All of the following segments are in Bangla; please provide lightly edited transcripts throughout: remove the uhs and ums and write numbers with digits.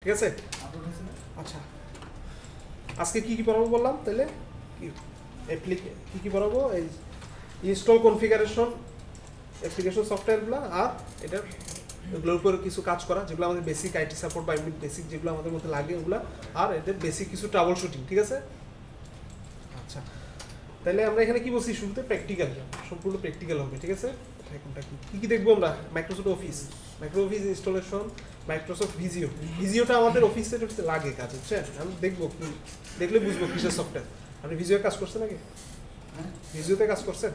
ঠিক আছে। আচ্ছা, আজকে কি কি পড়াবো বললাম তাহলে? কি কি পড়াবো? এই ইনস্টল কনফিগারেশন অ্যাপ্লিকেশন সফটওয়্যারগুলো, আর এটার এগুলোর উপর কিছু কাজ করা যেগুলো আমাদের বেসিক আইটি সাপোর্ট বা এমনি বেসিক যেগুলো আমাদের মধ্যে লাগে ওগুলো, আর এদের বেসিক কিছু ট্রাবল শুটিং। ঠিক আছে। আচ্ছা, তাহলে আমরা এখানে কি বলছি? শুরুতে প্র্যাকটিক্যাল, সম্পূর্ণ প্র্যাকটিক্যাল হবে। ঠিক আছে। কোনটা কি কি দেখবো আমরা? মাইক্রোসফট অফিস ইনস্টলেশন, মাইক্রোসফট ভিজিওটা আমাদের অফিসের লাগে কাজ, বুঝছেন? আমি দেখবো কি, দেখলে বুঝবো কিসের সফটওয়্যার। আপনি ভিজিও কাজ করছেন আগে? ভিজিওতে কাজ করছেন?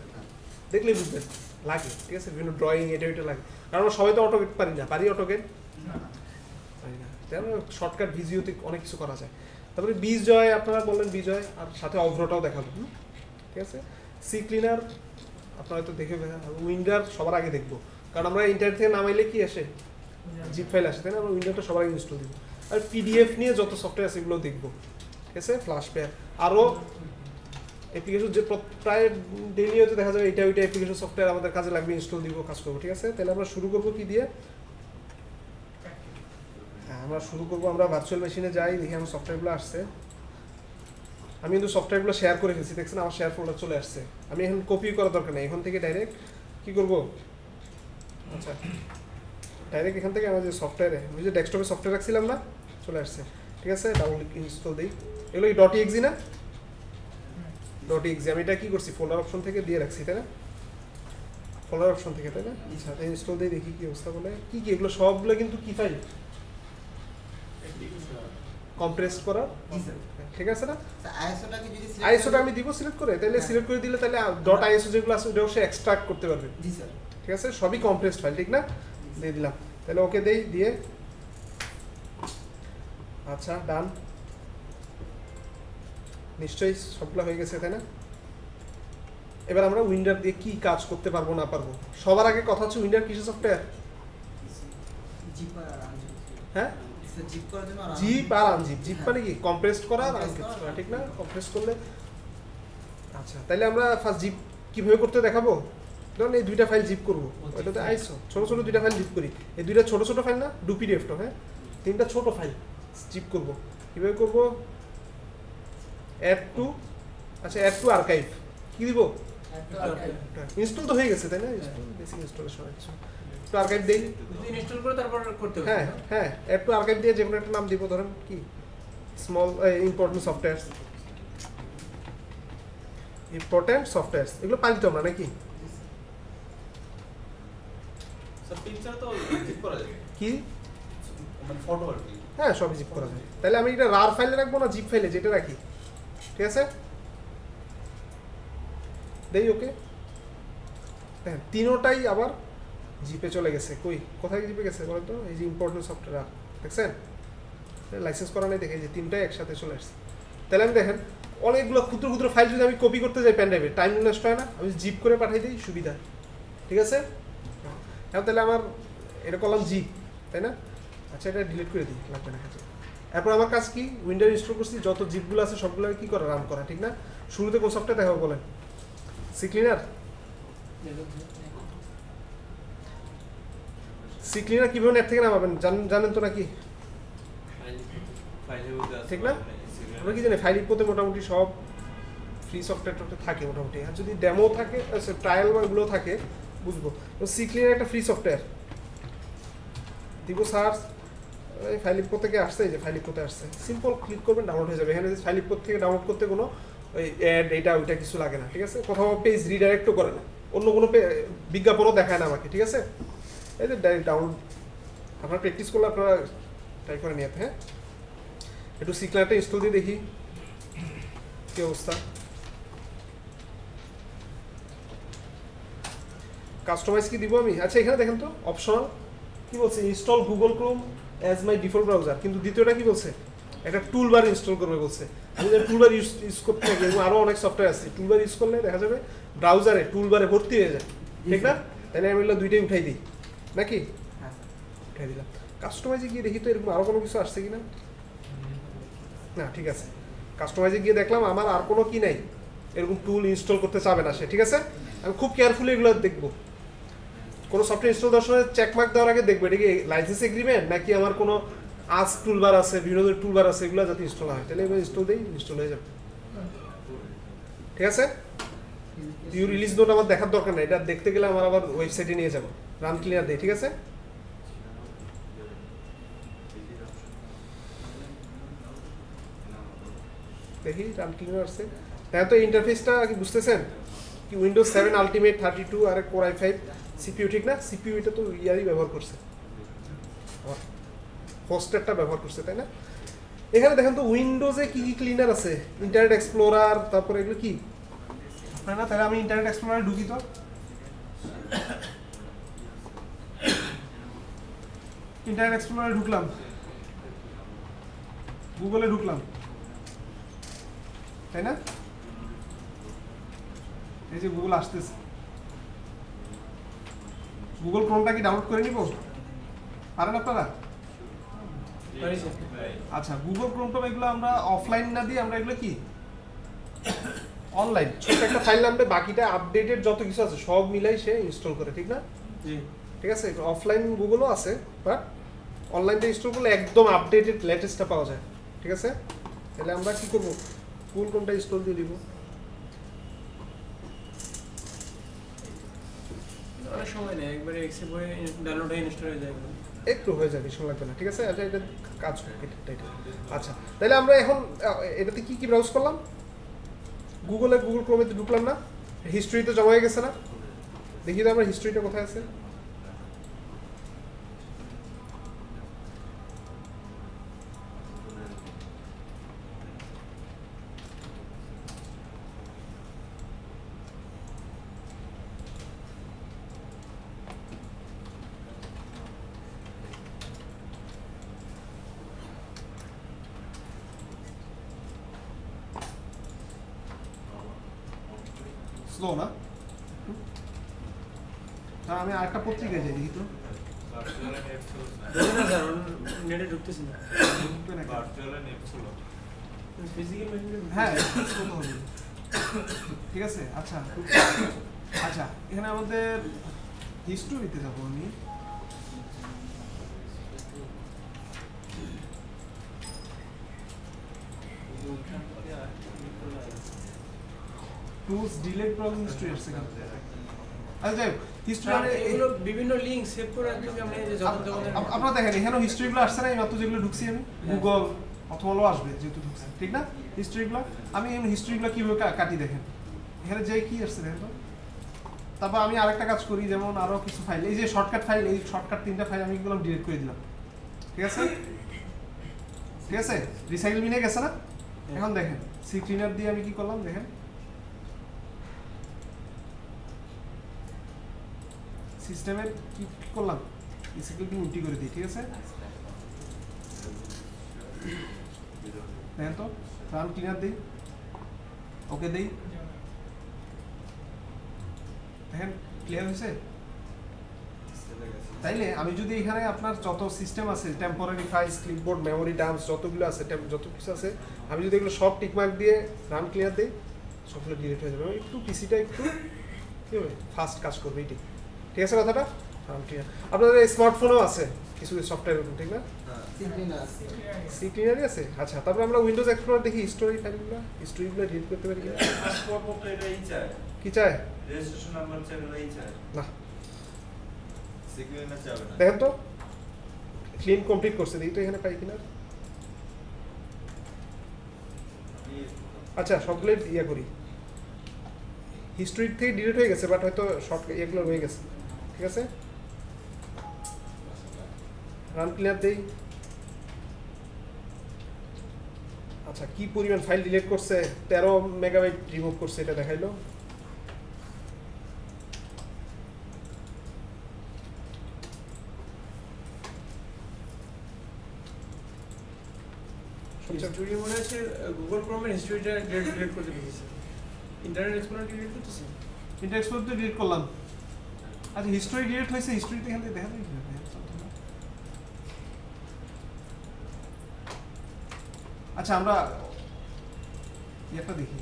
দেখলেই বুঝবেন লাগে। ঠিক আছে, বিভিন্ন ড্রয়িং এটা লাগে, কারণ আমরা সবাই তো অটোকেট পারি না। পারি অটোকেট? পারি না। শর্টকাট ভিজিওতে অনেক কিছু করা যায়। তারপরে বিজয়, আপনারা বললেন বিজয়, আর সাথে অভ্রটাও দেখাবো। ঠিক আছে। সি ক্লিনার আপনারা হয়তো দেখে, উইন্ডার সবার আগে দেখবো, কারণ আমরা ইন্টারনেট থেকে নামাইলে কি আসে? জিপ ফাইল আসে, তাই না? আমরা উইন্ডারটা সবার আগে ইনস্টল দিব। আর পিডিএফ নিয়ে যত সফটওয়্যার আছে এগুলো দেখবো। ঠিক আছে। ফ্ল্যাশ প্যাড আরও অ্যাপ্লিকেশন যে প্রায় ডেইলি হয়তো দেখা যাবে এটা ওইটা অ্যাপ্লিকেশন সফটওয়্যার আমাদের কাজে লাগবে, ইনস্টল দিব, কাজ করবো। ঠিক আছে। তাহলে আমরা শুরু করবো কি দিয়ে? হ্যাঁ, আমরা শুরু করবো, আমরা ভার্চুয়াল মেশিনে যাই, দেখি আমার সফটওয়্যারগুলো আসছে। আমি কিন্তু সফটওয়্যারগুলো শেয়ার করে ফেলছি, দেখছেন আমার শেয়ার ফোল্ডার চলে আসছে। আমি এখন কপি করার দরকার নেই, এখন থেকে ডাইরেক্ট কি করবো? আচ্ছা, ডাইরেক্ট এখান থেকে আমার যে সফটওয়্যারে, আমি যে ডেস্কটপে সফটওয়্যার রাখছিলাম না, চলে আসছে। ঠিক আছে। ডাবল ইনস্টল দিই। এগুলো কি ডট ইএক্সি না? ডট ইএক্সি আমি এটা কি করছি? ফোল্ডার অপশন থেকে দিয়ে রাখছি, তাই না? ফোল্ডার অপশন থেকে, তাই না? আচ্ছা, ইনস্টল দিই, দেখি কি অবস্থা বলে। কি কি এগুলো সবগুলো কিন্তু কি ফাইল? কম্প্রেস করা। ঠিক আছে না? আইএসওটা আমি দিব সিলেক্ট করে, তাহলে সিলেক্ট করে দিলে তাহলে ডট আইএসও যেগুলো আছে ওটাও সে এক্সট্রাক্ট করতে পারবে। ঠিক আছে, সবই কম্প্রেসড ফাইল, ঠিক না? দিয়ে দিলাম, তাহলে ওকে দেই, দিয়ে আচ্ছা ডান। নিশ্চয়ই সবগুলো হয়ে গেছে, তাই না? এবার আমরা উইন্ডার দিয়ে কি কাজ করতে পারবো না পারবো। সবার আগে কথা হচ্ছে উইন্ডার কিসের সফটওয়্যার? হ্যাঁ, জিপ আর আনজিপ। জিপ মানে কি? কম্প্রেসড করা আর আনজিপ করা, ঠিক না? কম্প্রেস করলে। আচ্ছা, তাহলে আমরা ফার্স্ট জিপ কিভাবে করতে দেখাবো। ধরুন এই দুইটা ফাইল জিপ করবো, ওইটাতে আইসো ছোটো ছোটো দুইটা ফাইল জিপ করি। এই দুইটা ছোটো ছোটো ফাইল না, ডু পিডিএফটা, হ্যাঁ, তিনটা ছোটো ফাইল জিপ করবো। কীভাবে করবো? অ্যাড টু, আচ্ছা অ্যাড টু আর্কাইভ কি দিব? ইনস্টল তো হয়ে গেছে, তাই না? বেসিক ইনস্টলেশন একটু আর্কাইভ দেই, ইনস্টল করে তারপর করতে হবে। হ্যাঁ হ্যাঁ, একটু আর্কাইভ দিয়ে যে কোনো একটা নাম দিব, ধরেন কি স্মল ইম্পর্টেন্ট সফটওয়্যার। এগুলো পাই তো আমরা নাকি? সব পিকচার তো জিপ করা যাবে, কি মানে ফটো আর কি। হ্যাঁ, সব জিপ করা যায়। তাহলে আমি এটা রার ফাইলে রাখবো না জিপ ফাইলে, যেটা রাখি? ঠিক আছে, দেই ওকে। হ্যাঁ, তিনোটাই আবার জিপে চলে গেছে। কই, কোথায় জিপে গেছে বলেন তো? এই যে ইম্পর্টেন্ট সফটওয়্যার, দেখছেন? লাইসেন্স করা নেই দেখে, যে তিনটাই একসাথে চলে আসছে। তাহলে আমি দেখেন অনেকগুলো ক্ষুদ্র ক্ষুদ্র ফাইল যদি আমি কপি করতে যাই পেন ড্রাইভে, টাইম নষ্ট হয় না? আমি জিপ করে পাঠাই দিই, সুবিধা। ঠিক আছে। হ্যাঁ, তাহলে আমার এটা করলাম জিপ, তাই না? আচ্ছা, এটা ডিলিট করে দিই, লাগবে না কাছে। এরপর আমার কাজ কি? উইন্ডোজ ইনস্টল করছি, যত জিপগুলো আছে সবগুলো কি করা? রান করা, ঠিক না? শুরুতে কোন সফটওয়্যার দেখাবো বলেন? সি ক্লিনার কিভাবে নেট থেকে নামাবেন জানেন তো নাকি? ঠিক না? আমরা কি জানি ফাইল ইম্পোতে মোটামুটি সব ফ্রি সফটওয়্যার থাকে মোটামুটি। আর যদি ডেমো থাকে, ট্রায়াল বা এগুলো থাকে, বুঝবো। তো সি ক্লিনার একটা ফ্রি সফটওয়্যার, দিব সার্চ। এই ফাইল ইম্পো থেকে আসছে, এই যে ফাইল ইম্পোতে আসছে, সিম্পল ক্লিক করবেন, ডাউনলোড হয়ে যাবে। এখানে ফাইল ইম্পো থেকে ডাউনলোড করতে কোনো ওই অ্যাড এটা ওইটা কিছু লাগে না। ঠিক আছে, কোথাও পেজ রিডাইরেক্টও করে না, অন্য কোনো বিজ্ঞাপনও দেখায় না আমাকে। ঠিক আছে, এই যে ডাইরেক্ট ডাউনলোড। আপনারা প্র্যাকটিস করলে আপনারা ট্রাই করে নিয়ে, হ্যাঁ। একটু সি ক্লিনারটা ইনস্টল দিয়ে দেখি কি অবস্থা। কাস্টমাইজ কি দিব আমি? আচ্ছা, এখানে দেখেন তো অপশনাল কি বলছে? Install Google Chrome as my default browser. কিন্তু দ্বিতীয়টা কি বলছে? একটা টুলবার ইনস্টল করবে বলছে। আমি যদি টুলবার ইউজ করতে থাকি, এবং আরও অনেক সফটওয়্যার আছে, টুলবার ইউজ করলে দেখা যাবে ব্রাউজারে টুলবারে ভর্তি হয়ে যায়, ঠিক না? তাহলে আমি এগুলো দুইটাই উঠাই দিই নাকি? উঠাই দিলাম। কাস্টমাইজে গিয়ে দেখি তো এরকম আরও কোনো কিছু আসছে কি না। না, ঠিক আছে। কাস্টমাইজে গিয়ে দেখলাম আমার আর কোনো কি নাই, এরকম টুল ইনস্টল করতে চাবে না সে। ঠিক আছে, আমি খুব কেয়ারফুলি এগুলো দেখবো। কোনো সফটওয়্যার ইনস্টল দেওয়ার সময় চেকমার্ক দেওয়ার আগে দেখবো এটা কি লাইসেন্স এগ্রিমেন্ট নাকি আমার কোনো আস্ক টুলবার আছে, বিভিন্ন ধরনের টুলবার আছে, এগুলো যাতে ইনস্টল হয়, তাহলে এবার ইনস্টল দেই, ইনস্টল হয়ে যাবে। ঠিক আছে, ইউ রিলিজ নোট আমার দেখার দরকার নেই, এটা দেখতে গেলে আমার আবার ওয়েবসাইটে নিয়ে যাবো। রান ক্লিয়ার দেই, ঠিক আছে। দেখি রান ক্লিয়ার আসছে। তাই তো ইন্টারফেসটা কি বুঝতেছেন? কি উইন্ডোজ 7 আলটিমেট 32 আর কোর i5 সিপিইউ, ঠিক না? সিপিইউ এটা তো ইয়ারই ব্যবহার করছে, হোস্টেরটা ব্যবহার করছে, তাই না? এখানে দেখেন তো উইন্ডোজে কি কি ক্লিনার আছে, ইন্টারনেট এক্সপ্লোরার, তারপরে এগুলো কি আপনার না? তাহলে আমি ইন্টারনেট এক্সপ্লোরারে ঢুকি তো। ইন্টারনেট এক্সপ্লোরারে ঢুকলাম, গুগলে ঢুকলাম, তাই না? এই যে গুগল আসতেছে, গুগল ক্রোমটা কি ডাউনলোড করে নিব? পারেন আপনারা? আচ্ছা, গুগল ক্রোমটা এগুলো আমরা অফলাইন না দিয়ে আমরা এগুলো কি অনলাইন ছোট একটা ফাইল নামে বাকিটা আপডেটেড যত কিছু আছে সব মিলাই সে ইনস্টল করে, ঠিক না? ঠিক আছে, অফলাইন গুগলও আছে, বাট অনলাইনটা ইনস্টল করলে একদম আপডেটেড লেটেস্টটা পাওয়া যায়, ঠিক আছে? তাহলে আমরা কি করব, গুগল ক্রোমটা ইনস্টল দিয়ে দিব। অনেক সময় নেই, একবারে এক্সেপ হয়ে ডাউনলোড হয়ে ইনস্টল হয়ে যায়, একটু হয়ে যাবে, সময় লাগবে না, ঠিক আছে? আচ্ছা, এটা কাজ করবে এটা। আচ্ছা, তাহলে আমরা এখন এটাতে কি কি ব্রাউজ করলাম? গুগল ক্রোমেতে ঢুকলাম না, হিস্ট্রিতে জমা হয়ে গেছে না? দেখি তো আমার হিস্ট্রিটা কোথায় আছে। স্লো না? আমি আরেকটা পত্রিকায় যাই, দেখি তো। নেটে ঢুকতেছি না, হ্যাঁ, ঠিক আছে। আচ্ছা আচ্ছা, এখানে আমাদের হিস্ট্রিতে যাবো আমি। টুলস ডিলেট ব্রাউজিং হিস্ট্রি আসছে কেন? আচ্ছা যাই হোক, হিস্ট্রি এগুলো বিভিন্ন লিংক সেভ করে রাখলে আমরা এই যে যখন আপনারা দেখেন এখানে হিস্ট্রিগুলো আসছে না, এই মাত্র যেগুলো ঢুকছি আমি গুগল অথবা লো আসবে যেহেতু ঢুকছে, ঠিক না? হিস্ট্রিগুলো আমি এই হিস্ট্রিগুলো কিভাবে কাটি দেখেন, এখানে যে কি আসছে দেখেন তো। তারপর আমি আরেকটা কাজ করি, যেমন আরো কিছু ফাইল, এই যে শর্টকাট ফাইল, এই শর্টকাট 3টা ফাইল আমি এগুলো ডিলিট করে দিলাম, ঠিক আছে? ঠিক আছে, রিসাইকেল বিনে গেছে না? এখন দেখেন সি ক্লিনার দিয়ে আমি কি করলাম দেখেন, সিস্টেমের কি করলাম, রিসাইকেল বিন উল্টি করে দিই, ঠিক আছে? দেখেন তো, রান ক্লিনার দিই, ওকে দিই, দেখেন ক্লিয়ার হয়েছে। তাইলে আমি যদি এখানে আপনার যত সিস্টেম আছে, temporary files, clipboard, memory, dumps, যতগুলো আছে, যত কিছু আছে, আমি যদি এগুলো সব টিকমার্ক দিয়ে রান ক্লিয়ার দিই, সবগুলো ডিলিট হয়ে যাবে। একটু পিসিটা একটু কী হবে, ফাস্ট কাজ করবে, এটি ঠিক আছে কথাটা? রান ক্লিয়ার আপনাদের স্মার্টফোনেও আছে কিছু সফটওয়্যার, ঠিক না? সি ক্লিনারই আছে। আচ্ছা, তারপরে আমরা উইন্ডোজ এক্সপ্লোরার দেখি হিস্টোরি ফাইলগুলো, হিস্টোরিগুলো ডিলিট করতে পারি কিনা? কি চায়? রেজিস্ট্রেশন নাম্বার চাই না, সিকিউরিটি চাবে না। দেখেন তো ক্লিন কমপ্লিট করছে, দেখি তো এখানে পাই কিনা। আচ্ছা, সবগুলো ইয়ে করি, হিস্ট্রি থেকে ডিলিট হয়ে গেছে, বাট হয়তো শর্ট এগুলো রয়ে গেছে, ঠিক আছে? রান ক্লিয়ার দেই। আচ্ছা, কি পরিমাণ ফাইল ডিলিট করছে, 13 মেগাবাইট রিমুভ করছে, এটা দেখাইলো। হিস্ট্রি মনে আছে গুগল ক্রোমের হিস্ট্রিটা ডিলিট করতে দিয়েছে, ইন্টারনেট এক্সপ্লোরার ডিলিট করতেছে, ইন্টারনেট এক্সপ্লোরার তো ডিলিট করলাম। আচ্ছা, হিস্ট্রি ডিলিট হয়েছে, হিস্ট্রিতে এখান থেকে দেখা যায়। আচ্ছা, আমরা একটা দেখি,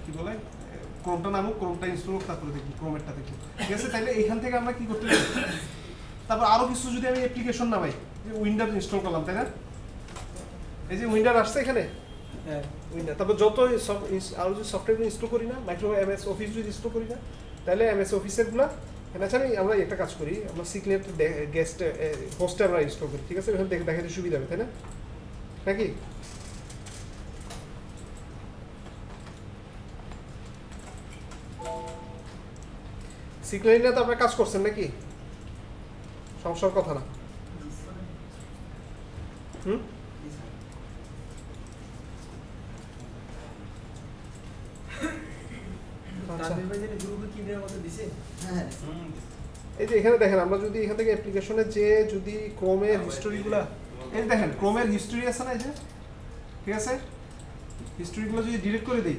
কি বলে, ক্রোমটা নামুক, ক্রোমটা ইনস্টল হোক, তারপরে দেখি ক্রোমেরটা দেখি, ঠিক আছে? তাহলে এখান থেকে আমরা কি করতে পারি, তারপর আরো কিছু যদি আমি অ্যাপ্লিকেশন নামাই, যে উইন্ডোজ ইনস্টল করলাম, তাই না? এই যে উইন্ডোজ আসছে এখানে, হ্যাঁ উইন্ডোজ, তারপর যত আরো যদি সফটওয়্যার ইনস্টল করি না, মাইক্রো এমএস অফিস যদি ইনস্টল করি না, তাহলে এমএস অফিসের গুলা আচ্ছা আমরা একটা কাজ করি, আমরা সিক্রেট গেস্ট হোস্টে আমরা ইনস্টল করি, ঠিক আছে? ওখানে দেখাতে সুবিধা হবে, তাই না? নাকি সিক্রেট নিয়ে তো আপনার কাজ করছেন নাকি? সমস্যার কথা না। হুম, আচ্ছা তাদের ভাই যেটা গ্রুপে কি দেওয়ার কথা দিছে হ্যাঁ এই যে এখানে দেখেন, আমরা যদি এখান থেকে অ্যাপ্লিকেশনে যে যদি ক্রোমের হিস্টোরিগুলো, এই যে দেখেন ক্রোমের হিস্টোরি আছে না, এই যে ঠিক আছে, হিস্টোরিগুলো যদি ডিলিট করে দিই,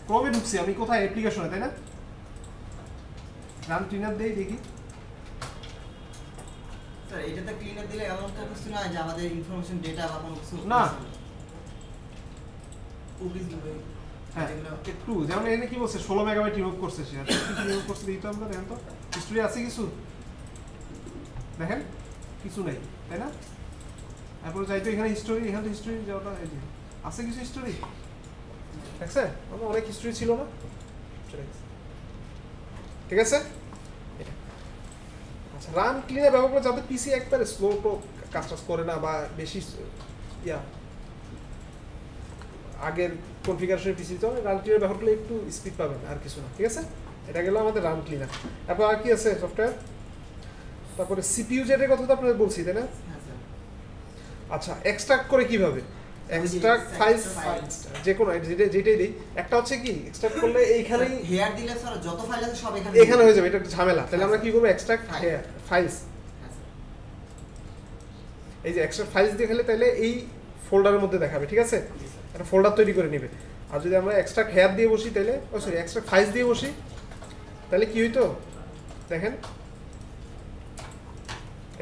ক্রোমে ঢুকছি আমি কোথায়? অ্যাপ্লিকেশনে, তাই না? রান ক্লিনার দেই দেখি। স্যার এটাতে ক্লিনার দিলে এমন তো কিছু না যে আমাদের ইনফরমেশন ডেটা বা কোনো কিছু না। কুকিজ দিবে হ্যাঁ একটু, যেমন এখানে কি বলছে 16 মেগাবাইট রিমুভ করছে সে, কি রিমুভ করছে দেখি তো আমরা, দেখেন তো হিস্টোরি আছে কিছু, দেখেন কিছু নেই, তাই না? তারপরে যাই তো এখানে হিস্টোরি, এখানে তো হিস্টোরি যাওয়াটা, এই যে আছে কিছু হিস্টোরি, দেখছেন? আমার অনেক হিস্টোরি ছিল না, চলে গেছে, ঠিক আছে? এটা আচ্ছা, রান ক্লিনার ব্যবহার করে যাতে পিসি একবারে স্লো তো কাজ টাজ করে না, বা বেশি ইয়া আগের কনফিগারেশনের পিসি তো রান ক্লিনার ব্যবহার করলে একটু স্পিড পাবেন, আর কিছু না, ঠিক আছে? এটা গেল আমাদের রান ক্লিনার। তারপর আর কি আছে সফটওয়্যার? তারপরে সিপিইউ জেটের কথা তো আপনাদের বলছি, তাই না? হ্যাঁ স্যার আচ্ছা, এক্সট্রাক্ট করে কিভাবে? এক্সট্রাক্ট ফাইলস, যে কোনো যেটাই দিই, একটা হচ্ছে কি এক্সট্রাক্ট করলে এইখানেই হেয়ার দিলে স্যার যত ফাইল আছে সব এখানে হয়ে যাবে, এটা একটা ঝামেলা। তাহলে আমরা কি করবো? এক্সট্রাক্ট ফাইলস, হ্যাঁ স্যার এই যে এক্সট্রাক্ট ফাইলস দিয়ে খেলে তাহলে এই ফোল্ডারের মধ্যে দেখাবে, ঠিক আছে? একটা ফোল্ডার তৈরি করে নেবে। আর যদি আমরা এক্সট্রাক্ট হেয়ার দিয়ে বসি তাহলে, সরি এক্সট্রাক্ট ফাইলস দিয়ে বসি, তাহলে কি হইতো দেখেন,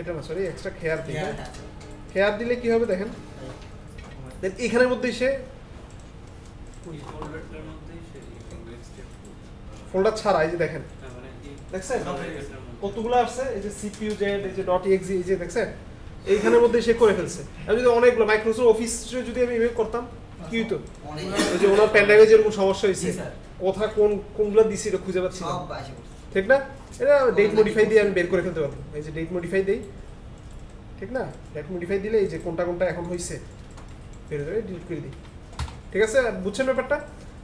এটা না সরি এক্সট্রাক্ট হেয়ার দিয়ে, হ্যাঁ হ্যাঁ হেয়ার দিলে কি হবে দেখেন, দেন এখানের মধ্যে সে ওই ফোল্ডারটার মধ্যেই সেই স্টেপ ফোল্ডার ছাড়া, এই যে দেখেন মানে এই দেখছেন সফটওয়্যারটার মধ্যে কতগুলো আসছে, এই যে সিপিইউ জেড, এই যে .exe, এই যে দেখছেন এইখানের মধ্যে সে করে ফেলছে। আমি যদি অনেকগুলো মাইক্রোসফট অফিস যদি আমি এভাবে করতাম কি হইতো? অনেক ওই যে ওনার প্যান্ডাইভে যেরকম সমস্যা হয়েছে, জি, স্যার। কোথা কোনগুলো দিছি এটা খুঁজে পাচ্ছি না, সব আসে পড়ছে ঠিক না? এটা ডেট মডিফাই দিয়ে আমি বের করে ফেলতে পারবো, এই যে ডেট মডিফাই দেই, ঠিক না? ডেট মডিফাই দিলে এই যে কোনটা কোনটা এখন হয়েছে বের হয়ে ডিলিট করে দিই, ঠিক আছে? বুঝছেন ব্যাপারটা?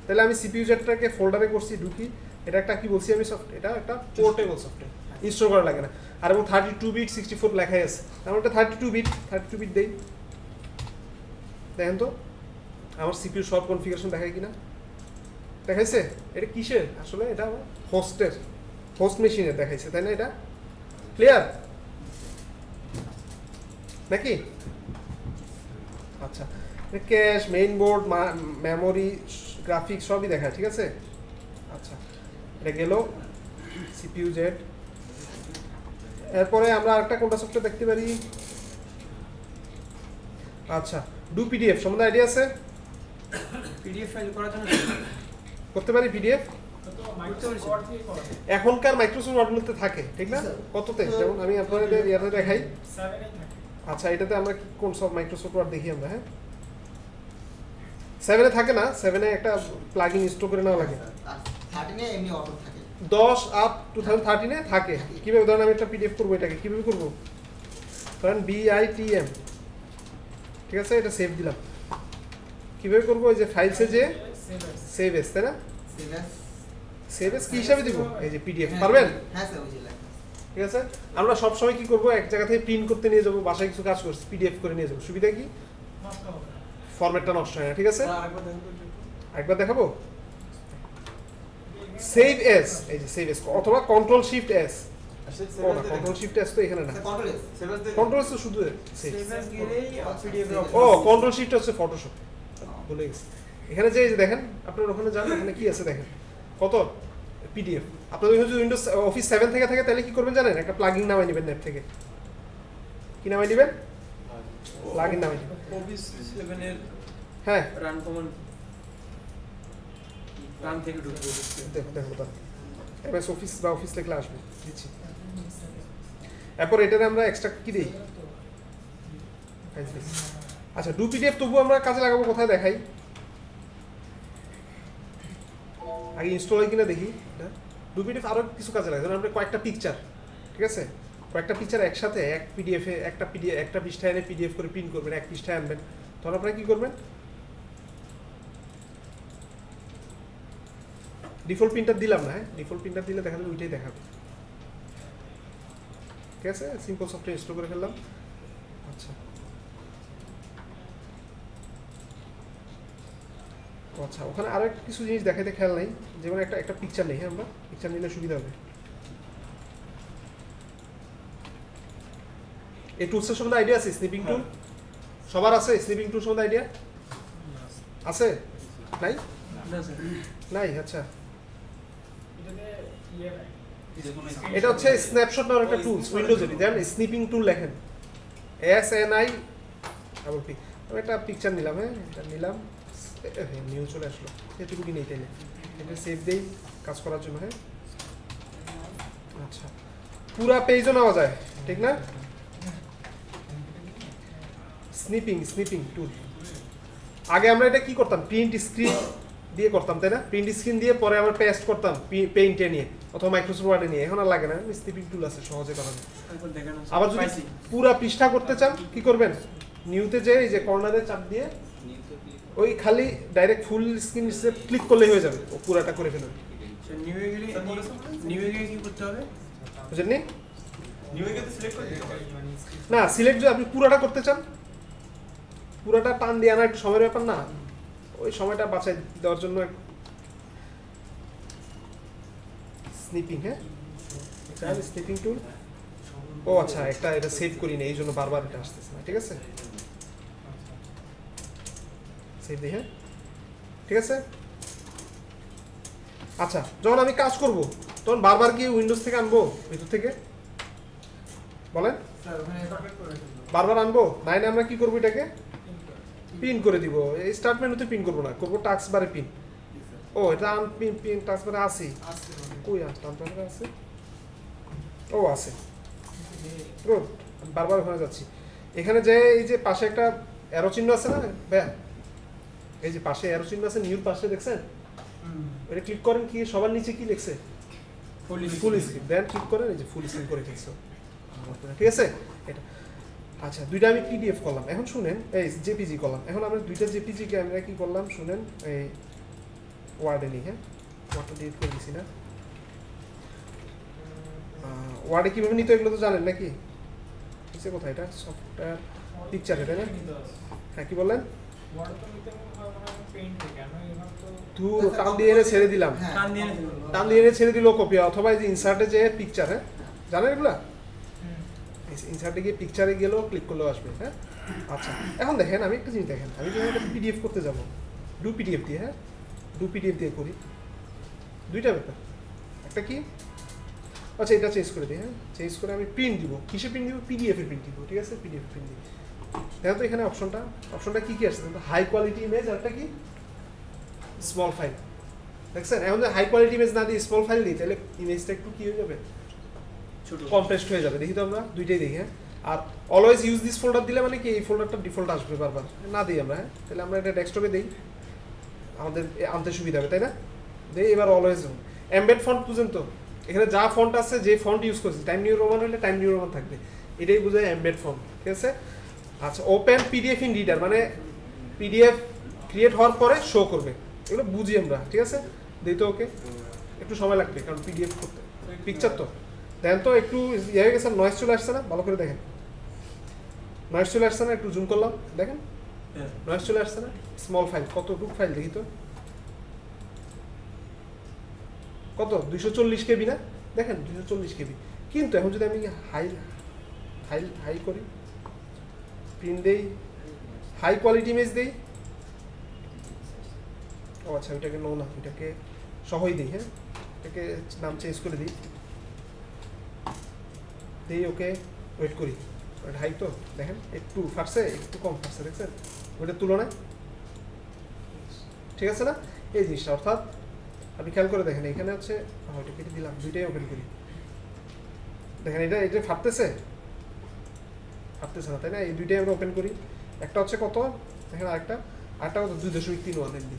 তাহলে আমি সিপিইউ জেটটাকে ফোল্ডারে করছি, ঢুকি, এটা একটা কি বলছি আমি এটা একটা পোর্টেবল সফটওয়্যার, ইনস্টল করা লাগে না। আর এবং 32 বিট 64 লেখাই আছে, আমার এটা 32 বিট দেই, দেখেন তো আমার সিপিইউ সব কনফিগারেশন দেখায় কিনা, দেখাইছে? এটা কিসের আসলে? এটা আমার হোস্ট মেশিনের দেখাইছে, তাই না? এটা ক্লিয়ার নাকি? আচ্ছা, cash, main board, memory, graphics সবই দেখায়, ঠিক আছে? আচ্ছা, এটা গেল সিপিইউ জেড। এরপরে আমরা আরেকটা কোনটা সফটওয়্যার দেখতে পারি? আচ্ছা, ডু পিডিএফ সম্বন্ধে আইডিয়া আছে? পিডিএফ ফাইল করার জন্য করতে পারি পিডিএফ? এখনকার মাইক্রোসফট ওয়ার্ডগুলোতে থাকে, ঠিক না? কততে? যেমন আমি আপনাদের ইয়াতে দেখাই। আচ্ছা, এটাতে আমরা কোন সব মাইক্রোসফট ওয়ার্ড দেখি আমরা? হ্যাঁ, 7 এ থাকে না, 7 এ একটা প্লাগইন ইনস্টল করে নেওয়া লাগে। আর 13 এ এমনি অটো থাকে 10 আপ 2013 এ থাকে। কিভাবে? ধরেন আমি একটা পিডিএফ করবো, এটাকে কিভাবে করবো? ধরেন BITM, ঠিক আছে? এটা সেভ দিলাম, কিভাবে করবো? এই যে ফাইলসে যে সেভ এস, তাই না? সেভ এস কি হিসাবে দিব? এই যে পিডিএফ, পারবেন? হ্যাঁ স্যার ওই যে লেখা ঠিক আছে? আমরা সব সময় কি করব? এক জায়গা থেকে প্রিন্ট করতে নিয়ে যাবো, বাসায় কিছু কাজ করছি, পিডিএফ করে নিয়ে যাবো, সুবিধা কি? ফরম্যাটটা নষ্ট হয় না, ঠিক আছে? আরেকবার দেখুন তো একবার দেখাবো। সেভ এস, এই যে সেভ এস, অথবা কন্ট্রোল শিফট এস। ও না, কন্ট্রোল শিফট এস তো এখানে না, sir control S control S তো শুধু সেভ। সেভ অ্যাজ গেলেই পিডিএফ এর ও কন্ট্রোল শিফট হচ্ছে ফটোশপ, ভুলে গেছি। এখানে যে এই যে দেখেন, আপনার ওখানে যান, ওখানে কি আছে দেখেন, কত পিডিএফ। আপনাদের যদি উইন্ডোজ অফিস 7 থেকে থাকে তাহলে কি করবেন জানেন? একটা প্লাগইন নামাই নেবেন নেট থেকে। কি নামাই নেবেন? প্লাগইন নামাই নেবেন। অফিস 7 এর হ্যাঁ, রান কমান্ড রান থেকে ঢুকবো দেখো দেখো, এমএস অফিস বা অফিস লিখলে আসবে, দিচ্ছি। এরপর এটারে আমরা এক্সট্রা কি দিই? আচ্ছা ডু পিডিএফ তবু আমরা কাজে লাগাবো কোথায় দেখাই, আগে ইনস্টল হয় কিনা দেখি। ডু পিডিএফ আরও কিছু কাজে লাগে, ধরুন আমরা কয়েকটা পিকচার, ঠিক আছে, কয়েকটা পিকচার একসাথে এক পিডিএফে একটা পৃষ্ঠায় এনে পিডিএফ করে প্রিন্ট করবেন, এক পৃষ্ঠায় আনবেন, তখন আপনারা কী করবেন, ডিফল্ট প্রিন্টার দিলাম না, হ্যাঁ ডিফল্ট প্রিন্টার দিলে দেখা যাবে ওইটাই দেখাবে। ঠিক আছে, সিম্পল সফটওয়্যার ইনস্টল করে ফেললাম। আচ্ছা আচ্ছা ওখানে আরও কিছু জিনিস দেখাইতে খেয়াল নাই, যেমন একটা পিকচার নেই, হ্যাঁ আমরা পিকচার নিলে সুবিধা হবে। এই টুলসের সম্বন্ধে আইডিয়া আছে? স্নিপিং টুল সবার আছে? স্নিপিং টুল সম্বন্ধে আইডিয়া আছে? নাই নাই? আচ্ছা এটা হচ্ছে স্ন্যাপশট নামের একটা টুলস উইন্ডোজে, দেন স্নিপিং টুল লেখেন SNI ডাবল পি। আমি একটা পিকচার নিলাম, হ্যাঁ এটা নিলাম, নিউ চলে আসলো, এটুকু নেই তাইলে এটা সেভ দেই কাজ করার জন্য। হ্যাঁ আচ্ছা পুরা পেজও নেওয়া যায়, ঠিক না? স্নিপিং টুল আগে আমরা এটা কি করতাম, প্রিন্ট স্ক্রিন দিয়ে করতাম, তাই না? প্রিন্ট স্ক্রিন দিয়ে পরে আবার পেস্ট করতাম পেইন্টে নিয়ে অথবা মাইক্রোসফট ওয়ার্ডে নিয়ে, এখন আর লাগে না, স্নিপিং টুল আছে সহজে করা যায়। আবার যদি পুরা পৃষ্ঠা করতে চান কি করবেন, নিউতে যে এই যে কর্নারে চাপ দিয়ে ওই খালি ডাইরেক্ট ফুল স্ক্রিন ক্লিক করলেই হয়ে যাবে, ও পুরাটা করে ফেলবে। বুঝলেন? না সিলেক্ট যদি আপনি পুরাটা করতে চান, পুরাটা টান দিয়ে আনা একটু সময়ের ব্যাপার না, ওই সময়টা বাঁচাই দেওয়ার জন্য স্নিপিং। হ্যাঁ স্নিপিং টুল। ও আচ্ছা এটা সেভ করি না, এই জন্য বারবার এটা আসতেছে না, ঠিক আছে সেভ দিই। হ্যাঁ ঠিক আছে। আচ্ছা যখন আমি কাজ করব তখন বারবার কি উইন্ডোজ থেকে আনবো, ভিতর থেকে বলেন? বারবার আনবো না, আমরা কি করবো, এটাকে পিন করে দিব। এই স্টার্ট মেনুতে পিন করবো না, করবো টাস্ক বারে পিন। ও এটা পিন টাস্ক বারে আছে, কই আছে? ও আছে, গুড। বারবার ওখানে যাচ্ছি, এখানে যে এই যে পাশে একটা অ্যারো চিহ্ন আছে না ভাইয়া, এই যে পাশে অ্যারো চিহ্ন আছে নিউর পাশে, দেখছেন? এটা ক্লিক করেন, কি সবার নিচে কি লিখছে? Full screen. দেন ক্লিক করেন, এই যে ফুল স্ক্রিন করে ফেলছে, ঠিক আছে এটা। আচ্ছা দুইটা আমি পিডিএফ করলাম, এখন শুনেন, এই জেপিজি করলাম, এখন আমরা দুইটা জেপিজিকে আমরা কি করলাম শুনেন, এই ওয়ার্ডে নিই। হ্যাঁ ওয়ার্ডটা ডিলিট করে দিছি না, ওয়ার্ডে কীভাবে নিতে এগুলো তো জানেন নাকি? ঠিক কোথায় এটা সফটওয়্যার পিকচারে, তাই না? হ্যাঁ কি বললেন? টান দিয়ে এনে ছেড়ে দিলাম, টান দিয়ে এনে ছেড়ে দিল কপি, অথবা এই যে ইনসার্টে যে পিকচার, হ্যাঁ জানেন এগুলা? ইনসার্টে গিয়ে পিকচারে গেলেও ক্লিক করলেও আসবে। হ্যাঁ আচ্ছা এখন দেখেন, আমি একটা জিনিস দেখেন, আমি যখন একটা পিডিএফ করতে যাব ডু পিডিএফ দিয়ে, হ্যাঁ ডু পিডিএফ দিয়ে করি, দুইটা ব্যাপার, একটা কি, আচ্ছা এটা চেঞ্জ করে দিই, হ্যাঁ চেঞ্জ করে আমি প্রিন্ট দিব, কিসে প্রিন্ট দিব? পিডিএফে প্রিন্ট দিব, ঠিক আছে পিডিএফে প্রিন্ট দিব। দেখেন তো এখানে অপশনটা কি কি আসছে, হাই কোয়ালিটি ইমেজ, আর একটা কি স্মল ফাইল, দেখছেন? এখন যদি হাই কোয়ালিটি ইমেজ না দিই, স্মল ফাইল দিই, তাহলে ইমেজটা একটু কি হয়ে যাবে, কম্প্রেসড হয়ে যাবে। দেখি তো আমরা দুইটাই দেখি। হ্যাঁ are always use this folder দিলে মানে কি এই ফোল্ডারটা ডিফল্ট আসবে বারবার, না দিই আমরা, হ্যাঁ তাহলে আমরা এটা ডেস্কটপে দিই, আমাদের আনতে সুবিধা হবে, তাই না? দেই এবার অলওয়েজ এমবেড ফন্ট বুঝেন তো, এখানে যা ফন্ট আছে, যে ফন্ট ইউজ করছি, টাইম নিউ রোমান হলে টাইম নিউ রোমান থাকবে, এটাই বোঝায় এমবেড ফন্ট, ঠিক আছে? আচ্ছা ওপেন পিডিএফ ইন রিডার, মানে পিডিএফ ক্রিয়েট হওয়ার পরে শো করবে, এগুলো বুঝি আমরা, ঠিক আছে? দিই তো ওকে, একটু সময় লাগবে কারণ পিডিএফ করতে, পিকচার তো দেখেন তো একটু ইয়ে হয়ে গেছে, নয়েজ চলে আসছে না? ভালো করে দেখেন, নয়েজ চলে আসছে না? একটু জুম করলাম, দেখেন নয়েজ চলে আসছে না? স্মল ফাইল, কতটুকু ফাইল দেখি তো, কত 240 কেবি না? দেখেন 240 কেবি। কিন্তু এখন যদি আমি হাই করি, প্রিন্ট দেই, হাই কোয়ালিটি ইমেজ দেই, ও আচ্ছা ওইটাকে নো না, ওইটাকে সহই দিই, হ্যাঁ এটাকে নাম চেঞ্জ করে দিই, ওকে ওয়েট করি, হাই তো দেখেন একটু ফাটছে, একটু কম ফাটছে, দেখছেন ওইটার তুলনায়, ঠিক আছে না? এই জিনিসটা অর্থাৎ আপনি খেয়াল করে দেখেন, এখানে হচ্ছে ওইটা কেটে দিলাম, দুইটাই ওপেন করি, দেখেন এটা ফাটতেছে, পারতেছে না, তাই না? এই দুইটাই আমরা ওপেন করি। একটা হচ্ছে কত, দেখেন আরেকটা কত 2.31 এমবি,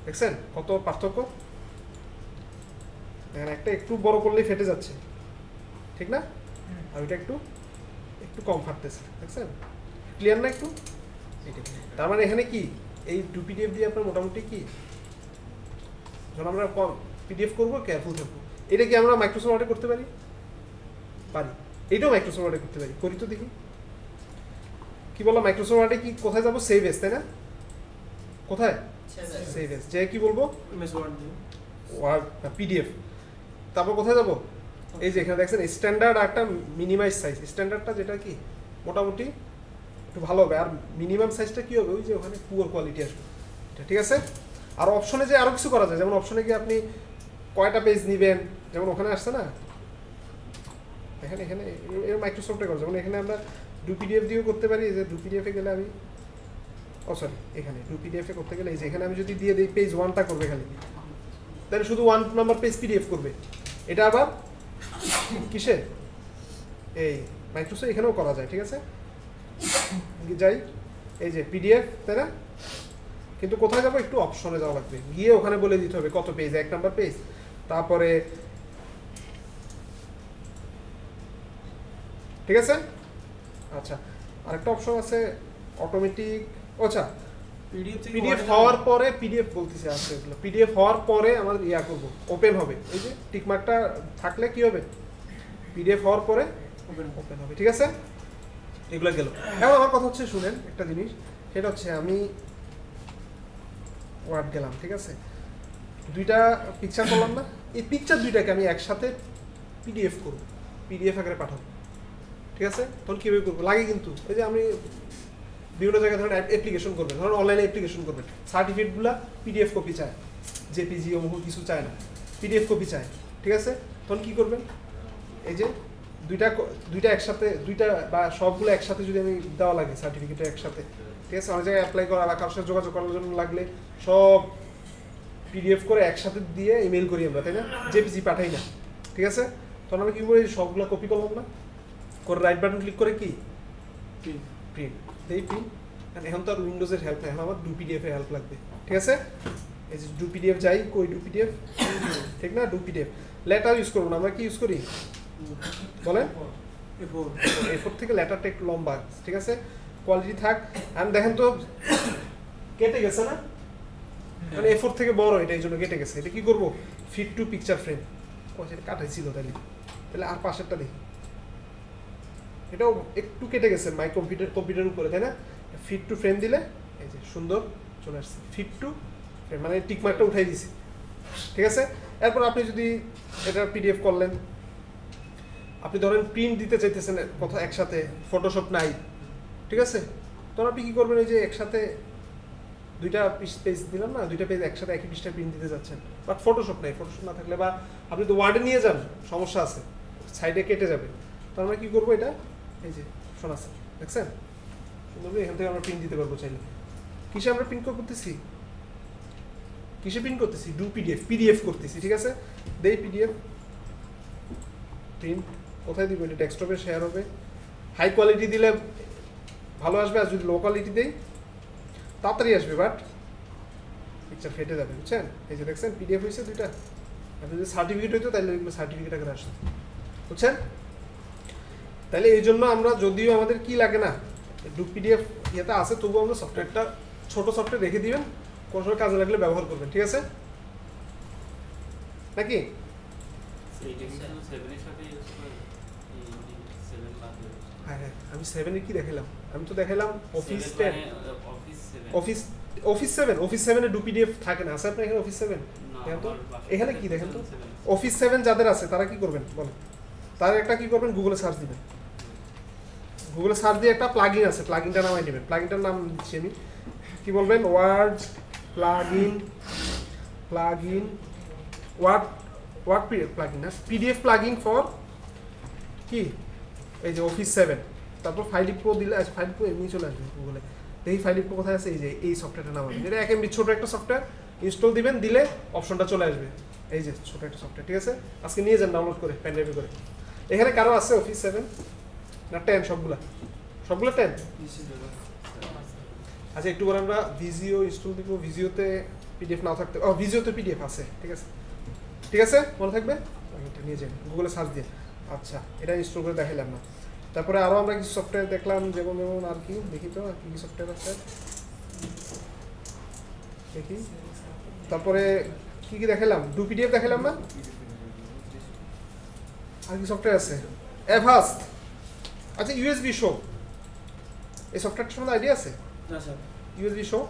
দেখছেন কত পার্থক্য? দেখেন একটা একটু বড় করলেই ফেটে যাচ্ছে, ঠিক না? আর ওইটা একটু একটু কম ফাটতেছে, দেখছেন? ক্লিয়ার না একটু? তার মানে এখানে কি এই 2 PDF দিয়ে আপনার মোটামুটি কি, যখন আমরা PDF করবো কেয়ারফুল থাকবো। এটা কি আমরা মাইক্রোসফট ওয়ার্ডে করতে পারি? পারি। এটাও মাইক্রোসফট ওয়ার্ডে করতে পারি, করি তো দেখি। কি বললাম, মাইক্রোসফট ওয়ার্ডে কি কোথায় যাবো? সেভ এস, তাই না? কোথায়? Save S. যে কি বলবো? এমএস ওয়ার্ড দিয়ে ওয়ার্ড PDF। তারপর কোথায় যাবো? এই যে এখানে দেখছেন স্ট্যান্ডার্ড আর একটা মিনিমাইজ সাইজ। স্ট্যান্ডার্ডটা যেটা কি মোটামুটি একটু ভালো হবে, আর মিনিমাম সাইজটা কি হবে? ওই যে ওখানে পুয়ার কোয়ালিটি আসবে, ঠিক আছে? আর অপশনে যে আরো কিছু করা যায়, যেমন অপশনে গিয়ে আপনি কয়টা পেজ নেবেন, যেমন ওখানে আসছে না, এখানে এখানে এর মাইক্রোসফটে করা, যেমন এখানে আমরা 2PDF দিয়েও করতে পারি। এই যে 2PDF এ গেলে আমি সরি এখানে 2PDF এ করতে গেলে এই যে এখানে আমি যদি দিয়ে দিই পেজ 1টা করবে খালি, তাহলে শুধু 1 নাম্বার পেজ PDF করবে। এটা আবার কিসে? এই মাইক্রোসফট এখানেও করা যায়, ঠিক আছে? যাই এই যে PDF, তাই না? কিন্তু কোথায় যাবো? একটু অপশনে যাওয়া লাগবে, গিয়ে ওখানে বলে দিতে হবে কত পেজ, 1 নাম্বার পেজ। তারপরে ঠিক আছে? আচ্ছা, আরেকটা অপশন আছে অটোমেটিক। আচ্ছা, PDF হওয়ার পরে PDF বলতেছে আছে এগুলো, PDF হওয়ার পরে আমাদের ইয়া করব, ওপেন হবে। এই যে টিক মার্কটা থাকলে কি হবে? PDF হওয়ার পরে ওপেন হবে, ঠিক আছে? এগুলো গেল। এখন আমার কথা হচ্ছে শুনেন একটা জিনিস, সেটা হচ্ছে আমি ওয়ার্ড গেলাম, ঠিক আছে? দুইটা পিকচার করলাম না, এই পিকচার দুইটাকে আমি একসাথে PDF করব, PDF আকারে পাঠাবো, ঠিক আছে? তখন কীভাবে করবো লাগে কিন্তু ওই যে আমি বিভিন্ন জায়গায় ধরেন অ্যাপ্লিকেশন করবেন, ধরুন অনলাইনে অ্যাপ্লিকেশন করবেন, সার্টিফিকেটগুলো PDF কপি চায়, জেপিজি অমুক কিছু চায় না, PDF কপি চায়, ঠিক আছে? তখন কী করবেন? এই যে দুইটা একসাথে, দুইটা বা সবগুলো একসাথে যদি আমি দেওয়া লাগে সার্টিফিকেটে একসাথে, ঠিক আছে? অনেক জায়গায় অ্যাপ্লাই করা বা কারোর সাথে যোগাযোগ করার জন্য লাগলে সব PDF করে একসাথে দিয়ে ইমেল করি আমরা, তাই না? জেপিজি পাঠাই না, ঠিক আছে? তখন আমি কী করি? সবগুলো কপি করলাম না, করে রাইট বাটন ক্লিক করে কি প্রিন্ট এই প্রিন্ট। এখন তো আর উইন্ডোজের হেল্প নেই, এখন আমার 2PDF এর হেল্প লাগবে, ঠিক আছে? এই যে 2PDF যাই, কই 2PDF, ঠিক না? 2PDF লেটার ইউজ করবো না, আমরা কি ইউজ করি বলেন? A4 থেকে লেটারটা একটু লম্বা, ঠিক আছে? কোয়ালিটি থাক। আমি দেখেন তো কেটে গেছে না, মানে A4 থেকে বড়, এটা এই জন্য কেটে গেছে। এটা কি করবো? ফিট টু পিকচার ফ্রেম, ও সেটা কাটাইছিল, তাহলে আর পাশেরটা দেখি, এটাও একটু কেটে গেছে মাই কম্পিউটার উপরে, তাই না? ফিট টু ফ্রেম দিলে এই যে সুন্দর চলে আসছে, ফিট টু ফ্রেম, মানে টিক মার্কটা উঠাই দিছি, ঠিক আছে? এরপর আপনি যদি এটা PDF করলেন, আপনি ধরেন প্রিন্ট দিতে চাইতেছেন কোথাও একসাথে, ফটোশপ নাই, ঠিক আছে? তখন আপনি কী করবেন? এই যে একসাথে দুইটা পেজ দিলাম না, দুইটা পেজ একসাথে একই পৃষ্ঠায় প্রিন্ট দিতে যাচ্ছেন, বাট ফটোশপ নাই, ফটোশপ না থাকলে বা আপনি তো ওয়ার্ডে নিয়ে যান, সমস্যা আছে, সাইডে কেটে যাবে। তো আমরা কী করবো? এটা এই যে অপশন আছে, দেখছেন? সুন্দরভাবে এখান থেকে আমরা প্রিন্ট দিতে পারবো চাইলে। কিসে আমরা প্রিন্ট করতেছি? কিসে প্রিন্ট করতেছি? PDF করতেছি, ঠিক আছে? দেই PDF প্রিন্ট, কোথায় দিব? এটা ডেস্কটপে শেয়ার হবে। হাই কোয়ালিটি দিলে ভালো আসবে, আর যদি লো কোয়ালিটি দেই তাড়াতাড়ি আসবে, বাট পিকচার ফেটে যাবে, বুঝছেন? এই যে দেখছেন PDF হয়েছে দুইটা। আপনি যদি সার্টিফিকেট হইতো তাহলে এগুলো সার্টিফিকেট আকারে আসতো, বুঝছেন? তাহলে এই জন্য আমরা, যদিও আমাদের কি লাগে না, PDF ইয়েতে আছে, তবুও আমরা সফটওয়্যারটা ছোট সফটওয়্যার রেখে দিবেন, কোনো সময় কাজে লাগলে ব্যবহার করবেন, ঠিক আছে নাকি? হ্যাঁ হ্যাঁ, আমি 7 কি দেখালাম? আমি তো দেখালাম অফিস 10, অফিস 7, অফিস 7 এ PDF থাকে না, আছে আপনার এখানে অফিস 7? দেখেন তো এখানে কি, দেখেন তো অফিস 7 যাদের আছে তারা কি করবেন বলেন? তারা একটা কি করবেন? গুগলে সার্চ দিবেন, গুগলে সার্চ দিয়ে একটা প্লাগইন আছে, প্লাগইনটা নামাই নেবেন। প্লাগইনটার নাম দিচ্ছি আমি, কি বলবেন? ওয়ার্ড প্লাগইন না, PDF প্লাগইন ফর কি, এই যে অফিস 7। তারপর ফাইল প্রো দিলে, ফাইল প্রো এমনি চলে আসবে গুগলে। দেখি ফাইল প্রো কোথায় আছে, এই যে এই সফটওয়্যারটা নামাবেন, এটা 1 MB ছোট একটা সফটওয়্যার, ইনস্টল দিবেন, দিলে অপশনটা চলে আসবে, এই যে ছোট একটা সফটওয়্যার, ঠিক আছে? আজকে নিয়ে যান ডাউনলোড করে পেন ড্রাইভে করে। এখানে কারো আছে অফিস 7 না 10 সবগুলা? সবগুলো 10? নিশ্চিত আচ্ছা একটু পরে আমরা ভিজিও ইনস্টল দিব, ভিজিওতে পিডিএফ নাও থাকতে, ভিজিওতে পিডিএফ আছে, ঠিক আছে ঠিক আছে, মনে থাকবে, আমি এটা নিয়ে যাই গুগলে সার্চ দিয়ে। আচ্ছা এটা ইনস্টল করে দেখাইলাম না। তারপরে আরও আমরা কিছু সফটওয়্যার দেখলাম, যেমন যেমন আর কি দেখি তো আর কি কি সফটওয়্যার আছে দেখি। তারপরে কি কি দেখালাম, ডু পিডিএফ দেখালাম না, আর কি সফটওয়্যার আছে, এভাস্ট। আচ্ছা ইউএসবি শো, এই সফটওয়্যারটার সম্বন্ধে আইডিয়া আছে? না স্যার ইউএসবি শো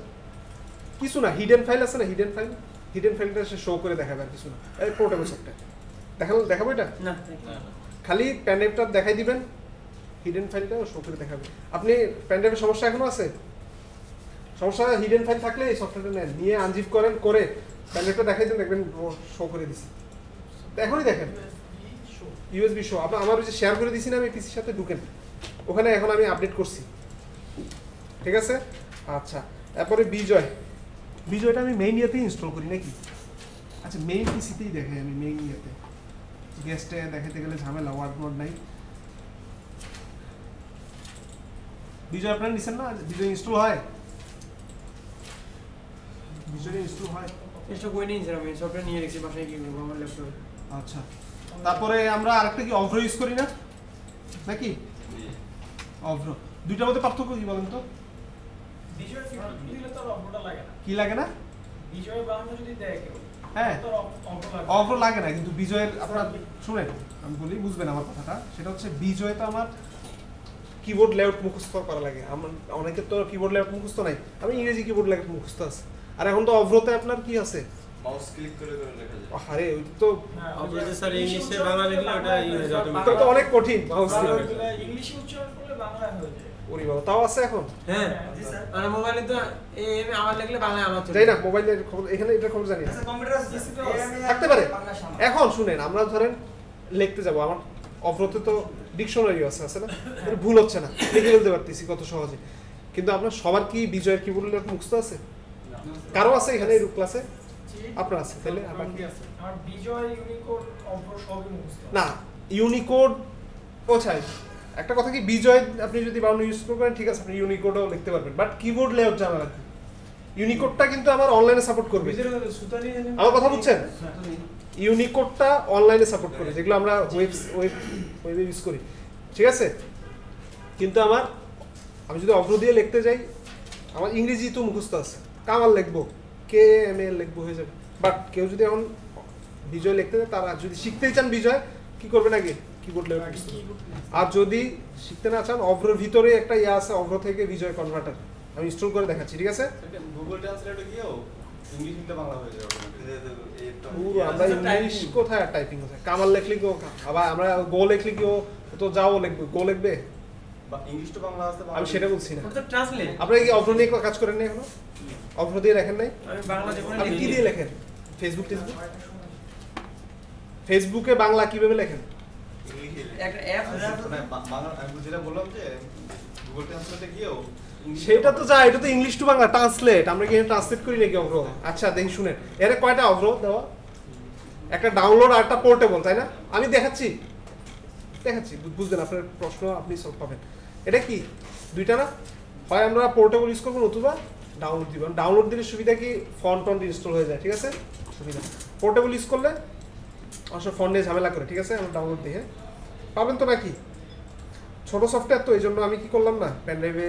কিছু না, হিডেন ফাইল আছে না, হিডেন ফাইলটা সে শো করে দেখাবে আর কিছু না, এই পোর্টেবল সফটওয়্যার দেখাবো এটা, না খালি প্যান ড্রাইভটা দেখাই দিবেন, হিডেন ফাইলটা শো করে দেখাবে। আপনি প্যান ড্রাইভের সমস্যা এখনো আছে? সমস্যা হিডেন ফাইল থাকলে এই সফটওয়্যারটা নেন, নিয়ে আনজিপ করেন, করে প্যান ড্রাইভটা দেখাই দেন, দেখবেন শো করে দিছি। এখনই দেখেন ইউএসবি শো, আমার ওই যে শেয়ার করে দিছি না আমি পিসির সাথে, ঢুকেন ওখানে, এখন আমি আপডেট করছি, ঠিক আছে। আচ্ছা তারপরে বিজয়টা আমি মেইন ইয়েতেই ইনস্টল করি নাকি? আচ্ছা মেইন পিসিতেই দেখাই আমি, মেইন ইয়েতে, গেস্টে দেখাতে গেলে ঝামেলা, ওয়ার্ড মোড নাই। বিজয় আপনারা নিছেন না, বিজয় ইনস্টল হয়, বিজয় ইনস্টল হয়। চেষ্টা করে নিন স্যার, আমি সফটওয়্যার নিয়ে রেখেছি বাসায় কি করবো আমার ল্যাপটপে। আচ্ছা তারপরে আমরা আরেকটা কি অভ্র ইউজ করি না নাকি? অভ্র, দুইটার মধ্যে পার্থক্য কি বলেন তো? বিজয় ফিফটি দিলে তো অফটা লাগে না। কি লাগে না? বিজয় বাহান্ন যদি দেয় কেউ, হ্যাঁ তো অফ লাগে। অভ্র লাগে না, কিন্তু বিজয়ের আপনার শুনেন আমি বলি, বুঝবেন আমার কথাটা, সেটা হচ্ছে বিজয় তো আমার কিবোর্ড লেআউট মুখস্থ করা লাগে, আমার অনেকের তো কিবোর্ড লেআউট মুখস্থ নাই, আমি ইংরেজি কিবোর্ড লেআউট মুখস্থ আছে। আর এখন তো অভ্রতে আপনার কি আছে, মাউস ক্লিক করে করে লেখা যায়। আরে ওই তো অবশ্যই স্যার ইংলিশে বাংলা লিখলে ওটা ইংরেজি ওটা অটোমেটিক। তো অনেক কঠিন মাউস দিয়ে। ইংলিশে উচ্চারণ করলে বাংলা হয়ে যায়। ওরে বাবা, তাও আছে এখন? হ্যাঁ জি স্যার। মানে মোবাইলে তো আমার লিখলে বাংলায় আমার চলে যাই না, মোবাইলের খবর এখানে, এটার খবর জানি না। আচ্ছা কম্পিউটার থাকতে পারে। এখন শুনেন, আমরা ধরেন লিখতে যাব, আমার অভ্রতে তো ডিকশনারি আছে না, এটা ভুল হচ্ছে না, লিখে ফেলতে পারতেছি কত সহজে। কিন্তু আপনার সবার কি বিজয়ের কিবোর্ড লেআউট মুখস্থ আছে? কারো আছে এখানে এই ক্লাসে? আপনার আছে, তাহলে আবার কি আছে? আমার বিজয় ইউনিকোড অফ সবই মুখস্থ। না ইউনিকোড, ও চাই একটা কথা কি, বিজয় আপনি যদি বাউন্ড ইউজ করেন ঠিক আছে, আপনি ইউনিকোডও লিখতে পারবেন, বাট কিবোর্ড লেআউট জানা লাগবে। ইউনিকোডটা কিন্তু আমার অনলাইনে সাপোর্ট করবে, সুতানি আমার কথা বুঝছেন? ইউনিকোডটা অনলাইনে সাপোর্ট করে, যেগুলো আমরা ওয়েবে ইউজ করি, ঠিক আছে। কিন্তু আমি যদি অভ্র দিয়ে লিখতে যাই, আমার ইংরেজি তো মুখস্থ আছে, কামাল লিখবো, KML লিখবো, হয়ে যাবে। বাট কেউ যদি এখন বিজয় লিখতে যায়, তারা যদি শিখতেই চান বিজয়, কি করবেন আগে কিবোর্ড লেআউট মুখস্থ করবেন। আর যদি শিখতে না চান, অভ্রর ভিতরে একটা ইয়ে আছে, অভ্র থেকে বিজয় কনভার্টার, আমি ইনস্টল করে দেখাচ্ছি, ঠিক আছে। গুগল ট্রান্সলেটে গিয়েও ইংলিশ থেকে বাংলা হয়ে যাবে। পুরো আমরা ইংলিশ কোথায় আর টাইপিং কোথায়, কামাল লিখলি কি ও, আবার আমরা গো লিখলি কি ও তো যাও লিখবে, গো লিখবে, বা ইংলিশ তো বাংলা আছে, আমি সেটা বলছি না। ওটা তো ট্রান্সলেট। আপনারা কি অভ্র নিয়ে কাজ করেন না এখনো? অভ্র দিয়ে লেখেন নাই? আমি বাংলা যখন আপনি কি লিখি দিয়ে লেখেন? ফেসবুকে বাংলা কিভাবে লেখেন? একটা অ্যাপ বাংলা, আমি যেটা বললাম যে গুগল ট্রান্সলেটে গিয়েও সেটা তো যায়, এটা তো ইংলিশ টু বাংলা ট্রান্সলেট, আমরা কি ট্রান্সলেট করি নাকি অভ্র? আচ্ছা দেখি শুনেন, এর কয়টা অভ্র দেওয়া? একটা ডাউনলোড আর একটা পোর্টেবল, তাই না? আমি দেখাচ্ছি, বুঝবেন, আপনার প্রশ্ন আপনি সলভ পাবেন। এটা কি দুইটা না? হয় আমরা পোর্টেবল ইউজ করবো, নতুবা ডাউনলোড দিবেন। ডাউনলোড দিলে সুবিধা কি, ফন্ট ইনস্টল হয়ে যায়, ঠিক আছে, সুবিধা। পোর্টেবল ইউজ করলে আসলে ফন্ট নিয়ে ঝামেলা করে, ঠিক আছে। আমরা ডাউনলোড দিয়ে পাবেন তো নাকি? ছোট সফটওয়্যার তো, এই জন্য আমি কি করলাম না, পেন ড্রাইভে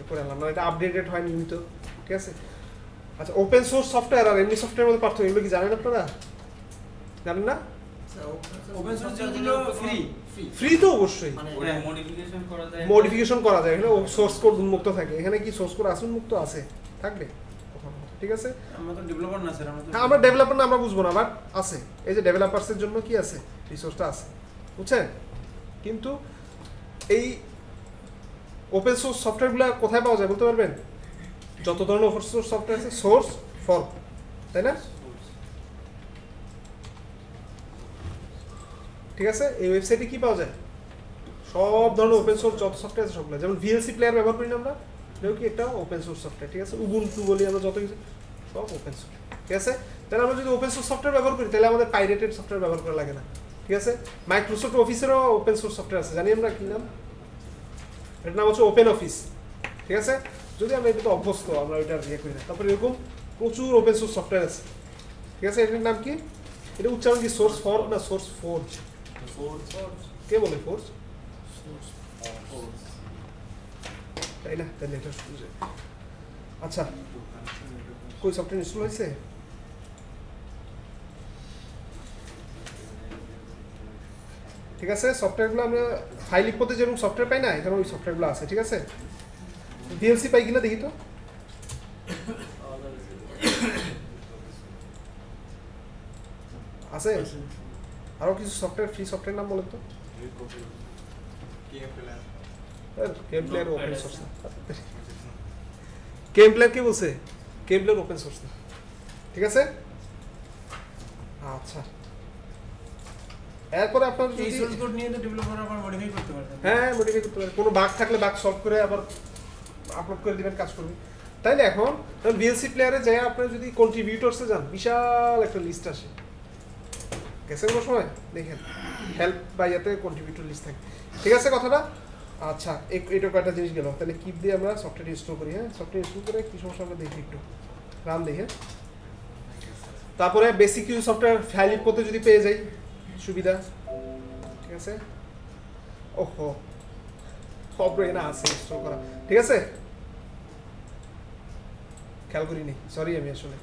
করে আনলাম না, এটা আপডেটেড হয় নিয়মিত, ঠিক আছে। আচ্ছা ওপেন সোর্স সফটওয়্যার আর এমনি সফটওয়্যারের মধ্যে পার্থক্য, এগুলো কি জানেন আপনারা? জানেন না? ওপেন সোর্স যেগুলো ফ্রি ফ্রি তো অবশ্যই, ওটা মডিফিকেশন করা যায়। মডিফিকেশন করা যায়, এখানে সোর্স কোড উন্মুক্ত থাকে। এখানে কি সোর্স কোড আছে উন্মুক্ত? আছে, থাকবে, ঠিক আছে। আমরা তো ডেভেলপার না স্যার, আমরা তো হ্যাঁ আমরা ডেভেলপার না, আমরা বুঝবো না, বাট আছে, এই যে ডেভেলপারসের জন্য কি আছে, রিসোর্সটা আছে, বুঝছেন। কিন্তু এই ওপেন সোর্স সফটওয়্যারগুলো কোথায় পাওয়া যায় বলতে পারবেন? যত ধরনের ওপেন সোর্স সফটওয়্যার আছে, সোর্স ফর্ম, তাই না? ঠিক আছে, এই ওয়েবসাইটে কি পাওয়া যায়? সব ধরনের ওপেন সোর্স যত সফটওয়্যার আছে সবগুলো, যেমন VLC প্লেয়ার ব্যবহার করি না আমরা, এটাও কি একটা ওপেন সোর্স সফটওয়্যার, ঠিক আছে। উবুন্টু বলি আমরা, যত কিছু সব ওপেন সোর্স, ঠিক আছে। তাহলে আমরা যদি ওপেন সোর্স সফটওয়্যার ব্যবহার করি, তাহলে আমাদের পাইরেটেড সফটওয়্যার ব্যবহার করা লাগে না, ঠিক আছে। মাইক্রোসফট অফিসেরও ওপেন সোর্স সফটওয়্যার আছে, জানি আমরা কি নাম, এটার নাম হচ্ছে ওপেন অফিস, ঠিক আছে? যদি আমরা এটা তো অভ্যস্ত, আমরা ওইটা ইয়ে করি না। তারপরে এরকম প্রচুর ওপেন সোর্স সফটওয়্যার আছে, ঠিক আছে? এটার নাম কি? এটা উচ্চারণ কি সোর্স ফর না সোর্স ফোর্জ? কে বলে ফোর্জ? তাই না? তাহলে এটা আচ্ছা, কই সফটওয়্যার ইনস্টল হয়েছে? ঠিক আছে, সফটওয়্যারগুলো আমরা ফাইল ইম্পোর্টে যেরকম সফটওয়্যার পাই না, এখানে ওই সফটওয়্যারগুলো আছে, ঠিক আছে? ভিএলসি পাই কিনা দেখি তো। আছে আরো কিছু সফটওয়্যার, ফ্রি সফটওয়্যার নাম বলেন তো। কেম প্লেয়ার ওপেন সোর্স না। কেম প্লেয়ার কে বলছে? কেম প্লেয়ার ওপেন সোর্স না, ঠিক আছে? আচ্ছা, এরপরে আপনার এই যদি সোর্স কোড নিয়ে তো ডেভেলপার আবার মডিফাই করতে পারবেন। হ্যাঁ মডিফাই করতে পারেন, কোনো বাগ থাকলে বাগ সলভ করে আবার আপলোড করে দিবেন, কাজ করবে। তাইলে এখন ভিএলসি প্লেয়ারে যাই আপনার যদি কন্ট্রিবিউটরসে যান, বিশাল একটা লিস্ট আসে, গেছে কোনো সময় দেখেন হেল্প বা ইয়াতে কন্ট্রিবিউটর লিস্ট থাকে, ঠিক আছে কথাটা? আচ্ছা, এটা কয়টা জিনিস গেল। তাহলে কিপ দিয়ে আমরা সফটওয়্যার ইনস্টল করি। হ্যাঁ, সফটওয়্যার ইনস্টল করে কি সমস্যা আমরা দেখি একটু, রান দেখে। তারপরে বেসিক কিছু সফটওয়্যার ফাইল ইম্পোর্টে যদি পেয়ে যাই সুবিধা, ঠিক আছে? ওহো, খবরে না আছে ইনস্টল করা, ঠিক আছে? খেয়াল করিনি, সরি আমি আসলে,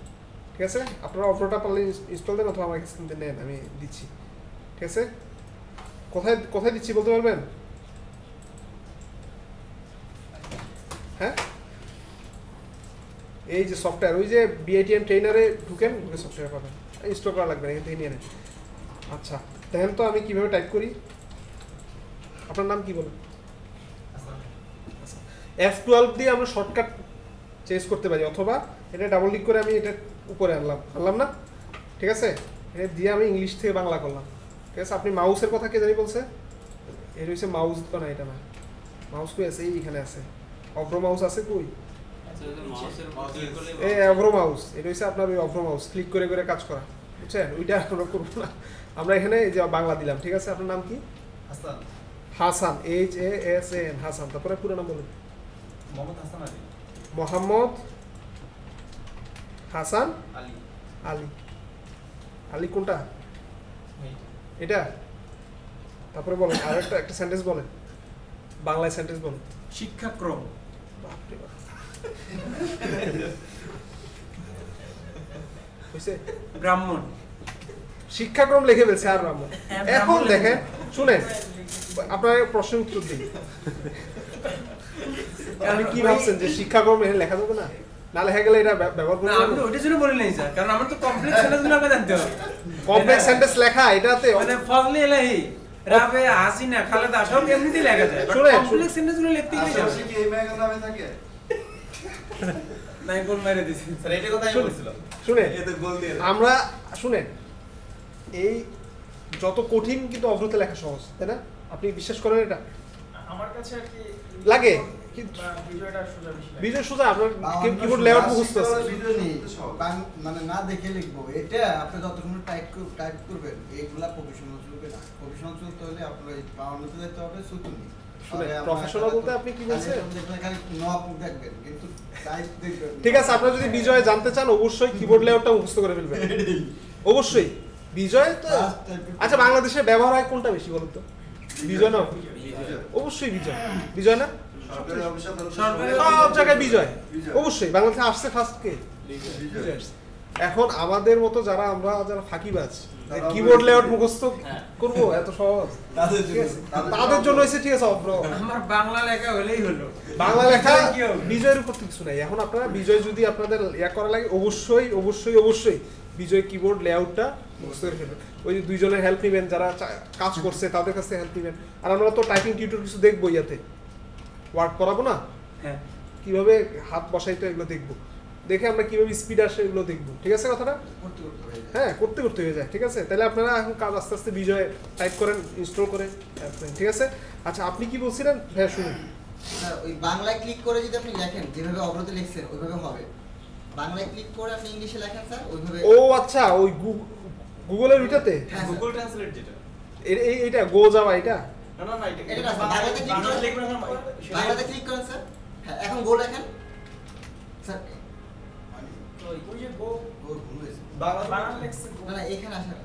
ঠিক আছে? আপনারা অফারটা পারলে ইনস্টল দেন অথবা আমার কাছ থেকে নেন, আমি দিচ্ছি, ঠিক আছে? কোথায় কোথায় দিচ্ছি বলতে পারবেন? হ্যাঁ, এই যে সফটওয়্যার, ওই যে বিআইটিএম ট্রেনারে ঢুকেন, ঢুকে সফটওয়্যার পাবেন, ইনস্টল করা লাগবে না, এখান থেকে নিয়ে নেন। আচ্ছা, দেখেন তো আমি কিভাবে টাইপ করি। আপনার নাম কি বলেন? F12 দিয়ে আমরা শর্টকাট চেঞ্জ করতে পারি, অথবা এটা ডাবল ক্লিক করে আমি এটা উপরে আনলাম না, ঠিক আছে? এটা দিয়ে আমি ইংলিশ থেকে বাংলা করলাম, ঠিক আছে? আপনি মাউসের কথা কে জানি বলছে? এটা হচ্ছে মাউস তো না, এটা না। মাউস কই আছে? এইখানে আছে। অগ্র মাউস আছে কই? এই অগ্র মাউস, এটা হচ্ছে আপনার ওই অগ্র মাউস, ক্লিক করে করে কাজ করা, বুঝছেন? ওইটা আমরা করবো না, আমরা এখানে এই যে বাংলা দিলাম, ঠিক আছে? আপনার নাম কি? হাসান। হাসান, HASAN, হাসান। তারপরে পুরো নাম বলুন। মোহাম্মদ হাসান আলী। মোহাম্মদ হাসান আলী। আলী। আলী কোনটা? এটা? তারপরে বলেন আর একটা সেন্টেন্স বলেন, বাংলায় সেন্টেন্স বলেন। শিক্ষাক্রম। বাপরে বাপ, হইছে? ব্রাহ্মণ। শিক্ষাক্রম লিখে ফেলছে আর ব্রাহ্মণ। এখন দেখেন, শুনেন, আপনার প্রশ্নের উত্তর দিন। আপনি কি ভাবছেন যে শিক্ষাক্রম এখানে লেখা যাবে না? না লেখা গেলে এটা ব্যবহার করতে না, আমি তো ওইটার জন্য বলি নাই স্যার, কারণ আমার তো কমপ্লেক্স সেন্টেন্সগুলো আগে জানতে হবে। কমপ্লেক্স সেন্টেন্স লেখা এটাতে মানে ফজলে এলাহি, রাবে, হাসিনা, খালেদা সব এমনিতেই লেখা যায়। শুনে, কমপ্লেক্স সেন্টেন্সগুলো লিখতে গেলে যাবে। আশেপাশে কি এই মেয়ের নামে থাকে? নাই গোল মেরে দিছি। স্যার এটা কথাই বলছিলাম। শুনে, এতে গোল দিয়ে দেন। আমরা শুনেন, এই যত কঠিন কিন্তু অভ্রতে লেখা সহজ, তাই না? আপনি বিশ্বাস করেন এটা? আমার কাছে আর কি লাগে, বা ভিডিওটা সোজা বেশি লাগে। বিজয় সোজা আপনার কিবোর্ড লেআউট মুখস্থ আছে। ভিডিও নেই, মানে না দেখে লিখবো, এটা আপনি যতক্ষণ টাইপ করবেন এগুলা প্রফেশনাল চলবে না। প্রফেশনাল চলতে হলে আপনার এই পাওয়ানোতে যেতে হবে সুতুনি। শুনে, প্রফেশনাল বলতে আপনি কি বলছেন? খালি নক দেখবেন কিন্তু টাইপ দেখবেন। ঠিক আছে, আপনারা যদি বিজয় জানতে চান অবশ্যই কিবোর্ড লেআউটটা মুখস্থ করে ফেলবেন, অবশ্যই। বিজয় তো আচ্ছা, বাংলাদেশে ব্যবহার হয় কোনটা বেশি বলুন তো? বিজয় না? অবশ্যই বিজয়। বিজয় না? সরকারি অফিসে সব জায়গায় বিজয়, অবশ্যই। বাংলাদেশে আসছে ফার্স্ট কে? বিজয় আসছে। এখন আমাদের মতো যারা ফাঁকিবাজ, কিবোর্ড লেআউট মুখস্থ করবো এত সহজ, তাদের জন্য হয়েছে, ঠিক আছে? অভ্র আমার বাংলা লেখা হলেই হলো। বাংলা লেখা কি হবে? বিজয়ের উপর তো কিছু নাই। এখন আপনারা বিজয় যদি আপনাদের ইয়া করা লাগে, অবশ্যই অবশ্যই অবশ্যই বিজয় কিবোর্ড লেআউটটা মুখস্থ করে ফেলবেন। ওই যে দুইজনের হেল্প নেবেন, যারা কাজ করছে তাদের কাছ থেকে হেল্প নেবেন। আর আমরা তো টাইপিং টিউটর কিছু দেখবো, ইয়াতে ওয়ার্ক করাবো না, হ্যাঁ, কিভাবে হাত বসাইতে এগুলো দেখবো, দেখে আমরা কিভাবে স্পিড আসে এগুলো দেখবো, ঠিক আছে কথাটা? হ্যাঁ, করতে করতে হয়ে যায়, ঠিক আছে? তাহলে আপনারা এখন কাজ আস্তে আস্তে বিজয় টাইপ করেন, ইনস্টল করেন, ঠিক আছে? আচ্ছা, আপনি কি বলছিলেন? হ্যাঁ, শুনুন। স্যার, ওই বাংলায় ক্লিক করে যদি আপনি লেখেন যেভাবে অগ্রতে লিখছেন ওইভাবে হবে। বাংলায় ক্লিক করে আপনি ইংলিশে লেখেন স্যার, ওইভাবে। ও আচ্ছা, ওই গুগলের ওইটাতে হ্যাঁ, গুগল ট্রান্সলেট যেটা। এইটা গো যাওয়া, এটা না না এটা এটা না স্যার, বাংলাতে ক্লিক বাংলা করেন, লিখবেন না বাংলাতে ক্লিক করেন স্যার। হ্যাঁ, এখন গো লেখেন স্যার। মানে ওই যে গো ওর ভুল হয়েছে। বানান লেখছে গো। না না, এখানে আসে না,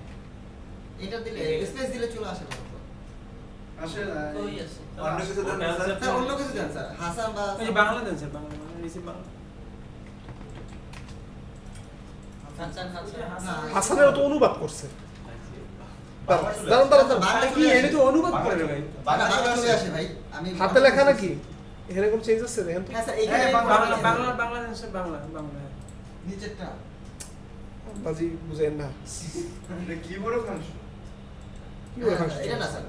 এটা দিলে স্পেস দিলে চলে আসে না। আসে না, অন্য কিছু দেন না স্যার স্যার অন্য কিছু দেন স্যার, হাসান বা ওই যে বাংলা দেন স্যার, বাংলা রিসিভ বাংলা। না, হাসানেরও তো অনুবাদ করছে দাঁড়ান দাঁড়ান দাঁড়ান বাংলা কি এটা তো অনুবাদ করে রে ভাই। বাংলা চলে আসে ভাই। আমি হাতে লেখা নাকি এখানে কোনো চেঞ্জ আছে দেখেন তো হ্যাঁ স্যার, এখানে হ্যাঁ, বাংলা বাংলা বাংলা দেন স্যার, বাংলা বাংলা। নিচেরটা বাজি বুঝেন না এটা কিবোর্ডের ফাংশন। কি করে ফাংশন? এটা না স্যার।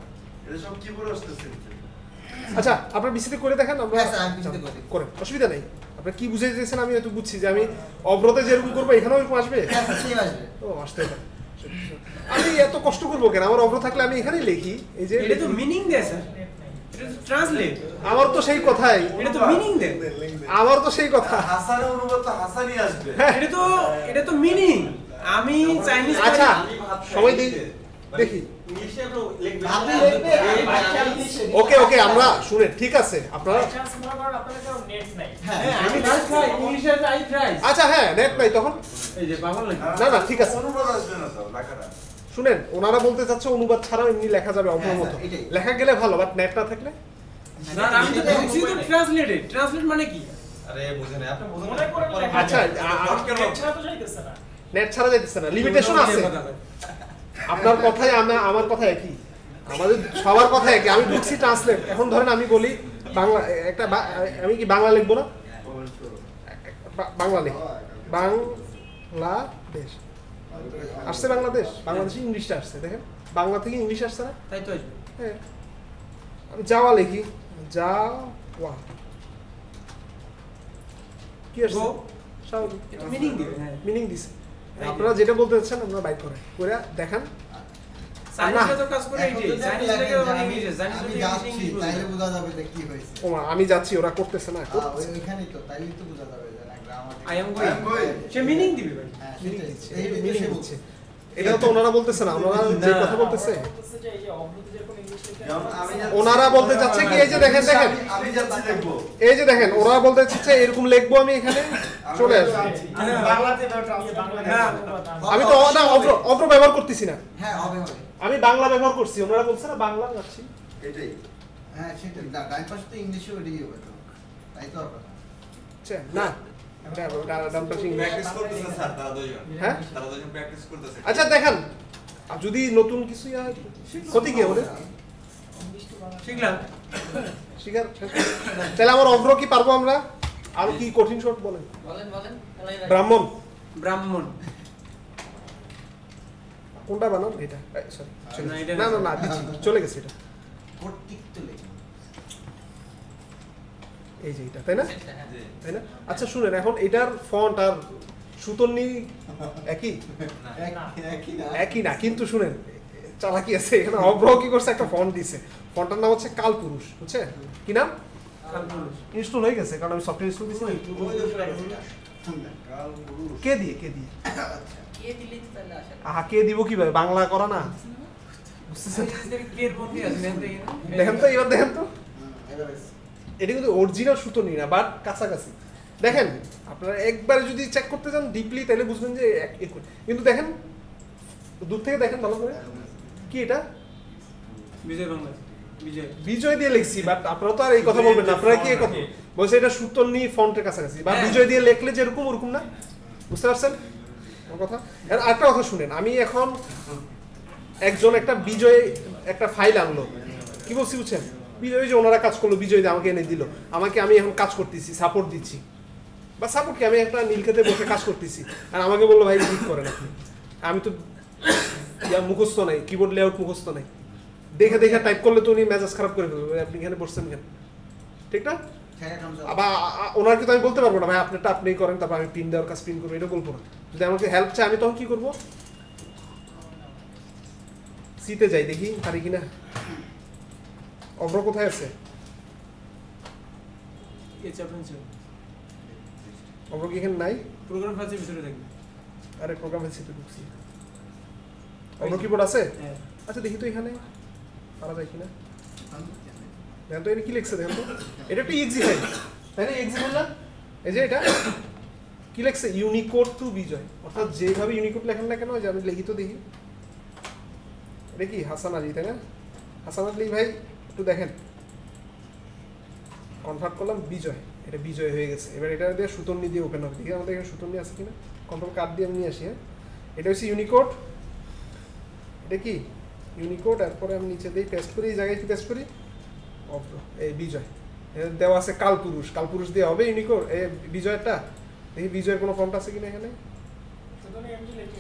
এটা সব কিবোর্ডে আসতেছে। আচ্ছা আপনার বিসিতে করে দেখেন আমরা হ্যাঁ স্যার, আমি বিসিতে করি। করেন অসুবিধা নেই আপনি কি বুঝাই দিয়েছেন আমি হয়তো বুঝছি যে আমি অবরোধে যেরকম করবো এখানেও এরকম আসবে হ্যাঁ স্যার, সেম আসবে। ও আসতে পারে আমি এত কষ্ট করবো কেন আমার অবরোধ থাকলে আমি এখানেই লিখি এই যে এটা তো মিনিং দেয় স্যার, এটা তো ট্রান্সলেট, আমার তো সেই কথাই এটা তো মিনিং দেয়। আমার তো সেই কথা হাসানের অনুবাদ তো হাসানই আসবে। এটা তো মিনিং। আমি চাইনিজ আচ্ছা সবাই দেখি ইংলিশে একটু লিখবে। আপনি লিখবে, আমি বাচ্চা ইংলিশে লিখবো। ওকে ওকে আমরা শুনে ঠিক আছে আপনারা By chance মনে করেন আপনাদের কারো নেট নাই। হ্যাঁ হ্যাঁ আমি ট্রাই ইংলিশে আই ট্রাই। আচ্ছা হ্যাঁ নেট নাই তখন এই যে বাংলা লেখা। না না ঠিক আছে অনুবাদ আসবে না তো লেখাটা। শুনেন ওনারা বলতে চাচ্ছে অনুবাদ ছাড়াও এমনি লেখা যাবে অপর হ্যাঁ, মতো স্যার, এটাই। লেখা গেলে ভালো বাট নেট না থাকলে না না, আমি তো বলছি তো ট্রান্সলেটেড। ট্রান্সলেট মানে কি? আরে বুঝেন আপনি বুঝেন মনে করেন লেখা আচ্ছা, যায়। আ- নেট ছাড়া তো যাইতেছে না। নেট ছাড়া যাইতেছে না লিমিটেশন আছে কথা কয়। আপনার কথাই আমার কথা একই আমাদের সবার কথা একই আমি বুঝছি ট্রান্সলেট এখন ধরেন আমি বলি বাংলা একটা আমি কি বাংলা লিখবো না বাংলা লিখি বাংলাদেশ আসছে বাংলাদেশ বাংলাদেশে ইংলিশটা আসছে দেখেন বাংলা থেকে ইংলিশ আসছে না তাই তো আসবে। হ্যাঁ আমি যাওয়া লিখি যাওয়া কি আসছে গো। স্বাভাবিক এটা মিনিং দিবে। হ্যাঁ মিনিং দিছে আপনারা যেটা বলতে চাচ্ছেন আপনারা বাইক করে করে দেখান চাইনিজে তো কাজ করে এখন এইটাই। যদি চাইনিজ আপনি থেকে লেখেন যে মানে আমি- ইংলিশে, চাইনিজ আমি থেকে যাচ্ছি, ইংলিশ বুঝে তাইলে যায়। বোঝা যাবে যে কি হয়েছে। ওমা আমি যাচ্ছি ওরা করতেছে না ওইখানেই তো, তাইলেই তো বোঝা যাবে যে না, grammar I am I am going. going। Say meaning দিবে ভাই। হ্যাঁ, মিনিং সেটাই। দিচ্ছে এই তো মিনিং সে দিচ্ছে বলছে। এটা তো ওনারা বলতেছে না ওনারা যে না। কথা বলতেছে বলতেছে যে এই যে অবরোধে যেরকম ইংলিশ লেখা যেমন আমি যাচ্ছি- ওনারা বলতে চাচ্ছে কি এই যে দেখেন দেখেন আমি যাচ্ছি দেখবো। এই যে দেখেন ওরা বলতে চাচ্ছে এরকম লিখবো আমি এখানে চলে আসবে আমি বাংলাতে বাংলাতে না। আমি তো না অভ্র ব্যবহার করতেছি না হ্যাঁ হবে হবে। আমি বাংলা ব্যবহার করছি ওনারা বলছে না বাংলা যাচ্ছি এটাই। হ্যাঁ, সেটাই। ডান পাশে তো ইংলিশে ওইটাই হবে তো। তাই তো আর কথা। আচ্ছা, না ডান পাশে ইংলিশ। প্র্যাকটিস করতেছে স্যার তারা দুইজন। হ্যাঁ? তারা দুইজন প্র্যাকটিস করতেছে। আচ্ছা দেখেন আর যদি নতুন কিছু হয় ক্ষতি কি হবে শিখলাম। শিকার তাহলে আমার অভ্র কি পারবো আমরা আর কি কঠিন শর্ট বলেন বলেন বলেন। ব্রাহ্মণ ব্রাহ্মণ। কোনটা বানান এটা সরি না, এটা না না। না না দিচ্ছি চলে গেছে এটা কর্তৃক তো লেখা। এই যে এটা তাই না জি। তাই না আচ্ছা শুনেন এখন এটার ফন্ট আর সুতন্নি একই না। একই না। একই না কিন্তু শুনেন চালাকি আছে এখানে অভ্র কি করছে একটা ফন্ট দিছে ফন্টটার নাম হচ্ছে কালপুরুষ বুঝছে কি নাম কালপুরুষ। ইনস্টল হয়ে গেছে কারণ আমি সফটওয়্যার ইনস্টল দিছি না। কাল পুরুষ। কে দিয়ে আহা কে দিব কিভাবে বাংলা করা না বুঝতেছেন কে এর বন্ধু আছে নেন দেখি না? দেখেন তো এবার দেখেন তো এবারে এটা কিন্তু অরিজিনাল সুতনি না বাট কাছাকাছি দেখেন আপনারা একবার যদি চেক করতে চান ডিপলি তাহলে বুঝবেন যে কিন্তু দেখেন দূর থেকে দেখেন ভালো করে কি এটা বিজয় বাংলা। বিজয়। বিজয় দিয়ে লিখছি বাট আপনারা তো আর এই কথা বলবেন না আপনারা কি এই কথা বলছে এটা সুতনি ফন্টের কাছাকাছি বা হ্যাঁ। বিজয় দিয়ে লিখলে যেরকম ওরকম না বুঝতে পারছেন আমার কথা আর আরেকটা কথা শুনেন আমি এখন একজন একটা বিজয় একটা ফাইল আনলো কি বলছি বুঝছেন বিজয় যে ওনারা কাজ করলো বিজয় দিয়ে আমাকে এনে দিল আমাকে আমি এখন কাজ করতেছি সাপোর্ট দিচ্ছি বা সাপোর্ট কি আমি একটা নীলক্ষেতে বসে কাজ করতেছি আর আমাকে বললো ভাই ঠিক করেন আপনি আমি তো মুখস্থ নাই কিবোর্ড লেআউট মুখস্থ নাই দেখে দেখে টাইপ করলে তো উনি মেজাজ খারাপ করে ফেলবে আপনি এখানে বসছেন কেন ঠিক না আবার ওনাকে তো আমি বলতে পারবো না ভাই আপনারটা আপনি করেন তারপর আমি পিন দেওয়ার কাজ পিন করবো এটা বলবো না যদি আমাকে হেল্প চাই আমি তখন কি করবো সিতে যাই দেখি পারি কিনা অভ্র কোথায় আছে এই চ্যাপ্টার ছিল। অভ্র কি এখানে নাই প্রোগ্রাম ফাঁসের ভিতরে থাকবে। আরে প্রোগ্রামে সিতে ঢুকছি অভ্র কিবোর্ড আছে হ্যাঁ। আচ্ছা দেখি তো এখানে পারা যায় কিনা দেখেন তো এটা কি লিখছে দেখেন তো, এটা একটা এক্সি ফাইল তাই না, এক্সি ফাইল না, এই যে এটা কি লিখছে ইউনিকোড টু বিজয়, অর্থাৎ যেভাবে ইউনিকোড লেখেন না কেন, যে আমি লিখি তো দেখি, এটা কি হাসান আলী তাই না, হাসান আলী ভাই একটু দেখেন, কনভার্ট করলাম বিজয়, এটা বিজয় হয়ে গেছে। এবার এটা দিয়ে সুতন্নি দিয়ে ওপেন হবে, দেখি আমাদের এখানে সুতন্নি আছে কিনা, কন্ট্রোল কার্ড দিয়ে আমি নিয়ে আসি। হ্যাঁ, এটা হচ্ছে ইউনিকোড, এটা কি ইউনিকোড, তারপরে আমি নিচে দিয়ে পেস্ট করি, এই জায়গায় কি পেস্ট করি অভ্র, এই বিজয় দেওয়া আছে, কালপুরুষ, কালপুরুষ দিয়ে হবে ইউনিকোড, এই বিজয়টা দেখি বিজয়ের কোনো ফন্ট আছে কিনা এখানে, সুতরাং এমজি লিখে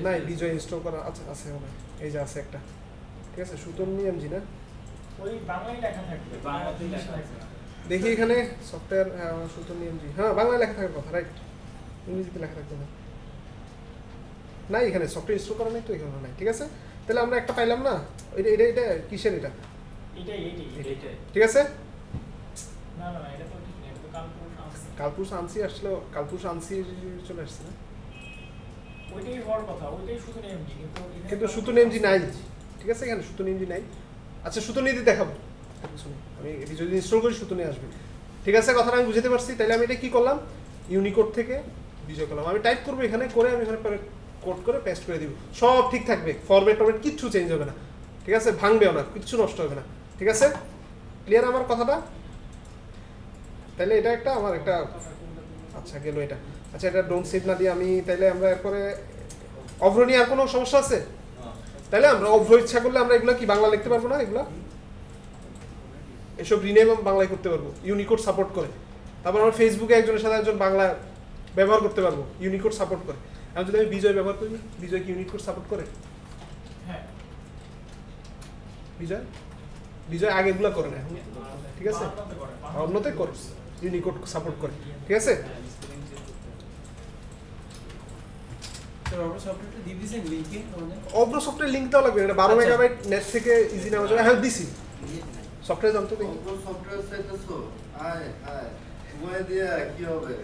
নাই বিজয় ইনস্টল করা আছে, আছে মনে হয়, এই যে আছে একটা, ঠিক আছে সুতন্নি এমজি না, ওই বাংলায় লেখা থাকবে, বাংলাতেই লেখা থাকবে না। দেখি এখানে সফটওয়্যার সুতন্নি এমজি, হ্যাঁ বাংলায় লেখা থাকার কথা, রাইট, ইংরেজিতে লেখা থাকবে না, নাই এখানে সফটওয়্যার ইনস্টল করা নেই তো এখানে নাই, ঠিক আছে, তাহলে আমরা একটা পাইলাম না, এটা এটা এটা কিসের এটা, এটাই ঠিক আছে, না না না, এটা তো ঠিক নেই, এটা তো কালপুরুষ আনছি। কালপুরুষ আনসি আসলো, কালপুরুষ আনসি চলে আসছে না, ওইটাই হওয়ার কথা, ওইটাই শুধু এমজি, কিন্তু সুতন্নি এমজি নাই, ঠিক আছে, এখানে সুতন্নি এমজি নাই, আচ্ছা সুতন্নি দিয়ে দেখাবো, কিছু নেই, আমি এটি যদি ইনস্টল করি সুতন্নি আসবে, ঠিক আছে, কথাটা আমি বুঝতে পারছি। তাহলে আমি এটা কি করলাম, ইউনিকোড থেকে বিজয় করলাম, আমি টাইপ করবো এখানে, করে আমি এখানে পরে কোড করে পেস্ট করে দিব, সব ঠিক থাকবে, ফরম্যাট টরম্যাট কিচ্ছু চেঞ্জ হবে না, ঠিক আছে, ভাঙবেও না, কিচ্ছু নষ্ট হবে না, ঠিক আছে, ক্লিয়ার আমার কথাটা, তাহলে এটা একটা আমার একটা, আচ্ছা গেল এটা, আচ্ছা এটা ডোন্ট সেভ না দিয়ে আমি, তাইলে আমরা এরপরে অভ্র নিয়ে আর কোনো সমস্যা আছে, তাহলে আমরা অভ্র ইচ্ছা করলে আমরা এগুলো কি বাংলা লিখতে পারবো না, এগুলো এসব রিনেম বাংলায় করতে পারবো, ইউনিকোড সাপোর্ট করে, তারপর আমরা ফেসবুকে একজনের সাথে একজন বাংলা ব্যবহার করতে পারবো, ইউনিকোড সাপোর্ট করে, আমি যদি আমি বিজয় ব্যবহার করি, বিজয় কি ইউনিকোড সাপোর্ট করে, হ্যাঁ বিজয় বিজয় আগেগুলো করে না এখন, ঠিক আছে, বাংলাতে করে, অন্যতে করে, ইউনিকোড সাপোর্ট করে, ঠিক আছে, স্যার আমরা সফটওয়্যারটা দিয়ে দিয়েছেন লিংকে আমাদের? অভ্র সফটওয়্যার লিঙ্ক দেওয়া লাগবে, এটা 12 আচ্ছা। মেগাবাইট নেট থেকে ইজি নেওয়া যাবে, হ্যাঁ দিছি সফটওয়্যার জানতো দেখি, সফটওয়্যার চাইতেছো, আয় আয় ঘুমাই দিয়া কি হবে?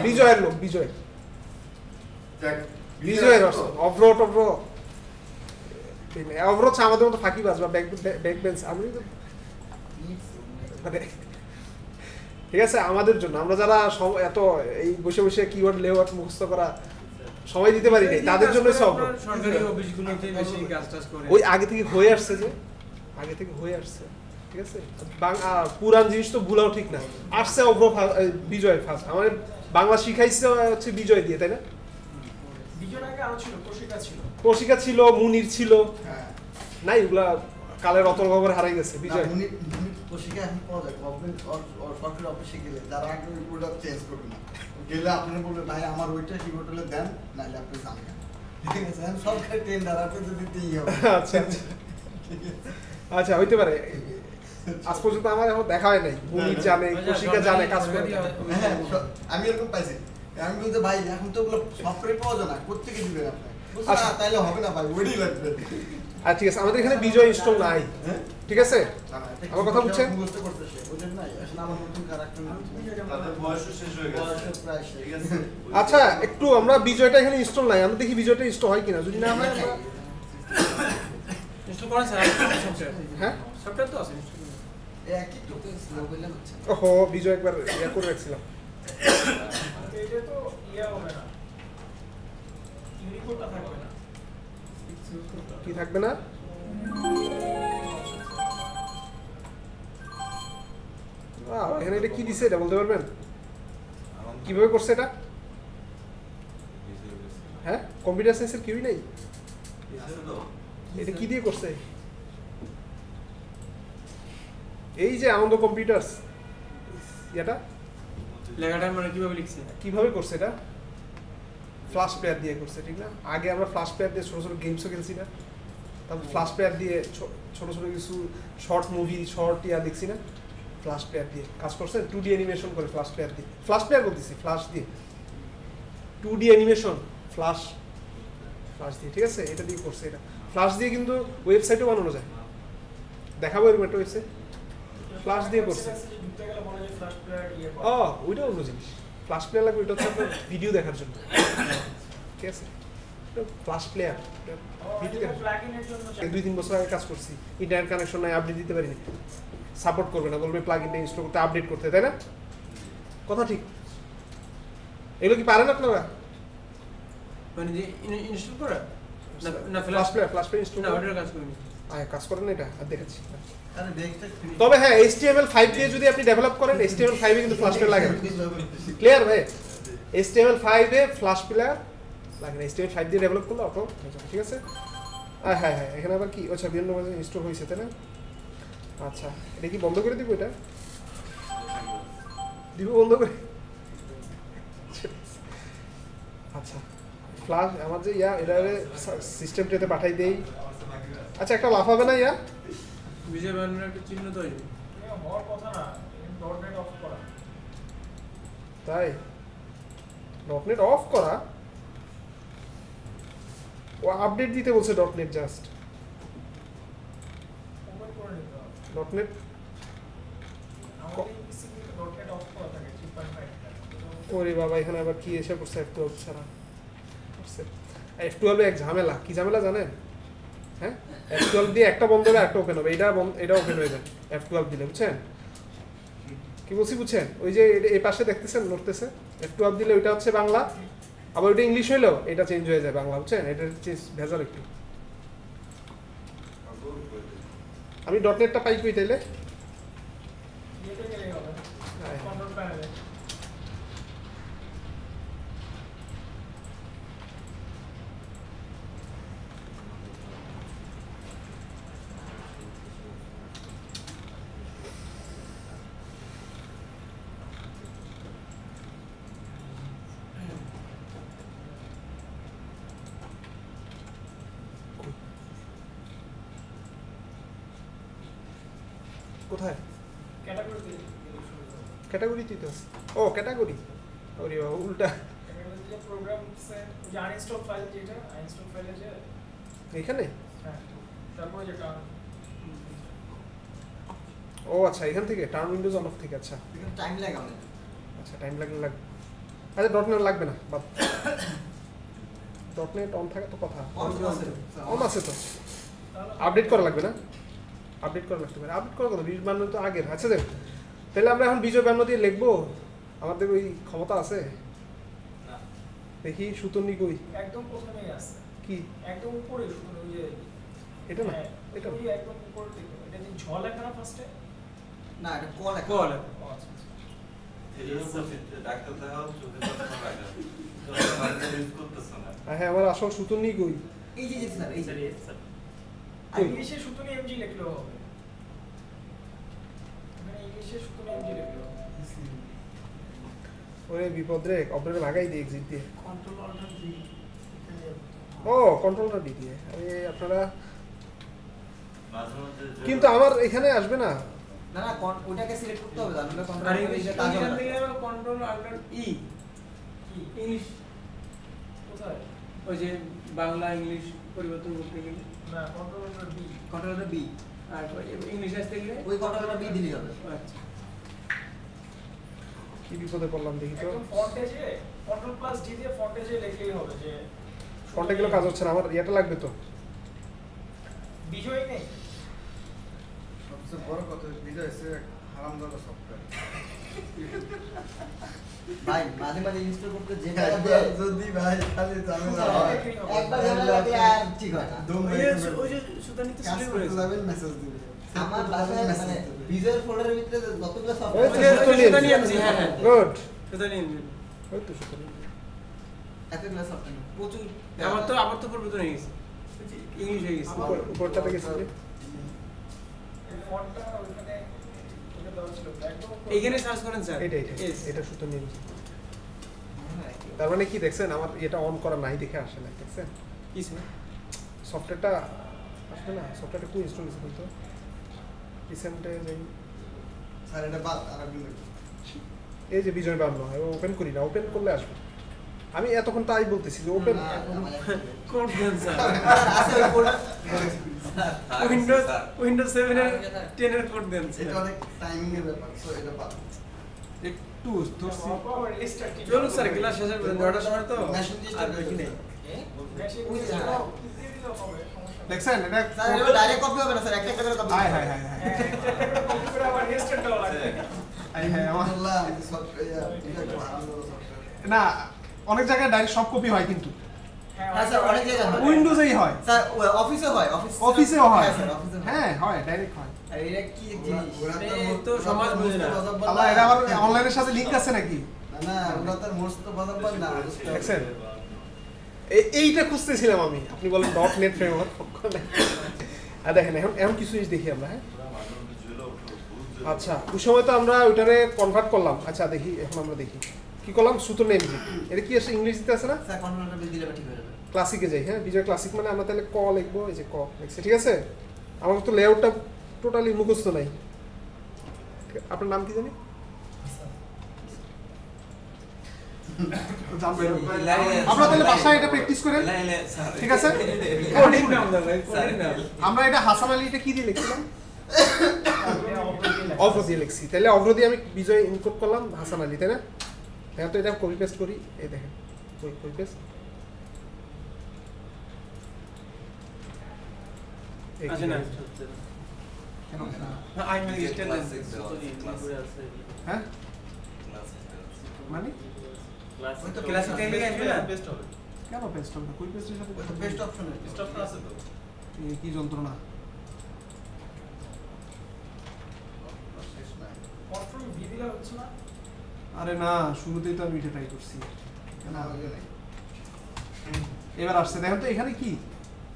বিজয়ের লোক, বিজয় বিজয়ের অভ্র টভ্র, অভ্র হচ্ছে আমাদের মতো ফাঁকি বাজ বা ব্যাক বেঞ্চ, আমি তো মানে ঠিক আছে, আমাদের জন্য, আমরা যারা এত এই বসে বসে কিওয়ার্ড লেআউট মুখস্থ করা সময় দিতে পারি নাই, তাদের জন্য সব সরকারি অফিসগুলোতে বেশি কাজ টাজ করে। ওই আগে থেকে হয়ে আসছে, যে আগে থেকে হয়ে আসছে, ঠিক আছে, পুরান জিনিস তো ভুলাও ঠিক না, আসছে অভ্র বিজয় ফার্স্ট, আমাদের বাংলা শিখাইছে হচ্ছে বিজয় দিয়ে, তাই না, বিজয়ের আগে আরো ছিল, কৌশিকা ছিল, কৌশিকা ছিল, মুনির ছিল, হ্যাঁ নাই এগুলা কালের অতল খবর হারাই গেছে, বিজয় কোশিকা এখন পাওয়া যায় গভর্নমেন্ট সরকারি অফিসে গেলে, যারা আগে ওই প্রোডাক্ট চেঞ্জ করবে না, গেলে আপনারা বলবে ভাই আমার ওইটা কি হোটেলে দেন, নাহলে আপনি জানেন না, ঠিক আছে, এখন সরকারি টেন্ডার আপনি তো দিতেই হবে, আচ্ছা আচ্ছা আচ্ছা হইতে পারে, আজ পর্যন্ত আমার এখন দেখা হয় নাই, মুনির জানে, কৌশিকা জানে কাজ করে, হ্যাঁ আমি এরকম পাইছি, আমি বলতে ভাই এখন তো ওগুলো সফটওয়্যার পাওয়া যায় না, কোথেকে দিবেন আপনি, বুঝছেন আচ্ছা। না, তাইলে হবে না ভাই, ওইটাই লাগবে, আর ঠিক আছে, আমাদের এখানে বিজয় ইনস্টল নাই, ঠিক আছে, আমার কথা বুঝছেন? মুখস্থ করতেছে, বুঝেন না, এখন আমার নতুন ক্যারেক্টার তাদের বয়সও শেষ হয়ে গেছে, বয়স প্রায় শেষ। ঠিক আছে, আচ্ছা একটু আমরা বিজয়টা এখানে ইনস্টল নাই, আমরা দেখি বিজয়টা ইনস্টল হয় কিনা, যদি না হয় আমরা, ইনস্টল করেন স্যার সফটওয়্যার? হ্যাঁ সফটওয়্যার তো আছে install করা। একই তো স্লো বললে হচ্ছে না। ওহো বিজয় একবার ইয়া করে রাখছিলাম, এটা তো ইয়া হবে না, ইউনিকোডটা থাকবে না, কি থাকবে না, এখানে এটা কি দিছে এটা বলতে পারবেন, কিভাবে করছে এটা, হ্যাঁ কম্পিউটার সায়েন্সের কেউই নাই, আছে তো? এটা কি দিয়ে করছে, এই যে আনন্দ কম্পিউটার্স, এটা লেখাটা মানে কিভাবে লিখছে? কিভাবে করছে এটা, ফ্ল্যাশ প্লেয়ার দিয়ে করছে, ঠিক না, আগে আমরা ফ্ল্যাশ প্লেয়ার দিয়ে ছোট ছোট গেমসও খেলছি না, তারপর ফ্ল্যাশ প্লেয়ার দিয়ে ছোট ছোট কিছু শর্ট মুভি শর্ট ইয়া দেখছি না, ফ্ল্যাশ প্লেয়ার দিয়ে কাজ করছে, 2D অ্যানিমেশন করে ফ্ল্যাশ প্লেয়ার দিয়ে, ফ্ল্যাশ প্লেয়ার বলতেছি ফ্ল্যাশ দিয়ে, 2D অ্যানিমেশন ফ্ল্যাশ দিয়ে, ঠিক আছে, এটা দিয়ে করছে, এটা ফ্ল্যাশ দিয়ে কিন্তু ওয়েবসাইটও বানানো যায়, দেখাবো এরকম একটা ওয়েবসাইট, ফ্ল্যাশ দিয়ে করছে, ঢুকতে গেলে বলে যে ফ্ল্যাশ প্লেয়ার ইয়ে ও ওইটা অন্য জিনিস, ফ্ল্যাশ প্লেয়ার লাগবে ওইটা হচ্ছে আপনার ভিডিও দেখার জন্য, ঠিক আছে, ফ্ল্যাশ প্লেয়ার প্লাগইনের জন্য 2-3 বছর আগে কাজ করছি, ইন্টারনেট কানেকশন নাই, আপডেট দিতে পারিনি, সাপোর্ট করবে না, বলবে প্লাগইনটা ইনস্টল করতে, আপডেট করতে, তাই না? কথা ঠিক? এগুলো কি পারেন আপনারা? মানে যে ইনস্টল করা না না ফ্ল্যাশ প্লেয়ার ইনস্টল না ওটার কাজ করিনি। কাজ করেন না এটা? আর দেখাচ্ছি। আরে দেখতে ফ্রি তবে হ্যাঁ, HTML5 দিয়ে যদি আপনি ডেভেলপ করেন, HTML5 এ কিন্তু ফ্ল্যাশ প্লেয়ার লাগে না। ক্লিয়ার ভাই? HTML5 এ ফ্ল্যাশ প্লেয়ার লাগে না, HTML5 দিয়ে ডেভেলপ করলে অটো হয়ে যাবে, ঠিক আছে? হ্যাঁ হ্যাঁ, এখানে আবার কি, আচ্ছা বিভিন্ন ভাবে ইনস্টল হয়েছে, তাই না? আচ্ছা, এটা কি বন্ধ করে দিব? এটা দিব বন্ধ করে? আচ্ছা, ফ্ল্যাশ আমার যে এটা সিস্টেমটাতে পাঠাই দেই। আচ্ছা, একটা লাফাবে না ইয়া? বিজয় বানানোর একটা চিহ্ন তৈরি। হওয়ার কথা না, ডটনেট অফ করা। তাই ডটনেট অফ করা? ও আপডেট দিতে বলছে ডটনেট, জাস্ট ওপেন করে নিতে হবে। ডটনেট। আমাদের পিসি কিন্তু ডটনেট অফ করা থাকে 3.5 ওরে বাবা, এখানে আবার কি এসে পড়ছে F12 ছাড়া করছে। F12 এক ঝামেলা, কি ঝামেলা জানেন? হ্যাঁ, F12 দিয়ে একটা বন্ধ হবে, একটা ওপেন হবে, এটা ওপেন হয়ে যায় F12 দিলে, বুঝছেন কি বলছি? বুঝছেন? ওই যে এই পাশে দেখতেছেন নড়তেছে, F12 দিলে ওইটা হচ্ছে বাংলা, আবার ওইটা ইংলিশ হইলো এটা চেঞ্জ হয়ে যায় বাংলা, বুঝছেন? এটা ভেজাল একটু। আমি ডটনেটটা পাই কই তাইলে? ইয়েতে গেলেই হবে, কন্ট্রোল প্যানেলে। কোথায়? ক্যাটাগরিতে ক্যাটাগরিতেই তো আছে। ও ক্যাটাগরি, ওরে বাবা, উল্টা। ক্যাটাগরিতে যে প্রোগ্রামসে যে আনইনস্টল ফাইল, যেটা আনইনস্টল ফাইলে যে, এখানে? হ্যাঁ, তারপরে যেটা ও আচ্ছা, এখান থেকে টার্ন উইন্ডোজ অন অফ থেকে। আচ্ছা এখানে টাইম লাগে অনেক। আচ্ছা, টাইম লাগবে। আচ্ছা, ডটনেট লাগবে না, বাদ। ডটনেট অন থাকে তো কথা, On আছে। অন আছে তো, আপডেট করা লাগবে না? আপডেট করা লাগতে পারে, আপডেট করার কথা, 2052 তো আগের। আচ্ছা দেখ, তাহলে আমরা এখন বিজয় বান্ন দিয়ে লিখবো, আমাদের ওই ক্ষমতা আছে? দেখি সুতন্নি কই, একদম প্রথমেই আছে, কি একদম উপরে শুধু ওই যে এটা না? হ্যাঁ, এটা ওই একদম উপরে দেখো, এটা যে ঝ লেখা না ফার্স্টে। না, এটা কল একটা। কল ও আচ্ছা আচ্ছা। ডাক্তার দেখাও চোখে চশমা লাগা ইউজ করতেছ না। হ্যাঁ, আমার আসল সুতন্নি কই? এই যে স্যার, এই যে আর ইংলিশে সুতনি এমজি লিখলেও হবে, মানে ইংলিশে সুতনি এমজি লিখলেও হবে। ওরে বিপদ রে, অপারেটর লাগাই দিয়ে এক্সিট দিয়ে। Control alt D. ও কন্ট্রোলটা দি দিয়ে, আরে আপনারা মাঝে মাঝে কিন্তু আমার এখানে আসবে না। না না, ওটাকে সিলেক্ট করতে হবে, তাহলে আর কন্ট্রোল ইংলিশে কাজ হবে এখান না। থেকে কন্ট্রোল আল্টার ই কি ইংলিশ, কোথায়? ওই যে বাংলা ইংলিশ পরিবর্তন করতে গেলে, না, কন্ট্রোল অল্টার বি। কন্ট্রোলটা বি, আর ইংলিশ আসতে গেলে ওই কন্ট্রোলটা বি দিলেই হবে। আচ্ছা কি বিপদে পড়লাম দেখি তো। একদম ফন্টে যে কন্ট্রোল প্লাস ডি দিয়ে ফন্টে যে লিখলেই হবে যে ফন্টে গেলে কাজ হচ্ছে না, আমার এটা লাগবে তো। বিজয় নেই। সবচেয়ে বড় কথা বিজয় হচ্ছে হারামজাদা সফটওয়্যার। ভাই মাঝে মাঝে ইনস্টল করতে যে একবার যদি ভাই খালি ঝামেলা হয়, একবার ঝামেলা লাগলে আর ঠিক হয় না। দম ওই মেরে যে ওই যে সুতানি তো কাজ সিলেক্ট করতে করেছে যাবেন মেসেজ দিবে। আমার বাসায় মানে বিজয়ের ফোল্ডারের ভিতরে যতগুলো ওই সফটওয়্যার তো ওই যে সুতনি সুতানি এমজি। এমজি, হ্যাঁ হ্যাঁ গুড, সুতানি এমজি। ওই তো সুতনি। এতগুলো সফটওয়্যার প্রচুর। আমার তো পরিবর্তন হয়ে গেছে, ইংলিশ হয়ে গেছে। উপরটাতে গেছি যে। এই ফন্টটা ওখানে ওটা দেওয়া ছিল একদম উপরে। এইখানে সার্চ করেন স্যার, এটা এটা সুতনি এমজি। তার মানে কি দেখছেন, আমার এটা অন করা নাই দেখে আসে না, দেখছেন? কি স্যার? সফটওয়্যারটা আসবে না, সফটওয়্যারটা কোন ইনস্টল হয়েছে বলতো? রিসেন্টে যাই, স্যার এটা বাদ আর একদিন দেখবো। এই যে বিজয় বান্ন, ওপেন করি না, ওপেন করলে আসবে। আমি এতক্ষণ তাই বলতেছি যে ওপেন। কোড দেন স্যার, আছে ওই ফোল্ডার। উইন্ডোজ 7 এর 10 এর কোড দেন এটা স্যার। অনেক টাইমিং এর ব্যাপার, সো এটা বাদ। একটু ধরছি। আবার রেস্টার্ট কি? চলুন স্যার, ক্লাস শেষ হবে 9টার সময় তো। মেশিন আর বাকি নেই। ওই যে, হ্যাঁ। দেখছেন এটা স্যার এটা ডাইরেক্ট কপি হবে না স্যার, একটা করে কপি হায় হায় হায় হায় কপি করে আবার নেস্টেড দেওয়া লাগবে। হায় হায় আমার বললাম যে সফটওয়্যার এটা একটা ভালো সফটওয়্যার। না অনেক জায়গায় ডাইরেক্ট সব কপি হয় কিন্তু হ্যাঁ স্যার অনেক জায়গায় হয়। উইন্ডোজেই হয় স্যার অফিসে হয়, অফিসেও হয় হ্যাঁ স্যার অফিসে হয়। হ্যাঁ হয় ডাইরেক্ট হয় আর এটা কি জিনিস? ওরা এই তো সমাজ বুঝে না। আল্লাহ এটা আবার অনলাইনের সাথে লিংক আছে নাকি না ওরা তার মস্ত বাজার না দেখছেন এইটা খুঁজতেছিলাম আমি আপনি বলেন .NET ফ্রেমওয়ার্ক আর দেখেন এখন এখন কিছু জিনিস দেখি আমরা হ্যাঁ আচ্ছা ওই সময় তো আমরা ওইটারে কনভার্ট করলাম আচ্ছা দেখি এখন আমরা দেখি কি করলাম সূত্র নেম এটা কি আছে ইংরেজিতে আছে না স্যার কন্ট্রোলটা দিলে ঠিক হয়ে যাবে। ক্লাসিকে যাই হ্যাঁ বিজয় ক্লাসিক মানে আমরা তাহলে ক লিখবো এই যে ক লিখছি ঠিক আছে আমার তো লেআউটটা টোটালি মুখস্থ নাই আপনার নাম কি জানি আমরা তাহলে বাসায় এটা প্র্যাকটিস করেন ঠিক আছে কোডিং নাম দাও ভাই, কোডিং নাম। আমরা এটা হাসান আলী এটা কি দিয়ে লিখছিলাম অভ্র দিয়ে লিখছি তাহলে অভ্র দিয়ে আমি বিজয় ইনপুট করলাম হাসান আলী তাই না হ্যাঁ তো এটা কপি পেস্ট করি এই দেখেন কপি পেস্ট আচ্ছা না কেন না আই মানে স্ট্যান্ডার্ড হ্যাঁ মানে ওই তো ক্লাসে ক্লাসে টেলে আসবে না বেস্ট হবে কেন পেস্ট হবে না কপি পেস্টের সাথে ওই তো বেস্ট অপশন বেস্ট অপশন আছে তো এই কি যন্ত্রণা কন্ট্রোল ভি দিলে হচ্ছে না। আরে না শুরুতেই তো আমি এটা ট্রাই করছি না ওই নাই এবার আসছে দেখেন তো এখানে কি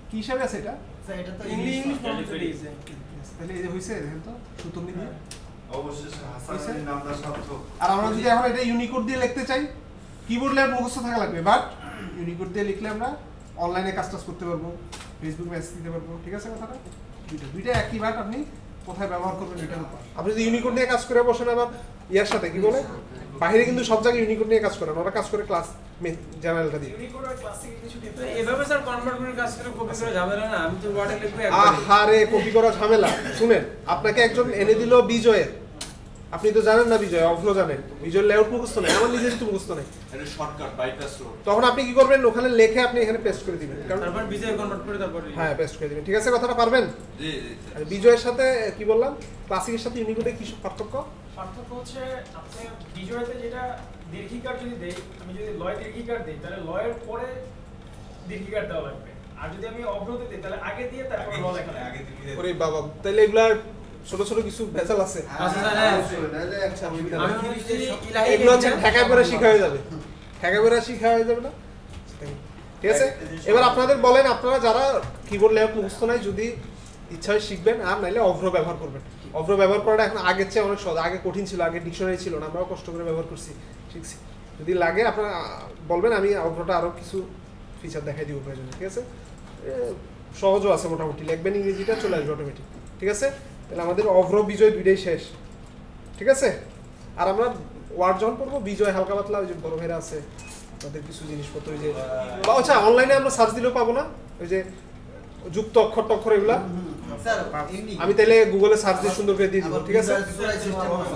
কি হিসাবে আছে এটা স্যার এটা তো ইংলিশ ইংলিশ ফর্ম চলে গেছে। তাহলে এই যে হয়েছে দেখেন তো সুতমি দিয়ে অবশেষে হাসান আলীর নামটা সার্থক আর আমরা যদি এখন এটা ইউনিকোড দিয়ে লিখতে চাই কিবোর্ড লেআউট মুখস্থ থাকা লাগবে বাট ইউনিকোড দিয়ে লিখলে আমরা অনলাইনে কাজ টাজ করতে পারবো ফেসবুক মেসেজ দিতে পারবো ঠিক আছে কথাটা দুইটা একই বাট আপনি কোথায় ব্যবহার করবেন এটার উপর আপনি যদি ইউনিকোড নিয়ে কাজ করে বসেন আবার ইয়ার সাথে কি বলে বাইরে কিন্তু সব জায়গায় ইউনিকোড নিয়ে কাজ করেন ওরা কাজ করে ক্লাস জেনারেলটা দিয়ে ইউনিকোড আর ক্লাসিক কিছু তো ডিফারেন্স। এভাবে স্যার কনভার্ট করে কাজ করে কপি করে ঝামেলা না, আমি তো ওয়ার্ডে লিখবো একবারে। আহারে কপি করা ঝামেলা শুনেন আপনাকে একজন এনে দিল বিজয়ের আপনি তো জানেন না বিজয় অভ্র জানেন বিজয়ের লেআউট মুখস্থ নেই আমার নিজেরই তো মুখস্থ নেই এটা শর্টকাট বাইপাস রোড তখন আপনি কি করবেন ওখানে লেখে আপনি এখানে পেস্ট করে দিবেন কারণ তারপর বিজয় কনভার্ট করে তারপর হ্যাঁ পেস্ট করে দিবেন ঠিক আছে কথাটা পারবেন জি জি আর বিজয়ের সাথে কি বললাম ক্লাসিকের সাথে ইউনিকোডে কি পার্থক্য পার্থক্য হচ্ছে আপনি বিজয়তে যেটা দীর্ঘিকার যদি দেই, আমি যদি লয় দীর্ঘিকার দেই তাহলে লয়ের পরে দীর্ঘিকার দেওয়া লাগবে। আর যদি আমি অব্রতে দিই তাহলে আগে দিয়ে তারপর ল লেখা লাগবে। আগে দিকে ওরে বাবা তাহলে এগুলা ছোট ছোট কিছু ভেজাল আছে আচ্ছা স্যার হ্যাঁ। নাইলে আচ্ছা, অসুবিধা আমি নেই। মনে হচ্ছে ইলাহি এগুলো হচ্ছে ঢাকা করে শিখা হয়ে যাবে ঢাকা করে শিখা হয়ে যাবে না ঠিক আছে এবার আপনাদের বলেন আপনারা যারা কিবোর্ড লেআউট মুখস্থ নাই যদি ইচ্ছা হয় শিখবেন আর নাইলে অভ্র ব্যবহার করবেন অভ্র ব্যবহার করাটা এখন আগের চেয়ে অনেক সহজ আগে কঠিন ছিল আগে ডিকশনারি ছিল না আমরাও কষ্ট করে ব্যবহার করছি শিখছি যদি লাগে আপনারা বলবেন আমি অভ্রটা আরও কিছু ফিচার দেখাই দিব প্রয়োজনে ঠিক আছে সহজও আছে মোটামুটি লিখবেন ইংরেজিটা চলে আসবে অটোমেটিক ঠিক আছে তাহলে আমাদের অভ্র বিজয় দুইটাই শেষ ঠিক আছে আর আমরা ওয়ার্ড যখন পড়বো বিজয় হালকা পাতলা ওই যে বড় ভাইরা আছে তাদের কিছু জিনিসপত্র ওই যে বা আচ্ছা অনলাইনে আমরা সার্চ দিলেও পাবো না ওই যে যুক্ত অক্ষর টক্ষর এগুলা স্যার ইউনিক আমি তাহলে গুগলে সার্চ দিয়ে সুন্দর করে দিয়ে দিব ঠিক আছে সুরাই সিস্টেম আছে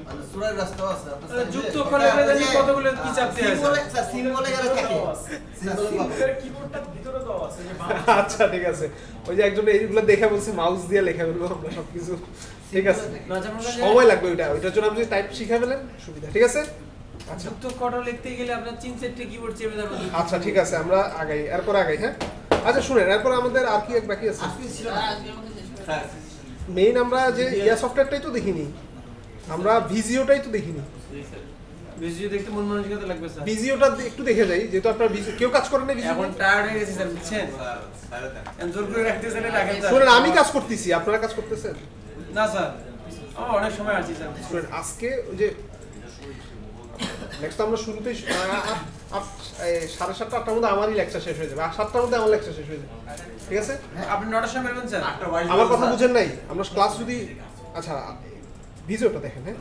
মানে সুরাই রাস্তা আছে আপনার যুক্ত করে জানি কতগুলো কি চাপতে আছে সিম্বলে স্যার সিম্বলে গেলে থাকে সিম্বলের কিবোর্ডটা ভিতরে দেওয়া আছে যে বাম আচ্ছা ঠিক আছে ওই যে একজন এইগুলো দেখে বলছে মাউস দিয়ে লেখা বলবো আমরা সবকিছু ঠিক আছে না যেমন সময় লাগবে ওইটার জন্য আপনি যদি টাইপ শিখে ফেলেন সুবিধা ঠিক আছে আচ্ছা যুক্ত কটা লিখতে গেলে আপনার 3-4টা কিবোর্ড চেপে যাবে। আচ্ছা ঠিক আছে আমরা আগাই এরপর আগাই হ্যাঁ আচ্ছা শুনেন এরপর আমাদের আর কি এক বাকি আছে আজকে ছিল না মেইন আমরা যে ইয়া সফটওয়্যারটাই তো দেখিনি আমরা ভিজিওটাই তো দেখিনি ভিডিও দেখতে মন মানসিকতা লাগবে স্যার। ভিজিওটা একটু দেখে যাই যেহেতু আপনার কেউ কাজ করেন না ভিজিও এখন টায়ার্ড হয়ে গেছি স্যার বুঝছেন, স্যার স্যার দেন জোর করে রাখতে চাইলে রাখেন স্যার। শুনেন আমি কাজ করতেছি আপনারা কাজ করতেছেন না স্যার আমার অনেক সময় আছে স্যার। শুনেন আজকে ওই যে নেক্সট আমরা শুরুতেই 7:30 8টার মধ্যে আমারই লেকচার শেষ হয়ে যাবে আর 7টার মধ্যে আমার লেকচার শেষ হয়ে যাবে ঠিক আছে আপনি 9টার সময় বেরোবেন স্যার? আমার কথা বুঝেন নাই আমরা ক্লাস যদি আচ্ছা ভিডিওটা দেখেন হ্যাঁ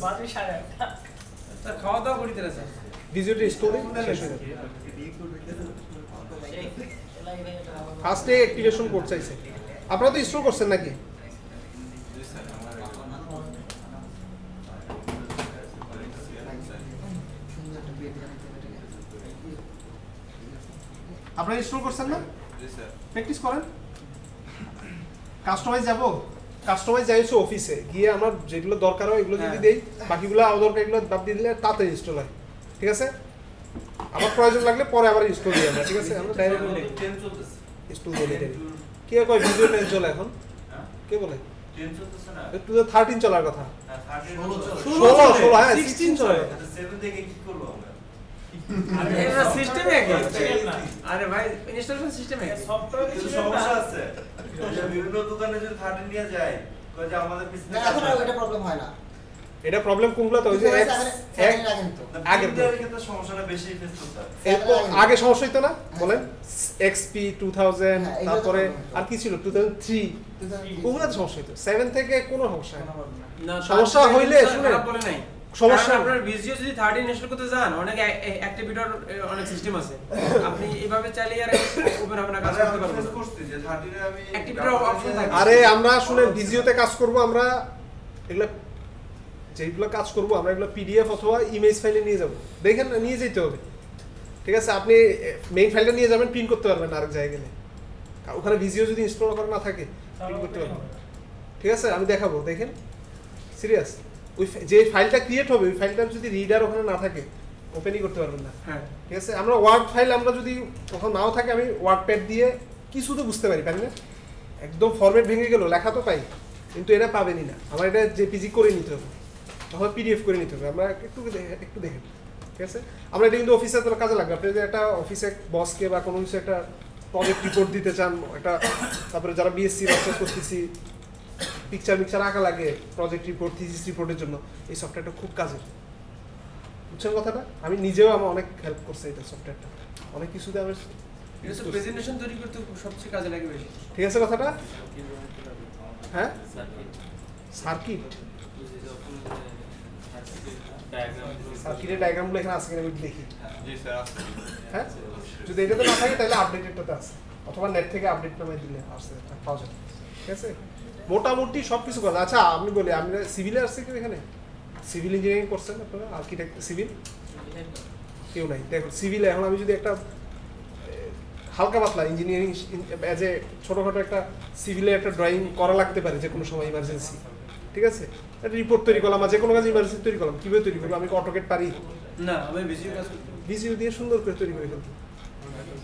বাজে 8:30। স্যার খাওয়া দাওয়া করি তাহলে স্যার। ভিডিওটা স্টোরি শেষ হয়ে যাবে ফার্স্টে অ্যাক্টিভেশন কোড চাইছে আপনারা তো ইনস্টল করছেন নাকি জি স্যার আমার আপনারা ইনস্টল করছেন না? জি স্যার। প্র্যাকটিস করেন। কাস্টমাইজ যাব, কাস্টমাইজ যাইছো অফিসে গিয়ে আমার যেগুলো দরকার হয় এগুলো যদি দেই, বাকিগুলো অদরকার এগুলো বাদ দিয়ে দিলে তাতে ইনস্টল হয়। ঠিক আছে, আবার প্রয়োজন লাগলে পরে আবার ইনস্টল দিয়ে আমরা। ঠিক আছে, আমরা ডাইরেক্ট ট্রেন চলতেছে। ইনস্টল দিয়ে দিই। কে কয় ভিডিও টেন চলে এখন? হ্যাঁ? কে বলে? ট্রেন চলতেছে না? 2013 চলার কথা। হ্যাঁ, 13 ষোলো চলে। 16 হ্যাঁ 16 চলে। 7 থেকে কি করব আমরা? এটা সিস্টেম একই। না। আরে ভাই ইনস্টলেশন সিস্টেম একই। সফটওয়্যার কিন্তু সমস্যা আছে। যে বিভিন্ন দোকানে যদি 13 নিয়ে যায়, কয় যে আমাদের না, পিছনে এখন আর ওইটা প্রবলেম হয় না। এটা প্রবলেম কোনগুলো তো ওই যে Because X সেকেন্ড রাখেন তো। আগে প্রিন্টারের ক্ষেত্রে সমস্যাটা বেশি ফেস করতে হয়। এরপর আগে সমস্যা হইতো না বলেন? XP 2000 হ্যাঁ, এগুলো তো তারপরে problem হতো। আর কি ছিল 2003 ওগুলোতে সমস্যা হতো। 7 থেকে কোনো সমস্যা হয় না। না, সমস্যা তার হইলে সাথে শুনেন, খারাপ বলে নাই। সমস্যা- কারণ আপনার ভিজিও যদি 13 ইনস্টল করতে যান, অনেক অ্যাক্টিভিটর অনেক সিস্টেম আছে। আপনি এইভাবে চালিয়ে আর ওপেন আপনার কাজ আরে করতে আমি পারবেন ফেস না। করছি যে 13 এ আমি Activator option থাকে। আরে আমরা শুনেন ভিজিওতে কাজ করব, আমরা এগুলা যেগুলো কাজ করব আমরা এগুলো পিডিএফ অথবা ইমেজ ফাইলে নিয়ে যাব। দেখেন না, নিয়ে যেতে হবে। ঠিক আছে, আপনি মেইন ফাইলটা নিয়ে যাবেন, প্রিন্ট করতে পারবেন না আরেক জায়গায় গেলে। ওখানে ভিজিও যদি ইনস্টল করা না থাকে প্রিন্ট করতে পারবেন না। ঠিক আছে, আমি দেখাবো, দেখেন সিরিয়াস। ওই যে ফাইলটা ক্রিয়েট হবে ওই ফাইলটার যদি রিডার ওখানে না থাকে ওপেনই করতে পারবেন না। হ্যাঁ। ঠিক আছে, আমরা ওয়ার্ড ফাইল আমরা যদি ওখানে নাও থাকে আমি ওয়ার্ড প্যাড দিয়ে কিছু তো বুঝতে পারি, পারি না? একদম ফরম্যাট ভেঙে গেল, লেখা তো পাই, কিন্তু এটা পাবেনই না। আমার এটা জেপিজি করে নিতে হবে, তখন পিডিএফ করে নিতে হবে। আমরা একটু দেখেন। ঠিক আছে, আমরা এটা কিন্তু অফিসে তো কাজে লাগবে। আপনি যদি একটা অফিসে বসকে বা কোনো কিছু একটা প্রজেক্ট রিপোর্ট দিতে চান, একটা তারপরে যারা বিএসসি মাস্টার্স করতেছি পিকচার আঁকা লাগে প্রজেক্ট রিপোর্ট থিসিস রিপোর্টের জন্য, এই সফটওয়্যারটা খুব কাজের। বুঝছেন কথাটা? আমি নিজেও আমার অনেক হেল্প করছে এটা সফটওয়্যারটা, অনেক কিছুতে আমি। এটা তো প্রেজেন্টেশন তৈরি করতে সবচেয়ে কাজে লাগে বেশি। ঠিক আছে কথাটা? হ্যাঁ, সার্কিট সার্কিটের ডায়াগ্রামগুলো এখানে আছে কিনা আমি দেখি। জি স্যার আসছে। হ্যাঁ, যদি এটাতে না থাকে তাহলে আপডেটেডটাতে আছে, অথবা নেট থেকে আপডেট নামে দিলে আসছে, পাওয়া যাবে। ঠিক আছে, মোটামুটি সব কিছু কথা। আচ্ছা আমি বলি, আমি সিভিলে আসছি কেউ এখানে? সিভিল ইঞ্জিনিয়ারিং করছেন আপনারা? আর্কিটেক্ট সিভিল কেউ নাই? দেখো সিভিলে এখন আমি যদি একটা হালকা পাতলা ইঞ্জিনিয়ারিং অ্যাজ এ ছোটোখাটো একটা সিভিলে একটা ড্রয়িং করা লাগতে পারে যে কোনো সময় ইমার্জেন্সি। ঠিক আছে, একটা রিপোর্ট তৈরি করলাম বা যে কোনো কাজ ইমার্জেন্সি তৈরি করলাম, কীভাবে তৈরি করবো? আমি অটোকেট পারি? না, আমি ভিজিও কাজ করতে ভিজিও দিয়ে সুন্দর করে তৈরি করে ফেলতে,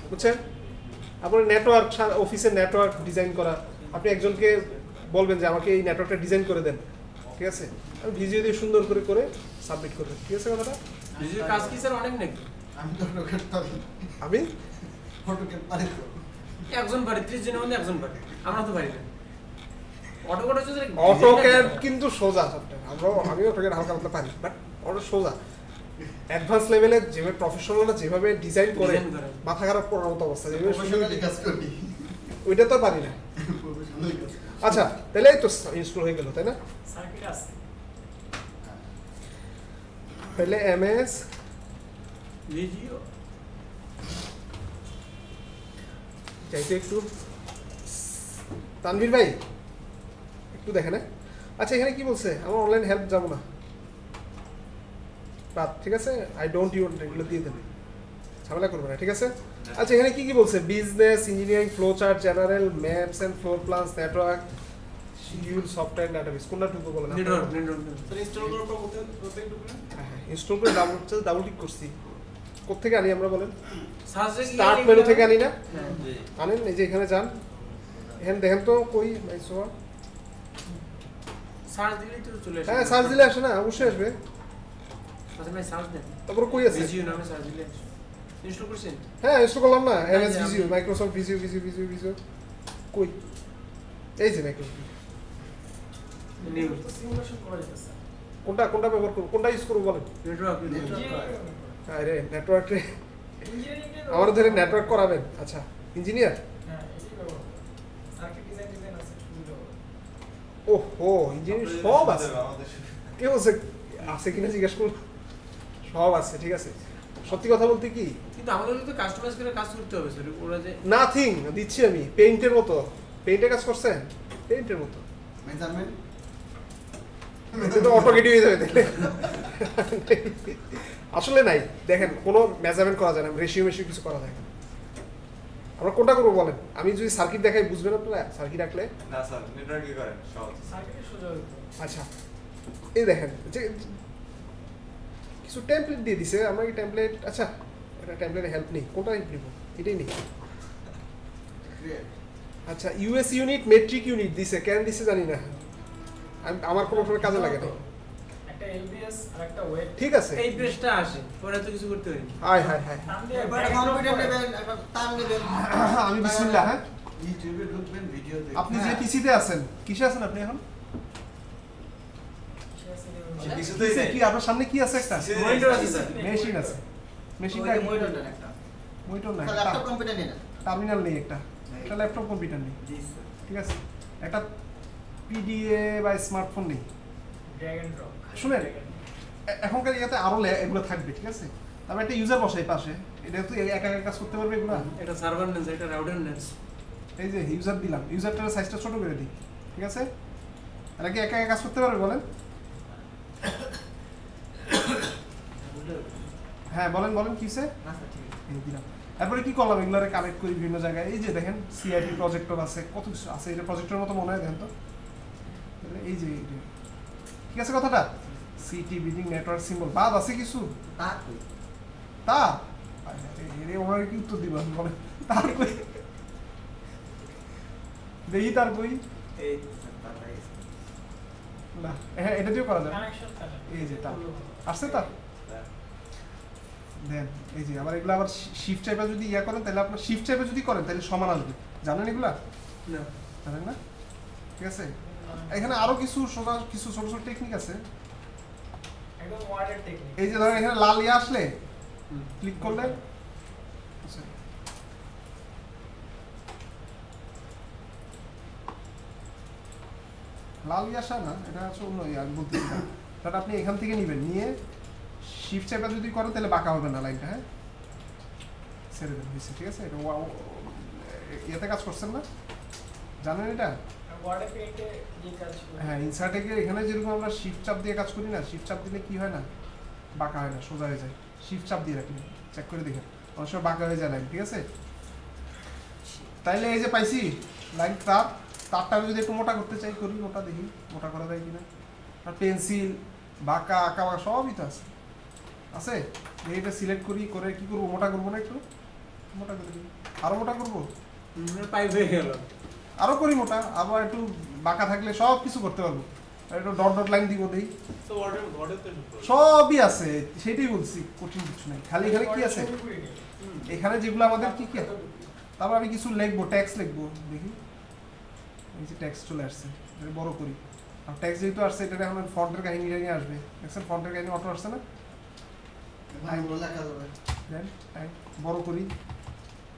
বুঝছেন? আপনার নেটওয়ার্ক, অফিসের নেটওয়ার্ক ডিজাইন করা, আপনি একজনকে বলবেন যে আমাকে এই নেটওয়ার্কটা ডিজাইন করে দেন। ঠিক আছে, আমি ভিজিও দিয়ে সুন্দর করে সাবমিট করবেন। ঠিক আছে কথাটা? ভিজিও কাজ কি স্যার অনেক নাকি? আমি তো অটোক্যাড পারি, আমি অটোক্যাড পারি তো। একজন পারে, 30 জনের মধ্যে একজন পারে। আমরা তো পারি না। অটোক্যাড হচ্ছে যে অটোক্যাড কিন্তু সোজা সফটওয়্যার, আমি অটোক্যাড হালকা পাতলা পারি, বাট অটো সোজা। অ্যাডভান্স লেভেলে যেভাবে প্রফেশনালরা যেভাবে ডিজাইন করে Design করে। মাথা খারাপ করার মতো অবস্থা, যেভাবে প্রফেশনালি কাজ করি, ওইটা তো পারি না। প্রফেশনালি কাজ করি। আচ্ছা তাহলে এই তো ইনস্টল হয়ে গেল, তাই না? সার্কিট আছে। তাহলে এমএস ভিজিও চাইতে একটু তানভীর ভাই একটু দেখেন। হ্যাঁ, আচ্ছা এখানে কি বলছে? আমার অনলাইন হেল্প যাবো না, বাদ। ঠিক আছে, আই ডোন্ট ইউন, এগুলো দিয়ে দেন, ঝামেলা করবে না। ঠিক আছে, আচ্ছা এখানে কি বলছে? Business, engineering, flow chart, general, maps and floor plans, network, schedule, software, database, কোনটা টুকু বলেন? নেটওয়ার্ক স্যার ইনস্টল করার পর প্রত্যেক ডকুমেন্ট হ্যাঁ, ইনস্টল করে ডাবল ক্লিক করছি। কোত্থেকে আনি আমরা বলেন? সার্চে স্টার্ট মেনু থেকে আনি না? হ্যাঁ। আনেন, এই যে এখানে যান, এখানে দেখেন তো কই মাইসোয়া। সার্চ দিলেই তো চলে আসে। হ্যাঁ, সার্চ দিলে আসে না? অবশ্যই আসবে। আচ্ছা ভাই সার্চ দেন। তারপর কই আছে? ভিজিও নামে সার্চ দিলে আসে। ইনস্টল করছেন? হ্যাঁ, ইনস্টল করলাম না। হ্যাঁ, এমএস যে ভিজিও, আমি- মাইক্রোসফট ভিজিও কই? এই যে মাইক্রোসফট। নিউ তো সিমুলেশন করা যেতেছে। কোনটা ব্যবহার করব, কোনটা ইউজ করব বলেন? নেটওয়ার্ক আরে নেটওয়ার্ক রে, ইঞ্জিনিয়ারিং আমার ধরে নেটওয়ার্ক করাবেন? আচ্ছা ইঞ্জিনিয়ার। হ্যাঁ, এটাই ব্যবহার। সার্কিট ডিজাইন আছে শুধু। ওহো, ইঞ্জিনিয়ার সব আছে। আমাদের কে বলছে আছে কিনা জিজ্ঞেস করুন, সব আছে। ঠিক আছে, সত্যি কথা বলতে কি কিন্তু আমাদের তো কাস্টমাইজ করে কাজ করতে হবে স্যার। ওরা যে নাথিং দিচ্ছি আমি, পেইন্টের মতো। পেইন্টে কাজ করছেন? পেইন্টের মতো। মেজারমেন্ট এটা তো অটোকেটই হয়ে যাবে তাহলে। আসলে নাই, দেখেন কোনো মেজারমেন্ট করা যায় না, রেশিও কিছু করা যায় না। আমরা কোনটা করবো বলেন? আমি যদি সার্কিট দেখাই বুঝবেন আপনারা? সার্কিট আঁকলে না স্যার নেটওয়ার্ক কি করেন সহজ সার্কিটের সোজা হইতো। আচ্ছা এই দেখেন যে কিছু টেমপ্লেট দিয়ে দিছে, আমরা কি টেমপ্লেট, আচ্ছা এটা টেমপ্লেটের হেল্প নেই, কোনটা হেল্প নিব? এটাই নেই। আচ্ছা ইউএস ইউনিট, মেট্রিক ইউনিট দিছে, কেন দিছে জানি না, আমার কোনো সময় কাজে লাগে না। একটা এলবিএস আর একটা ওয়েব। ঠিক আছে, এই পেজটা আসে পরে তো কিছু করতে পারি হাই হাই হাই, নাম দিয়ে এবার backdrop কম্পিউটার করে। নেবেন, একটা তার নেবেন। আমি বিসমিল্লাহ। হ্যাঁ ইউটিউবে ঢুকবেন ভিডিও দেখবেন। আপনি যে পিসিতে আছেন, কিসে আছেন আপনি এখন? কিছুতেই কিসে নেই কি আপনার সামনে কি আছে? একটা মনিটর আছে স্যার মেশিন আছে, মেশিনটা ওই যে মনিটর নেন একটা। মনিটর না, স্যার ল্যাপটপ কম্পিউটার নিয়ে নেন। টার্মিনাল নেই, একটা একটা ল্যাপটপ কম্পিউটার নেই, জি স্যার। ঠিক আছে, একটা পিডিএ বা স্মার্টফোন নেই। drag and drop। শুনেন, এখনকার ইয়াতে আরো এগুলো থাকবে, ঠিক আছে, তবে একটা ইউজার বসাই পাশে, এটা তো একা একা কাজ করতে পারবে এগুলো। এটা সার্ভার নেস, এটা রাউটার নেস। এই যে ইউজার দিলাম, ইউজারটার সাইজটা ছোট করে দিই, ঠিক আছে, এরা কি একা একা কাজ করতে পারবে বলেন? হ্যাঁ বলেন বলেন কিসে না স্যার ঠিক আছে। এই দিলাম। এরপরে কি করলাম, এগুলোরে কানেক্ট করি বিভিন্ন জায়গায়। এই যে দেখেন সিআইপি প্রজেক্টর আছে, কত কিছু আছে, এটা প্রজেক্টরের মতো মনে হয়, দেখেন তো, এই যে ঠিক আছে কথাটা, সিটি বিডিং নেটওয়ার্ক সিম্বল বাদ আছে কিছু, তা কই? তা ওনার কি উত্তর দিব আমি বলেন, তার কই দেখি, তার কই এই তো স্যার তাই আছে। না, হ্যাঁ এটা দিয়েও করা যায়, কানেকশন থাকে। এই যে তার আসছে, তার দেন এই যে আবার এগুলো আবার শিফট টাইপে যদি ইয়া করেন, তাহলে আপনার শিফট টাইপে যদি করেন তাহলে সমান আসবে, জানেন এগুলা? না জানেন না? ঠিক আছে, এখানে আরো কিছু সোজা কিছু ছোট ছোট টেকনিক আছে। একদম ওয়ার্ডের টেকনিক। এই যে ধরেন এখানে লাল ইয়া আসলে ক্লিক করলে, আচ্ছা, লাল ইয়া আসা না, এটা হচ্ছে অন্য ইয়া, আমি বলতেছি না, তাহলে আপনি এখান থেকে নেবেন, নিয়ে শিফট চেপে যদি করেন তাহলে বাঁকা হবে না লাইনটা, হ্যাঁ ছেড়ে দেন, হয়েছে, ঠিক আছে, এটা ইয়েতে কাজ করছেন না, জানেন এটা? ওয়ার্ডে পেইন্টে যে কাজ করে। হ্যাঁ ইনসার্টে গিয়ে এখানে যেরকম আমরা শিফট চাপ দিয়ে কাজ করি না, শিফট চাপ দিলে কি হয় না, বাঁকা হয় না, সোজা হয়ে যায়, শিফট চাপ দিয়ে রাখলে চেক করে দেখেন, অনেক সময় বাঁকা হয়ে যায় লাইন, ঠিক আছে। তাইলে এই যে পাইছি লাইন, তারটা যদি একটু মোটা করতে চাই, করি মোটা, দেখি মোটা করা যায় কিনা, আর পেন্সিল বাঁকা আঁকা বাঁকা সবই তো আছে, আছে, এইটা সিলেক্ট করি, করে কি করবো, মোটা করবো না, একটু মোটা করে দিই, আরো মোটা করবো, পাইপ হয়ে গেল। আরো করি মোটা, আবার একটু বাঁকা থাকলে সব কিছু করতে পারবো, আর একটু ডট ডট লাইন দিব, দেই, তো ওয়ার্ডে তো সবই আছে, সেটাই বলছি, কঠিন কিছু নাই, খালি এখানে কি আছে, ছবি করে নিই। এখানে যেগুলো আমাদের কি কি, তারপর আমি কিছু লিখবো, ট্যাক্স লিখবো, দেখি এই যে ট্যাক্স চলে আসছে, এটা বড় করি, আর ট্যাক্স যেহেতু আসছে, এটা এখন ফন্টের কাহিনী নিয়ে আসবে, দেখছেন ফন্টের কাহিনী অটো আসছে না, এগুলো লেখা যাবে। দেন বড় করি,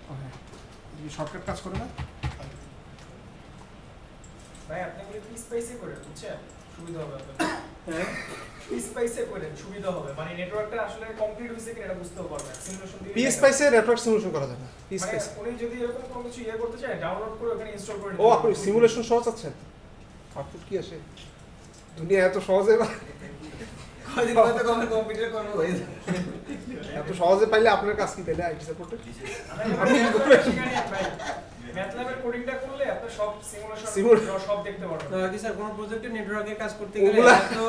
ও হ্যাঁ শর্টকাট কাজ করে না, ভাই আপনি বলে পিস পাইসে করেন, বুঝছেন? সুবিধা হবে আপনার। হ্যাঁ পিস পাইসে করেন, সুবিধা হবে। মানে নেটওয়ার্কটা আসলে কমপ্লিট হইছে কিনা এটা বুঝতেও পারবেন। সিমুলেশন দিয়ে পিএস পাইসে নেটওয়ার্ক সিমুলেশন করা যায় না, পিএস মানে পাইসে। উনি যদি এরকম কোনো কিছু ইয়ে করতে চায়, ডাউনলোড করে ওখানে ইনস্টল করে ও আপনি সিমুলেশন সহজ আছেন, আউটপুট কি আসে, দুনিয়া এত সহজে কয়দিন পরে তো কম্পিউটার করবো হয়ে যাবে। এত সহজে পাইলে আপনার কাজ কি তাইলে আইটি সাপোর্টে? আপনি ভাই ম্যাথল্যাবের কোডিংটা করলে আপনি সব সিমুলেশন সব দেখতে পারবেন। তো কি স্যার কোন প্রজেক্টে নেটওয়ার্কে কাজ করতে গেলে ওগুলা- এত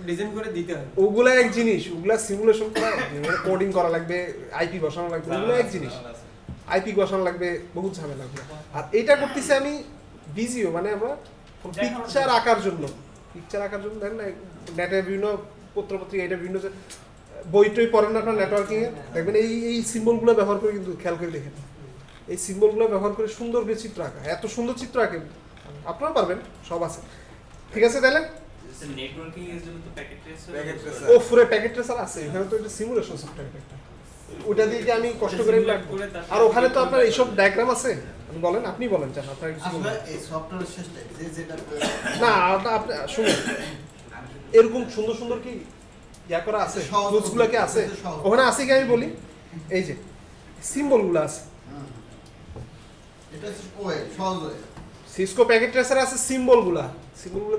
ডিজাইন করে দিতে হয়। ওগুলা এক জিনিস, ওগুলা সিমুলেশন করা, কোডিং করা লাগবে, আইপি বসানো লাগবে, ওগুলো এক জিনিস, আইপি বসানো লাগবে, বহুত ঝামেলা লাগবে। আর এটা করতেছি আমি ভিজিও, মানে আমরা পিকচার আঁকার জন্য, দেখেন না নেটে বিভিন্ন পত্রপত্রিকা, এটা বিভিন্ন যে বই টই পড়েন না আপনার নেটওয়ার্কিং এ, দেখবেন এই সিম্বলগুলো ব্যবহার করে, কিন্তু খেয়াল করে দেখেন, এই সিম্বলগুলো ব্যবহার করে সুন্দর করে চিত্র আঁকা, এত সুন্দর চিত্র আঁকেন, আপনারা পারবেন, সব আছে, ঠিক আছে তাহলে। নেটওয়ার্কিং এর জন্য তো প্যাকেট ট্রেসার প্যাকেট ট্রেসার ও পুরো প্যাকেট ট্রেসার আছে, এখানে তো এটা সিমুলেশন সফটওয়্যার একটা, ওটা দিয়ে কি আমি কষ্ট করে আর ওখানে তো আপনার এইসব ডায়াগ্রাম আছে, আপনি বলেন, আপনি বলেন চান আপনার কিছু আসলে বলেন। এই সফটওয়্যার শেষটা যে যেটা না আপনি শুনুন, এরকম সুন্দর সুন্দর কি ইয়া করা আছে, সহজ টুলসগুলো কি আছে সহজ। ওখানে, আছে কি আমি বলি, এই যে সিম্বলগুলো আছে, এটা ওয়ে সহজ ওয়ে। সিসকো প্যাকেট ট্রেসার আছে, সিম্বলগুলো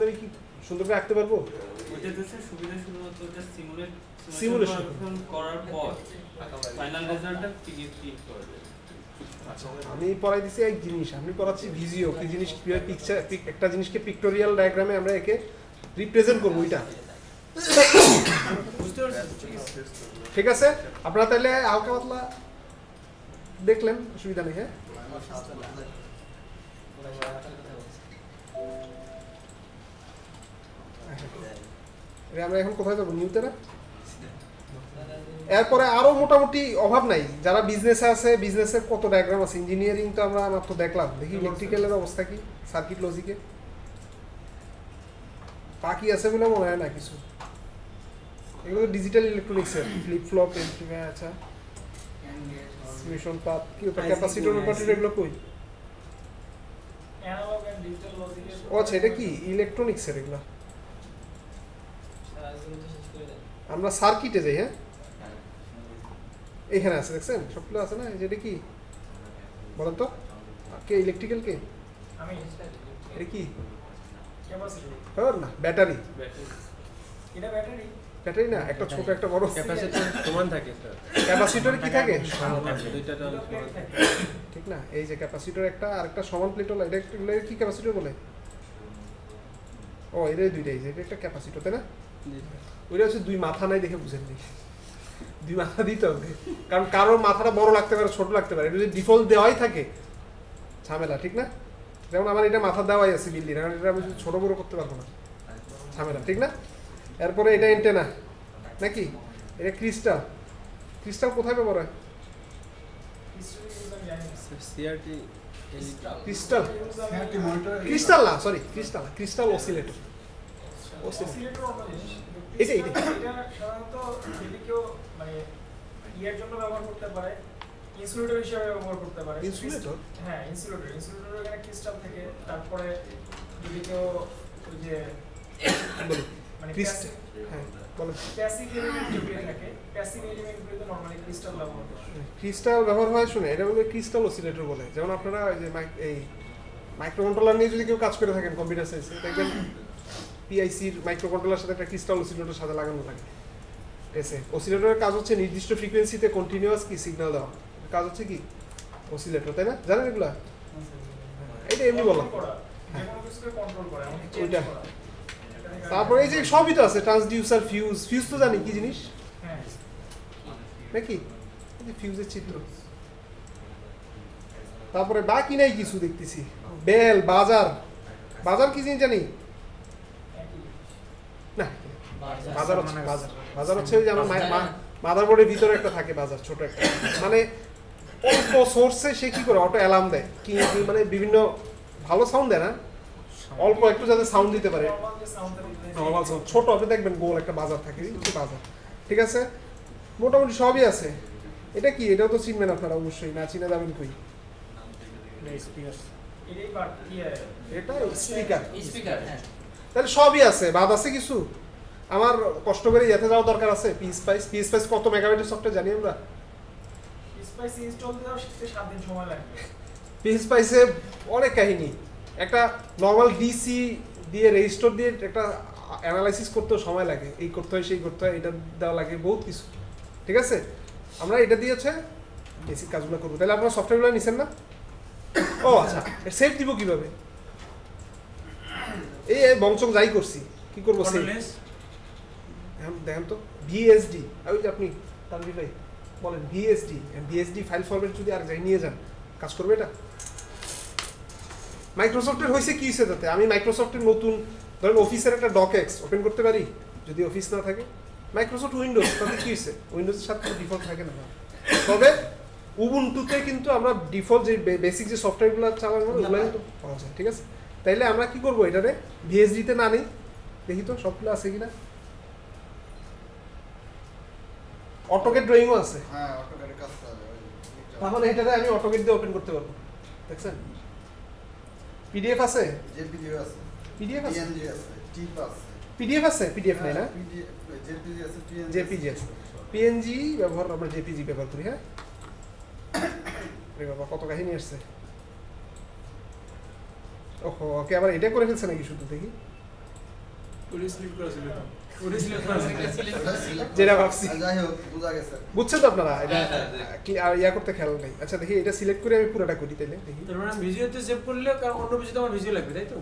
আমি কি সুন্দর করে আঁকতে পারবো? ওইটা হচ্ছে সুবিধা শুধুমাত্র ওটা Simulation করার পর ফাইনাল রেজাল্টটা পিডিএফ প্রিন্ট করে দেবে। আচ্ছা আমি পড়াই দিছি এক জিনিস, আমি পড়াচ্ছি ভিজিও কি জিনিস, কিভাবে পিকচার একটা জিনিসকে পিক্টোরিয়াল ডায়াগ্রামে আমরা একে রিপ্রেজেন্ট করবো ওইটা। বুঝতে পারছি। ঠিক আছে, আপনারা তাহলে হালকা পাতলা দেখলেন, অসুবিধা নেই। হ্যাঁ আমরা এখন কোথায় যাবো? নিউতে না? এরপরে আরো মোটামুটি অভাব নাই, যারা বিজনেসে আছে বিজনেসের কত ডায়াগ্রাম আছে। ইঞ্জিনিয়ারিং তো আমরা মাত্র দেখলাম, দেখি ইলেকট্রিক্যালের অবস্থা কি, সার্কিট লজিকে বাকি আছে বলে মনে হয় না কিছু। এগুলো ডিজিটাল ইলেকট্রনিক্সের ফ্লিপ ফ্লপ আচ্ছা মিশন পাথ কি ওটা ক্যাপাসিটর রূপান্তর এগুলো কই? অ্যানালগ এন্ড ডিজিটাল লজিকের ও আচ্ছা এটা কি ইলেকট্রনিক্সের এগুলো? আমরা সার্কিটে যাই। হ্যাঁ এখানে আছে, দেখছেন সবগুলো আছে না? এটা কি বলেন তো, কে ইলেকট্রিক্যাল কে? আমি এটা কি? ক্যাপাসিটর। হ্যাঁ না ব্যাটারি, এটা ব্যাটারি? ব্যাটারি না, একটা ছোট একটা বড় ক্যাপাসিটর সমান থাকে স্যার। ক্যাপাসিটর কি থাকে? দুইটা টার্ম সমান থাকে। ঠিক না, এই যে ক্যাপাসিটর একটা আর একটা সমান প্লেট হলো, এটা কি ক্যাপাসিটর বলে? ও এর দুইটাই, যে এটা একটা ক্যাপাসিটর তাই না? ওইটা হচ্ছে দুই মাথা নাই দেখে বুঝেননি, দুই মাথা দিতে হবে, কারণ কারোর মাথাটা বড় লাগতে পারে ছোট লাগতে পারে, এটা যদি ডিফল্ট দেওয়াই থাকে ঝামেলা, ঠিক না? যেমন আমার এটা মাথা দেওয়াই আছে বিল্ডিং, কারণ এটা আমি ছোট বড় করতে পারবো না, ঝামেলা, ঠিক না? এরপরে এটা এন্টেনা নাকি, এটা ক্রিস্টাল, ক্রিস্টাল কোথায় ব্যবহার হয়? সিআরটি ক্রিস্টাল, মনিটর ক্রিস্টাল না, সরি ক্রিস্টাল না, ক্রিস্টাল অসিলেটর, অসিলেটর অন্য জিনিস। এটা সাধারণত যদি কেউ মানে ইয়ের জন্য ব্যবহার করতে পারে, ইনসুলেটর হিসেবে ব্যবহার করতে পারে। ইনসুলেটর? হ্যাঁ ইনসুলেটর, ইনসুলেটর এখানে ক্রিস্টাল থেকে, তারপরে যদি কেউ ওই যে বলি মানে ক্রিস্টাল, হ্যাঁ বলো। প্যাসিভ এলিমেন্ট যেগুলো থাকে, প্যাসিভ এলিমেন্টগুলোতে নরমালি ক্রিস্টাল ব্যবহার করে। ক্রিস্টাল ব্যবহার হয়, শুনে এটা বলে ক্রিস্টাল অসিলেটর বলে। যেমন আপনারা এই যে এই মাইক্রো কন্ট্রোলার নিয়ে যদি কেউ কাজ করে থাকেন কম্পিউটার সায়েন্সে, দেখবেন পিআইসির মাইক্রো কন্ট্রোলার সাথে একটা ক্রিস্টাল অসিলেটর সাথে লাগানো থাকে। ঠিক আছে, অসিলেটরের কাজ হচ্ছে নির্দিষ্ট ফ্রিকোয়েন্সিতে কন্টিনিউয়াস কি সিগন্যাল দেওয়া, কাজ হচ্ছে কি অসিলেটর, তাই না? জানেন এগুলা? এটা এমনি বললাম। যে কোনো কিছুকে কন্ট্রোল করে, এমনকি চেঞ্জ ওইটা। করা। তারপরে এই যে সবই তো আছে, ট্রান্সডিউসার, ফিউজ, ফিউজ তো জানি কি জিনিস হ্যাঁ নাকি, এই যে ফিউজের চিত্র। তারপরে বাকি নাই কিছু দেখতেছি, বেল, বাজার, বাজার কি জিনিস জানি একই। না, বাজার হচ্ছে বাজার, বাজার হচ্ছে ওই যে আমার মাদারবোর্ডের ভিতরে একটা থাকে বাজার, ছোট একটা, মানে অল্প সোর্সে সে কি করে অটো অ্যালার্ম দেয় কি মানে বিভিন্ন ভালো সাউন্ড দেয় না, অল্প একটু যাতে সাউন্ড দিতে পারে, নরমাল যে সাউন্ডটা দিতে নরমাল সাউন্ড, ছোট আপনি দেখবেন গোল একটা বাজার থাকে, হচ্ছে বাজার। ঠিক আছে, মোটামুটি সবই আছে। এটা কি, এটাও তো চিনবেন আপনারা অবশ্যই, না চিনে যাবেন কই? এটাই বাট ইয়ে এটা স্পিকার, স্পিকার। হ্যাঁ তাহলে সবই আছে, বাদ আছে কিছু? আমার কষ্ট করে ইয়েতে যাওয়া দরকার আছে, পিএসপাইস কত মেগাবাইটের সফটওয়্যার জানি আমরা? স্পাইস ইনস্টল দিতে 7 দিন সময় লাগবে। পিএসপাইসে অনেক কাহিনী, একটা নর্মাল ডিসি দিয়ে রেজিস্টার দিয়ে একটা অ্যানালাইসিস করতেও সময় লাগে, এই করতে হয় সেই করতে হয়, এটা দেওয়া লাগে বহুত কিছু। ঠিক আছে, আমরা এটা দিয়েছে বেসিক কাজগুলো করবো। তাহলে আপনারা সফটওয়্যারগুলো নিছেন না? ও আচ্ছা, সেভ দিব কিভাবে? এই বংচং যাই করছি, কি করবো সেভ? দেখেন তো ভিএসডি, ওই যে আপনি তানভীর ভাই বলেন ভিএসডি ফাইল ফরম্যাট যদি আর যাই নিয়ে যান, কাজ করবে এটা? মাইক্রোসফটের হয়েছে কি হয়েছে তাতে? আমি মাইক্রোসফটের নতুন ধরেন অফিসের একটা ডকএক্স ওপেন করতে পারি যদি অফিস না থাকে। মাইক্রোসফট উইন্ডোজ, তাতে কি হয়েছে? উইন্ডোজের সাথে ডিফল্ট থাকে না, তবে উবুন্টুতে কিন্তু আমরা ডিফল্ট যে বেসিক যে সফটওয়্যারগুলো চালানো ওগুলো কিন্তু পাওয়া যায়। ঠিক আছে, তাইলে আমরা কি করবো, এটারে ভিএসডিতে না নেই, দেখি তো সবগুলো আছে কিনা। অটোকেট ড্রয়িংও আছে, হ্যাঁ অটোক্যাডের কাজ করা যায়। তাহলে এটারে আমি অটোকেট দিয়ে ওপেন করতে পারবো। দেখছেন পিডিএফ আছে, জেপিজি আছে, পিডিএফ আছে, পিএনজি আছে, টিপ আছে, পিডিএফ আছে, পিডিএফ নাই না, জেপিজি আছে, জেপিজি আছে, পিএনজি ব্যবহার, আমরা জেপিজি ব্যবহার করি। হ্যাঁ রে বাবা কত কাহিনী আসছে। ওহো, ওকে আবার এটা করে ফেলছে নাকি শুধু? দেখি ওটা সিলেক্ট করা আছে। ওটা select যেটা করো। ভাবছি। যাই হোক বোঝা গেছে বুঝছেন তো আপনারা এটা হ্যাঁ, আর ইয়া করতে খেয়াল নেই আচ্ছা দেখি এটা সিলেক্ট করে আমি পুরোটা করি তাইলে দেখি তার মানে ভিডিওতে সেভ করলে কারণ অন্য ভিডিওতে আমার ভিডিও লাগবে তাই তো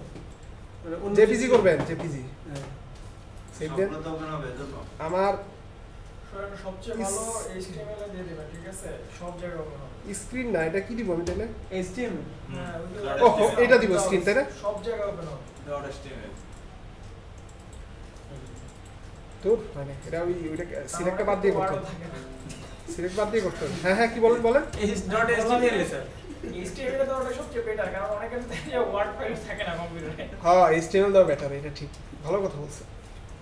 মানে অন্য জেপিজি video- করবেন জেপিজি হ্যাঁ। সেভ দেন সবগুলো তো ওখানে হবে যত আমার সবাই সবচেয়ে ভালো HTML এ দিয়ে দেবেন, ঠিক আছে? সব জায়গায় ওপেন হবে। স্ক্রিন না এটা কি দিব আমি তাইলে HTML হ্যাঁ, ওই যে- Dot ওহ, এটা দিব screen, তাই না? সব জায়গায় ওপেন হবে। .html তোর মানে এটা ওইটা সিলেক্টটা বাদ দিয়ে করতে Word ও হবে থাকে না। সিলেক্ট বাদ দিয়ে করতে হবে হ্যাঁ হ্যাঁ কি বলেন বলেন .html এ স্যার HTML এ তো ওটা সবচেয়ে বেটার, কারণ অনেকের যে ওয়ার্ড ফাইল থাকে না কম্পিউটারে। হ্যাঁ HTML দাও বেটার এটা ঠিক ভালো কথা বলছে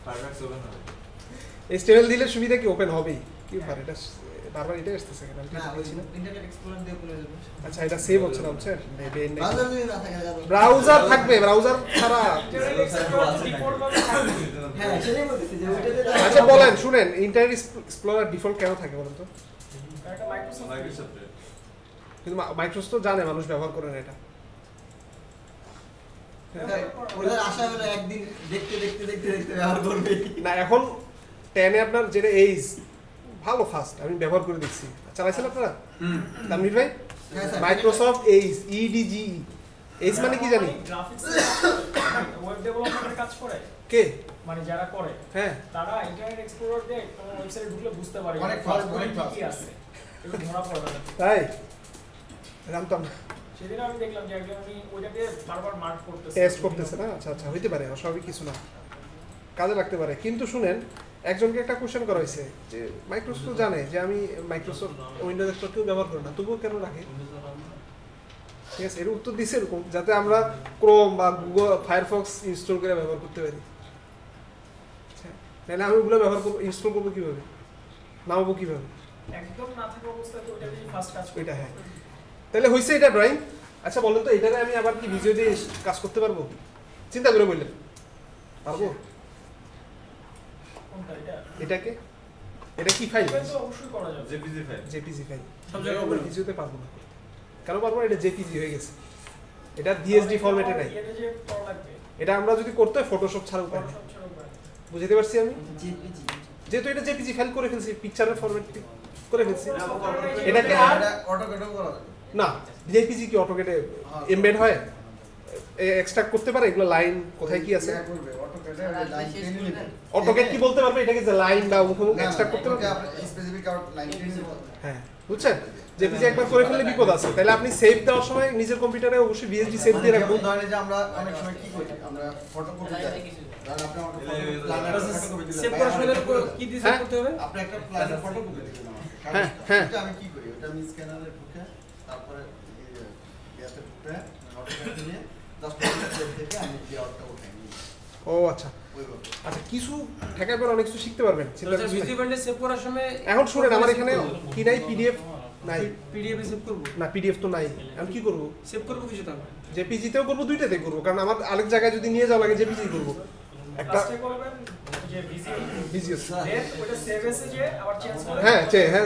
পারফেক্ট ওপেন হবে HTML দিলে সুবিধা কি ওপেন হবেই কি পারে এটা বারবার এটা আসতেছে কেন আমি না ঠিক ওই পাচ্ছি না ইন্টারনেট এক্সপ্লোরার দিয়ে খুলে দেবো আচ্ছা এটা সেভ হচ্ছে না বুঝছেন ব্রাউজার যদি না থাকে তাহলে- ব্রাউজার থাকবে ব্রাউজার ছাড়া ইন্টারনেট এক্সপ্লোরার তো ডিফল্ট ভাবে থাকবে। হ্যাঁ সেটাই বলতেছি যে ওইটাতে আচ্ছা বলেন শুনেন ইন্টারনেট এক্সপ্লোরার ডিফল্ট কেন থাকে বলেন তো একটা মাইক্রোসফট মাইক্রোসফট কিন্তু মাইক্রোসফট তো জানে মানুষ ব্যবহার করে না এটা ওদের আশা হলো একদিন দেখতে দেখতে দেখতে দেখতে ব্যবহার করবে না এখন 10 এ আপনার যেটা এইজ ভালো ফাস্ট আমি ব্যবহার করে দেখছি চালাইছেন আপনারা তানভীর ভাই হ্যাঁ স্যার মাইক্রোসফট এইজ ইডিজি এইজ মানে কি জানি গ্রাফিক্স ওয়েব ডেভেলপমেন্টের কাজ করে, কে মানে যারা করে হ্যাঁ তারা ইন্টারনেট এক্সপ্লোরার দিয়ে কোনো ওয়েবসাইটে ঢুকলে বুঝতে পারে অনেক যে fast, ওখানে অনেক কি fast। কি আছে, এগুলো ধরা পড়ে না। তাই জানতাম না সেদিন আমি দেখলাম যে একজন উনি ওইটাকে বারবার মার্ক করতেছে, টেস্ট করতেছে না আচ্ছা আচ্ছা হইতে পারে অস্বাভাবিক কিছু না কাজে লাগতে পারে কিন্তু শুনেন একজনকে একটা কোশ্চেন করা হয়েছে যে মাইক্রোসফট জানে যে আমি মাইক্রোসফট উইন্ডোজ এক্সপ্লোর কেউ ব্যবহার করি না তবুও কেন রাখে ঠিক আছে এর উত্তর দিছে এরকম যাতে আমরা ক্রোম বা গুগল ফায়ারফক্স ইনস্টল করে ব্যবহার করতে পারি আচ্ছা, নাহলে আমি ওগুলো ব্যবহার করবো ইনস্টল করবো কিভাবে নামাবো কিভাবে একদম না থাকা অবস্থায় তো ওইটাকেই ফার্স্ট কাজ করে। ওইটা হ্যাঁ তাহলে হয়েছে এটা ড্রয়িং আচ্ছা বলেন তো এটারে আমি আবার কি ভিডিও দিয়ে কাজ করতে পারবো চিন্তা করে বললেন পারবো কোনটা এটা? এটাকে এটা কি ফাইল এটা তো অবশ্যই করা যাবে। জেপিজি ফাইল জেপিজি ফাইল সব জায়গায় open ভিডিওতে পারবো না কেন পারবো না এটা জেপিজি হয়ে গেছে এটা ডিএসডি ফরম্যাটে নাই এটা যে করা লাগবে, এটা আমরা যদি করতে হয় ফটোশপ ছাড়া উপায় নেই Photoshop ছাড়া উপায় নেই। বুঝতে পারছি আমি জেপিজি যেহেতু এটা জেপিজি ফাইল করে ফেলছি পিকচারের ফরম্যাট করে ফেলছি এটা এটাকে আর এটা অটোকেটও করা যাবে না জেপিজি কি অটোকেটে এমবেড হয় এক্সট্রাক্ট করতে পারে এগুলো লাইন কোথায় কি আছে ইয়া করবে অটোকেটে লাইন টেনে নেবে অটোকেট কি বলতে পারবে এটাকে যে লাইন বা মুখ এক্সট্রাক্ট করতে পারবে আপনি স্পেসিফিক আউট লাইন টেনে নেবে হ্যাঁ বুঝছেন জেপিজি একবার করে ফেললে বিপদ আছে তাহলে আপনি সেভ দেওয়ার সময় নিজের কম্পিউটারে অবশ্যই বিএসডি সেভ দিয়ে রাখবেন যেমন ধরেন যে আমরা অনেক সময় কি করি আমরা ফটোকপি দেই ধরেন আপনি আমাকে প্ল্যানের ফটোকপি দিলেন সেভ করার সময় কি দিয়ে সেভ হ্যাঁ। করতে হবে আপনি একটা প্ল্যানের ফটোকপি দিলেন আমাকে হ্যাঁ, হ্যাঁ। এটা আমি কি করি ওটা আমি স্ক্যানারে ঢুকে তারপরে ইয়াতে ঢুকে অটোকেটে নিয়ে জাস্ট সেভ থেকে আমি যে আউটটা উঠাই নিই ও আচ্ছা ওইভাবে আচ্ছা কিছু ঠেকার পর অনেক কিছু শিখতে পারবেন চিন্তা স্যার করছেন ভিডিও ফাইলে সেভ করার সময় এখন শুনেন আমার এখানে কি নাই পিডিএফ নাই পিডিএফ এ সেভ করব না পিডিএফ তো নাই আমি কি করব সেভ করব কিছু তাহলে জেপিজিতেও করবো দুইটাতে করবো কারণ আমার আরেক জায়গায় যদি নিয়ে যাওয়া লাগে জেপিজি করবো একটা ফার্স্টে করবেন যে ভিজিও ভিজিও দেন ওটা সেভ এসে যে আবার চেঞ্জ করে হ্যাঁ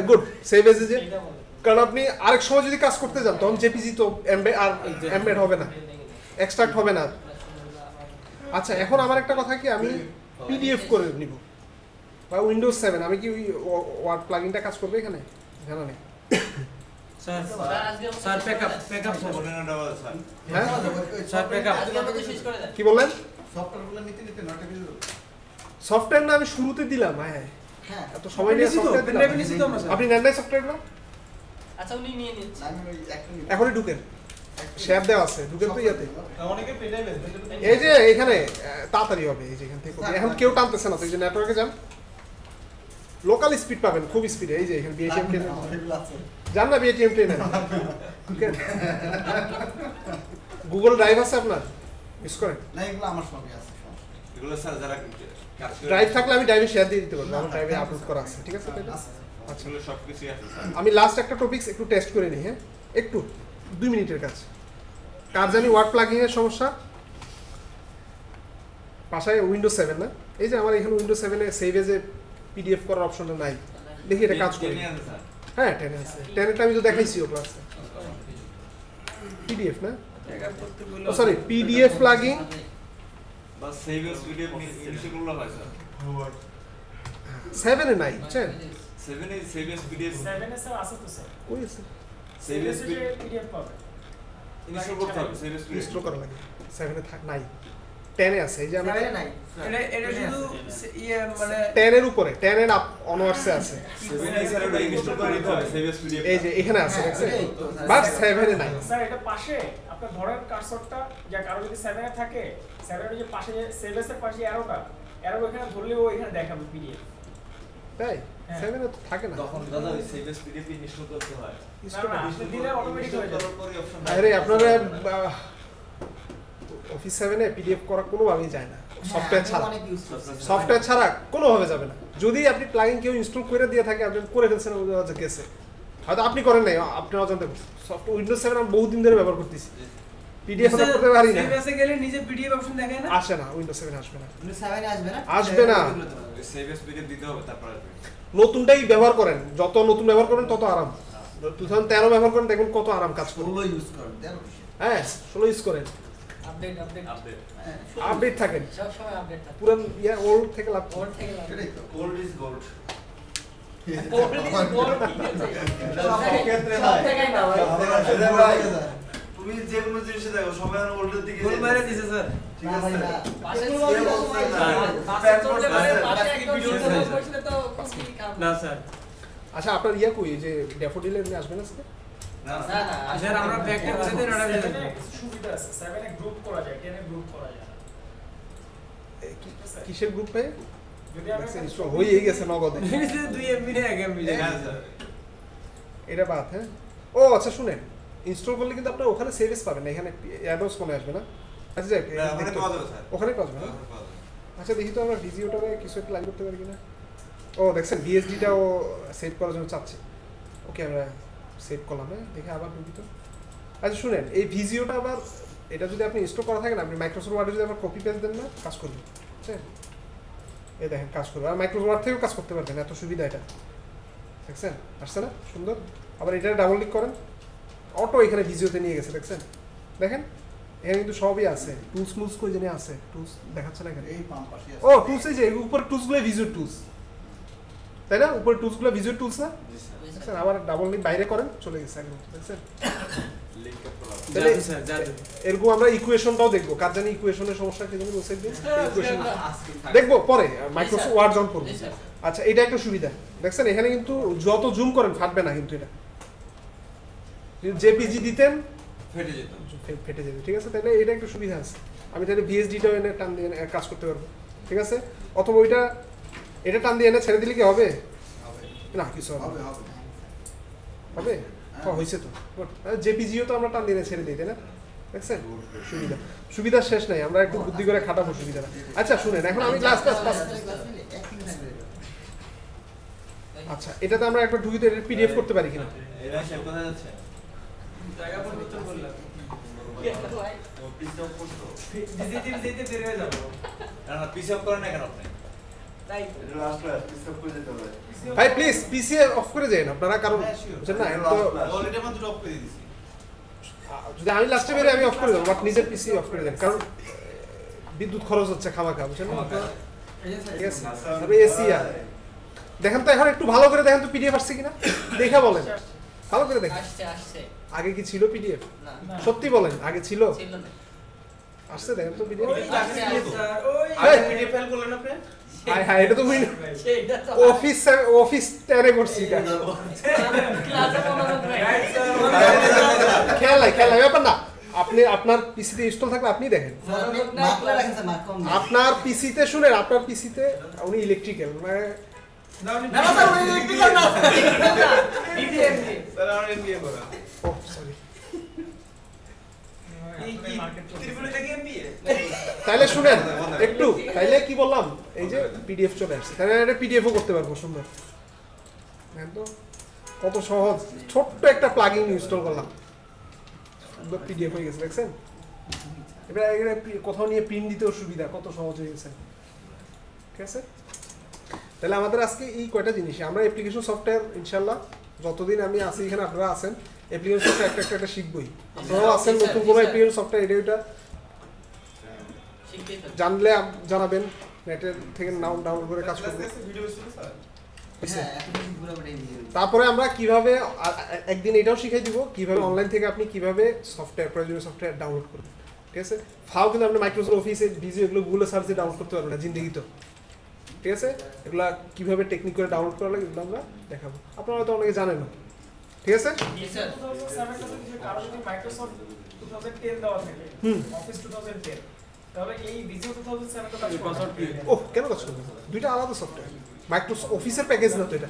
গুড সেভ এজ যে এইটা বলে। কারণ আপনি আরেক সময় যদি কাজ করতে যান তখন জেপিজি তো এমবেড হবে না এক্সট্রাক্ট হবে না আচ্ছা এখন আমার একটা কথা কি আমি পিডিএফ করে নিব বা উইন্ডোজ 7 আমি কি ওয়ার্ড প্লাগইনটা কাজ করবে এখানে জানা নেই স্যার স্যার প্যাকআপ স্যার বলেন না ডাবল স্যার হ্যাঁ স্যার প্যাকআপ কি বললেন সফটওয়্যারগুলো নিতে নিতে নট এবিল সফটওয়্যার না আমি শুরুতে দিলাম হ্যাঁ হ্যাঁ এত সময় নিয়ে নিয়েছি তো, সফটওয়্যার pendrive দিলাম নিয়েছি তো আমরা, স্যার। আপনি নেন নাই সফটওয়্যারগুলো আচ্ছা উনি নিয়ে নিচ্ছে আমি ওই একটা নিব এখনই ঢুকেন শেয়ার দেওয়া আছে ঢুকেন তো ইয়াতে অনেকে পেটাই বেচবে এই যে এখানে তাড়াতাড়ি হবে এই যে এখান থেকে করবে। এখন কেউ টানতেছে না তো এই যে নেটওয়ার্কে যান লোকাল স্পিড পাবেন খুব স্পিড এই যে এখানে বিএটিএম ট্রেন যান না বিএটিএম ট্রেনে গুগল ড্রাইভ আছে আপনার ইউজ করেন না এগুলো আমার সবই আছে এগুলো স্যার যারা কাজ করে ড্রাইভ থাকলে আমি ড্রাইভে শেয়ার দিয়ে দিতে পারবো আমার ড্রাইভে আপলোড করা আছে ঠিক আছে তাইলে? আচ্ছা এগুলো সবকিছুই আছে স্যার আমি লাস্ট একটা টপিকস একটু টেস্ট করে নিই হ্যাঁ একটু 2 মিনিটের কাজ কার জানি ওয়ার্ড প্লাগইং এর সমস্যা পাশায় উইন্ডোজ 7 না এই যে আমার এখানে Windows 7 A save as a PDF করার অপশনটা নাই দেখি এটা কাজ করে টেনে আছে স্যার হ্যাঁ 10 আছে 10 এটা আমি তো দেখাইছি ও ক্লাসে পিডিএফ না প্যাকআপ করতে বললে ও সরি পিডিএফ প্লাগইং বা সেভ এস পিডিএফ ইনস্টল করলে হয় স্যার 7 এ নাই বুঝছেন 7 এ সেভ এস পিডিএফ 7 এ স্যার আছে তো স্যার কই আছে সেভ এস পিডিএফ পাবে ইনস্টল করতে হবে সেভ এস পিডিএফ ইনস্টল করা লাগে 7 এ নাই 10 এ আছে এই যে আমরা 7 এ নাই এটা শুধু ইয়ে মানে 10 এর উপরে 10 এর অনওয়ার্ডসে আছে 7 এ স্যার ওটা ইনস্টল করে নিতে হবে সেভ এস পিডিএফ এই যে এখানে আছে দেখছেন এই তো, বাট 7 এ নাই স্যার এটা পাশে আপনার ধরেন কার্সরটা যা কারো যদি 7 এ থাকে 7 এর যে পাশে যে সেভ এস এর পাশে অ্যারোটা অ্যারো এখানে ধরলে ও এখানে দেখাবে পিডিএফ তাই হ্যাঁ। 7 এ তো থাকে না তখন দাদা ওই সেভ এস পিডিএফ ইনস্টল করতে হয় Install না, আপনি দিলে অটোমেটিক হয়ে যাবে করার পরে অপশন আরে আপনারা অফিস 7 এ পিডিএফ করা কোনোভাবেই যায় না সফটওয়্যার ছাড়া অনেক ইউজ করছি সফটওয়্যার ছাড়া কোনোভাবে যাবে না যদি আপনি প্লাগইন কেউ ইনস্টল করে দিয়ে থাকে আপনি করে ফেলছেন ওই কেসে হয়তো আপনি করেন নাই আপনি অজান্তে সফট উইন্ডোজ 7 আমি বহুদিন ধরে ব্যবহার করতেছি পিডিএফ ওটা করতে পারি না সেভ এসে গেলে নিজে পিডিএফ অপশন দেখায় না আসে না উইন্ডোজ 7 আসবে না 7 এ আসবে না আসবে না। সেভ এস পিডিএফ দিতে হবে তারপর আসবে নতুনটাই ব্যবহার করেন যত নতুন ব্যবহার করবেন তত আরাম 2013 ব্যবহার করেন দেখুন কত আরাম কাজ করে ওগুলো ইউজ করেন দেখো হ্যাঁ 16 ইউজ করেন আপডেট আপডেট আপডেট থাকেন সব সময় আপডেট থাকে পুরান ইয়া ওল্ড থেকে লাভ ওর থেকে লাভ সেটাই তো গোল্ড ইজ গোল্ড তুমি যে কোনো জিনিসে দেখো সবাই এখন ওল্ডের দিকে গোল বাইরে দিছে স্যার ঠিক না আছে ভাই না পাশে এরকম চললে তো অবস্থায় তোমার না। পাশে চললে মানে প্যান পাশে করতে একদম ভিডিও ভিডিও চাইছে। করছিলে তো খুবই খারাপ না স্যার আচ্ছা আপনার ইয়া কই যে ড্যাফোডিল এমনি আসবে না আজকে না না না স্যার আমরা ব্যাকটা বসে দেন ওটা 7 এ সুবিধা আছে 7 এ গ্রুপ করা যায় 10 এ গ্রুপ করা যায় না। কিসের গ্রুপে যদি আমি ইনস্টল হয়ে গেছে নগদে 2 এমবি না 1 এমবি হ্যাঁ স্যার এটা বাদ হ্যাঁ ও আচ্ছা শুনেন ইনস্টল করলে কিন্তু আপনার ওখানে সেভেস পাবেন না এখানে অ্যাডোস কোনো আসবে না আচ্ছা যাক না, ওখানে দেখতে- পাওয়া যাবে স্যার ওখানে পাওয়া যাবে না ওখানে পাওয়া যাবে। আচ্ছা দেখি তো আমরা ভিজিওটারে কিছু একটা লাইন করতে পারি কিনা ও দেখছেন বিএসডিটাও সেভ করার জন্য চাচ্ছে ওকে আমরা সেভ করলাম হ্যাঁ দেখে আবার ঢুকি তো আচ্ছা শুনেন এই ভিজিওটা আবার এটা যদি আপনি ইনস্টল করা থাকে না আপনি মাইক্রোসফট ওয়ার্ডে যদি আবার কপি পেস্ট দেন না কাজ করবে বুঝছেন এই দেখেন কাজ করবে আর মাইক্রোসফট ওয়ার্ড থেকেও কাজ করতে পারবেন এত সুবিধা এটা দেখছেন আসছে না সুন্দর আবার এটা ডাবল ক্লিক করেন অটো এখানে ভিজিওতে নিয়ে গেছে দেখছেন দেখেন এখানে কিন্তু সবই আছে টুলস মুলস কই জানি আছে টুলস দেখাচ্ছে না এখানে এই পাম্প পাশে আছে ও টুলস এই যে উপর টুলস গুলো ভিজুয়াল টুলস তাই না উপর টুলস গুলো ভিজুয়াল টুলস না জি স্যার দেখছেন আবার ডাবল ক্লিক বাইরে করেন চলে গেছে একদম দেখছেন লিংক আপ করা হবে। তাহলে জাদু স্যার জাদু এরকম আমরা ইকুয়েশনটাও দেখবো কার জানি ইকুয়েশনের সমস্যা কি জানি ওয়েবসাইট দিন ইকুয়েশন আজকে থাকবে। দেখবো পরে মাইক্রোসফট ওয়ার্ড যখন করবো জি স্যার আচ্ছা এটা একটা সুবিধা দেখছেন এখানে কিন্তু যত জুম করেন ফাটবে না কিন্তু এটা জেপিজি দিতেন ফেটে যেত ফেটে যাবে ঠিক আছে তাহলে এটা একটা সুবিধা আছে আমি তাহলে ভিএসডিটাও এনে টান দিয়ে এনে কাজ করতে পারবো ঠিক আছে অথবা ওইটা এটা টান দিয়ে এনে ছেড়ে দিলে কি হবে না কিছু হবে হবে না। হবে হবে হয়েছে তো জেপিজিও তো আমরা টান দিয়ে এনে ছেড়ে দিই তাই না দেখছেন সুবিধা সুবিধা শেষ নাই আমরা একটু বুদ্ধি করে খাটাবো সুবিধাটা আচ্ছা শুনেন এখন আমি লাস্ট আচ্ছা এটাতে আমরা একটা ঢুকিতে এটা পিডিএফ করতে পারি কিনা এরা সে কোথায় যাচ্ছে জায়গা পরিবর্তন করলাম ও পিস অফ করতো যেতে বের হয়ে যাবো না না পিস অফ করেন না কেন আপনি তাই এটা লাস্ট ক্লাস পিস অফ করে যেতে হবে ভাই প্লিজ পিসি অফ করে যান আপনারা কারণ বুঝছেন না এখন তো অলরেডি মাত্র অফ করে দিয়েছি যদি আমি লাস্টে বেরে আমি অফ করে দেবো বাট নিজের পিসি অফ করে দেন কারণ বিদ্যুৎ খরচ হচ্ছে খামাখা বুঝছেন না ঠিক আছে তবে এসি আর দেখেন তো এখন একটু ভালো করে দেখেন তো পিডিএফ আসছে কিনা দেখা বলেন ভালো করে দেখেন আসছে আসছে আগে কি ছিল পিডিএফ না সত্যি বলেন আগে ছিল ছিল না আসছে দেখেন তো পিডিএফ ওই আসছে, স্যার ওই এই! পিডিএফ ফাইল করলেন আপনি হাই হাই এটা তো সেইটা তো অফিস অফিস টেনে করছি এটা ক্লাসে মনে হয় রাইট স্যার খেয়াল নাই ব্যাপার না আপনি আপনার পিসিতে ইনস্টল থাকলে আপনি দেখেন আপনার পিসিতে শুনেন আপনার পিসিতে উনি ইলেকট্রিক্যাল মানে ডিডিএম স্যার আমরা এমবিএ করা ও সরি এই কি ত্রিপুরা থেকে এমবিএ তাইলে শুনেন একটু তাইলে কি বললাম এই যে পিডিএফ চলে আসছে তাহলে এটা পিডিএফও করতে পারবো সুন্দর দেখেন তো কত সহজ ছোট্ট একটা প্লাগইন ইনস্টল করলাম সুন্দর পিডিএফ হয়ে গেছে দেখছেন এবার এখানে কোথাও নিয়ে প্রিন্ট দিতেও সুবিধা কত সহজ হয়ে গেছে ঠিক আছে তাহলে আমাদের আজকে এই কয়টা জিনিস আমরা অ্যাপ্লিকেশন সফটওয়্যার ইনশাল্লাহ যতদিন আমি আছি এখানে আপনারা আছেন অ্যাপ্লিকেশন সফটওয়্যার একটা শিখবই আপনারাও আছেন নতুন কোনো অ্যাপ্লিকেশন সফটওয়্যার এটা শিখতেই তো জানলে জানাবেন নেটের থেকে ডাউনলোড করে কাজ করবো। হ্যাঁ এখন পুরোপুরি দিয়ে তারপরে আমরা কিভাবে একদিন এটাও শিখাই দিব কিভাবে অনলাইন থেকে আপনি কিভাবে সফটওয়্যার প্রয়োজনীয় সফটওয়্যার ডাউনলোড করবেন, ঠিক আছে? ফাও কিন্তু আপনি মাইক্রোসফট অফিসে ভিজিও এগুলো গুগলে সার্চে ডাউনলোড করতে পারবেন না জিন্দেগি তো, ঠিক আছে? এগুলা কিভাবে টেকনিক করে ডাউনলোড করা লাগে এগুলো আমরা দেখাবো, আপনারা হয়তো অনেকে জানেন না, ঠিক আছে? Visio 2007 টাতে যদি কারো যদি মাইক্রোসফট 2010 দেওয়া থাকে, অফিস 2010, তাহলে এই Visio 2007 টা কাজ করবে। ওহ কেন কাজ করবে? দুইটা আলাদা সফটওয়্যার, মাইক্রোসফট অফিসের প্যাকেজ না তো এটা,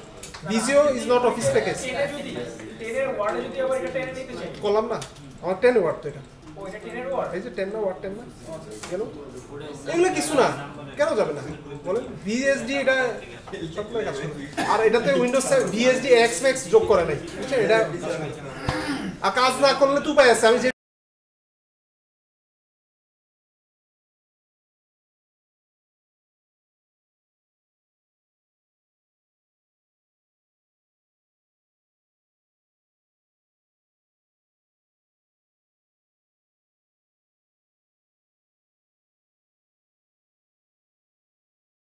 ভিজিও ইজ নট অফিস প্যাকেজ। 10 যদি 10 এর ওয়ার্ডে যদি আবার এটা 10 এ নিতে চাই, করলাম না আমার 10 ওয়ার্ড তো এটা, ও এটা 10 এর ওয়ার্ড, এই যে 10 না ওয়ার্ড 10 না কেন এগুলো কিছু না, কেন যাবে না বলেন? ভিএসডি এটা সবগুলো কাজ করে, আর এটাতে উইন্ডোজ ভিএসডি এক্স ম্যাক্স যোগ করে নাই, বুঝছেন? এটা আর কাজ না করলে তো উপায় আছে, আমি যে